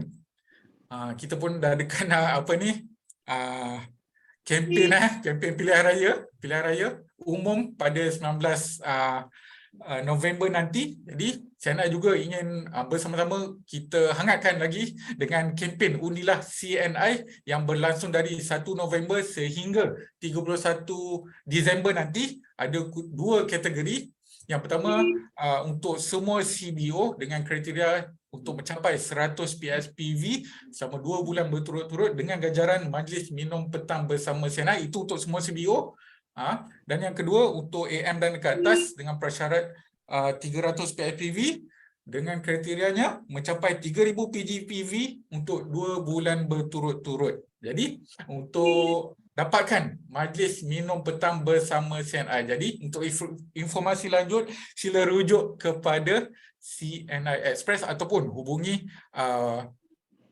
kita pun dah dekat kempen pilihan raya umum pada 19 November nanti. Jadi CNI juga ingin bersama-sama kita hangatkan lagi dengan kempen Undilah CNI yang berlangsung dari 1 November sehingga 31 Disember nanti. Ada 2 kategori. Yang pertama, untuk semua CBO dengan kriteria untuk mencapai 100 PSPV selama 2 bulan berturut-turut dengan ganjaran majlis minum petang bersama CNI. Itu untuk semua CBO. Dan yang kedua, untuk AM dan ke atas dengan prasyarat 300 PSPV dengan kriterianya mencapai 3000 PGPV untuk 2 bulan berturut-turut. Jadi untuk dapatkan majlis minum petang bersama CNI. Jadi untuk informasi lanjut, sila rujuk kepada CNI Express ataupun hubungi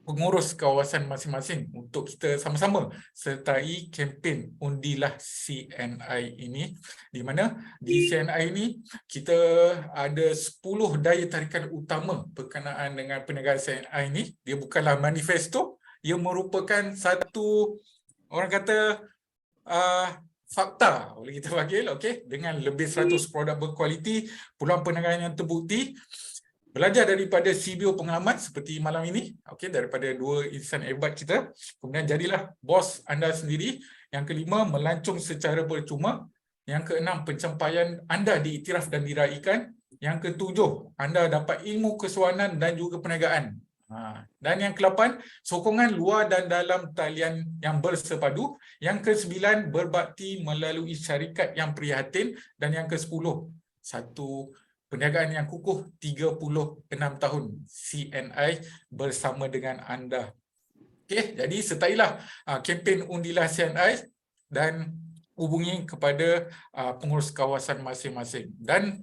pengurus kawasan masing-masing untuk kita sama-sama sertai kempen Undilah CNI ini, di mana di CNI ini kita ada 10 daya tarikan utama berkenaan dengan perniagaan CNI ini. Dia bukanlah manifesto, ia merupakan satu, orang kata, fakta boleh kita panggil, okey, dengan lebih 100 produk berkualiti, peluang perniagaan yang terbukti. Belajar daripada CBO pengalaman seperti malam ini, okey, daripada 2 insan hebat kita. Kemudian jadilah bos anda sendiri. Yang kelima, melancong secara percuma. Yang keenam, pencapaian anda diiktiraf dan diraikan. Yang ketujuh, anda dapat ilmu kesuanan dan juga perniagaan. Dan yang ke-8, sokongan luar dan dalam talian yang bersepadu. Yang ke-9, berbakti melalui syarikat yang prihatin. Dan yang ke-10, satu perniagaan yang kukuh 36 tahun CNI bersama dengan anda. Okey, jadi sertailah kempen Undilah CNI dan hubungi kepada pengurus kawasan masing-masing. Dan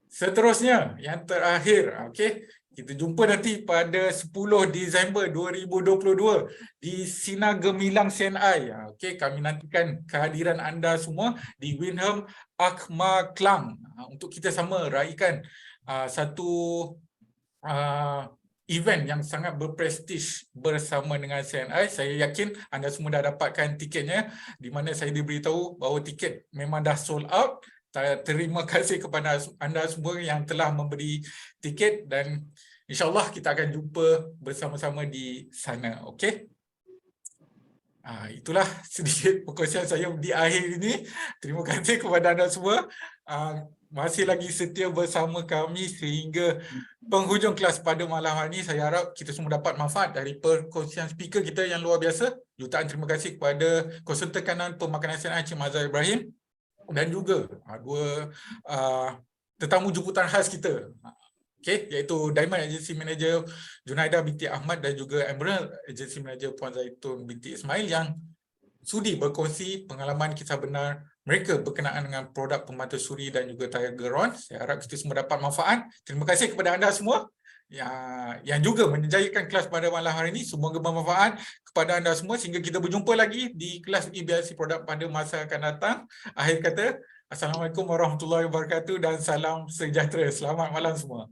seterusnya, yang terakhir, okey, kita jumpa nanti pada 10 Disember 2022 di Sinar Gemilang CNI. Okey, kami nantikan kehadiran anda semua di Windham Akhma Klang untuk kita sama raikan satu event yang sangat berprestij bersama dengan CNI. Saya yakin anda semua dah dapatkan tiketnya, di mana saya diberitahu bahawa tiket memang dah sold out. Terima kasih kepada anda semua yang telah membeli tiket dan insyaAllah kita akan jumpa bersama-sama di sana. Okey? Itulah sedikit perkongsian saya di akhir ini. Terima kasih kepada anda semua. Masih lagi setia bersama kami sehingga penghujung kelas pada malam hari ini. Saya harap kita semua dapat manfaat dari perkongsian speaker kita yang luar biasa. Jutaan terima kasih kepada konsultan kanan pemakanan CNI Cik Mazla Ibrahim dan juga 2 tetamu jemputan khas kita, iaitu Diamond Agency Manager Junaida binti Ahmad dan juga Emerald Agency Manager Puan Zaitun binti Ismail yang sudi berkongsi pengalaman kisah benar mereka berkenaan dengan produk pemantau suri dan juga Tiger-Ron. Saya harap kita semua dapat manfaat. Terima kasih kepada anda semua yang juga menjayakan kelas pada malam hari ini. Semoga bermanfaat kepada anda semua sehingga kita berjumpa lagi di kelas EBRC produk pada masa akan datang. Akhir kata, Assalamualaikum warahmatullahi wabarakatuh dan salam sejahtera. Selamat malam semua.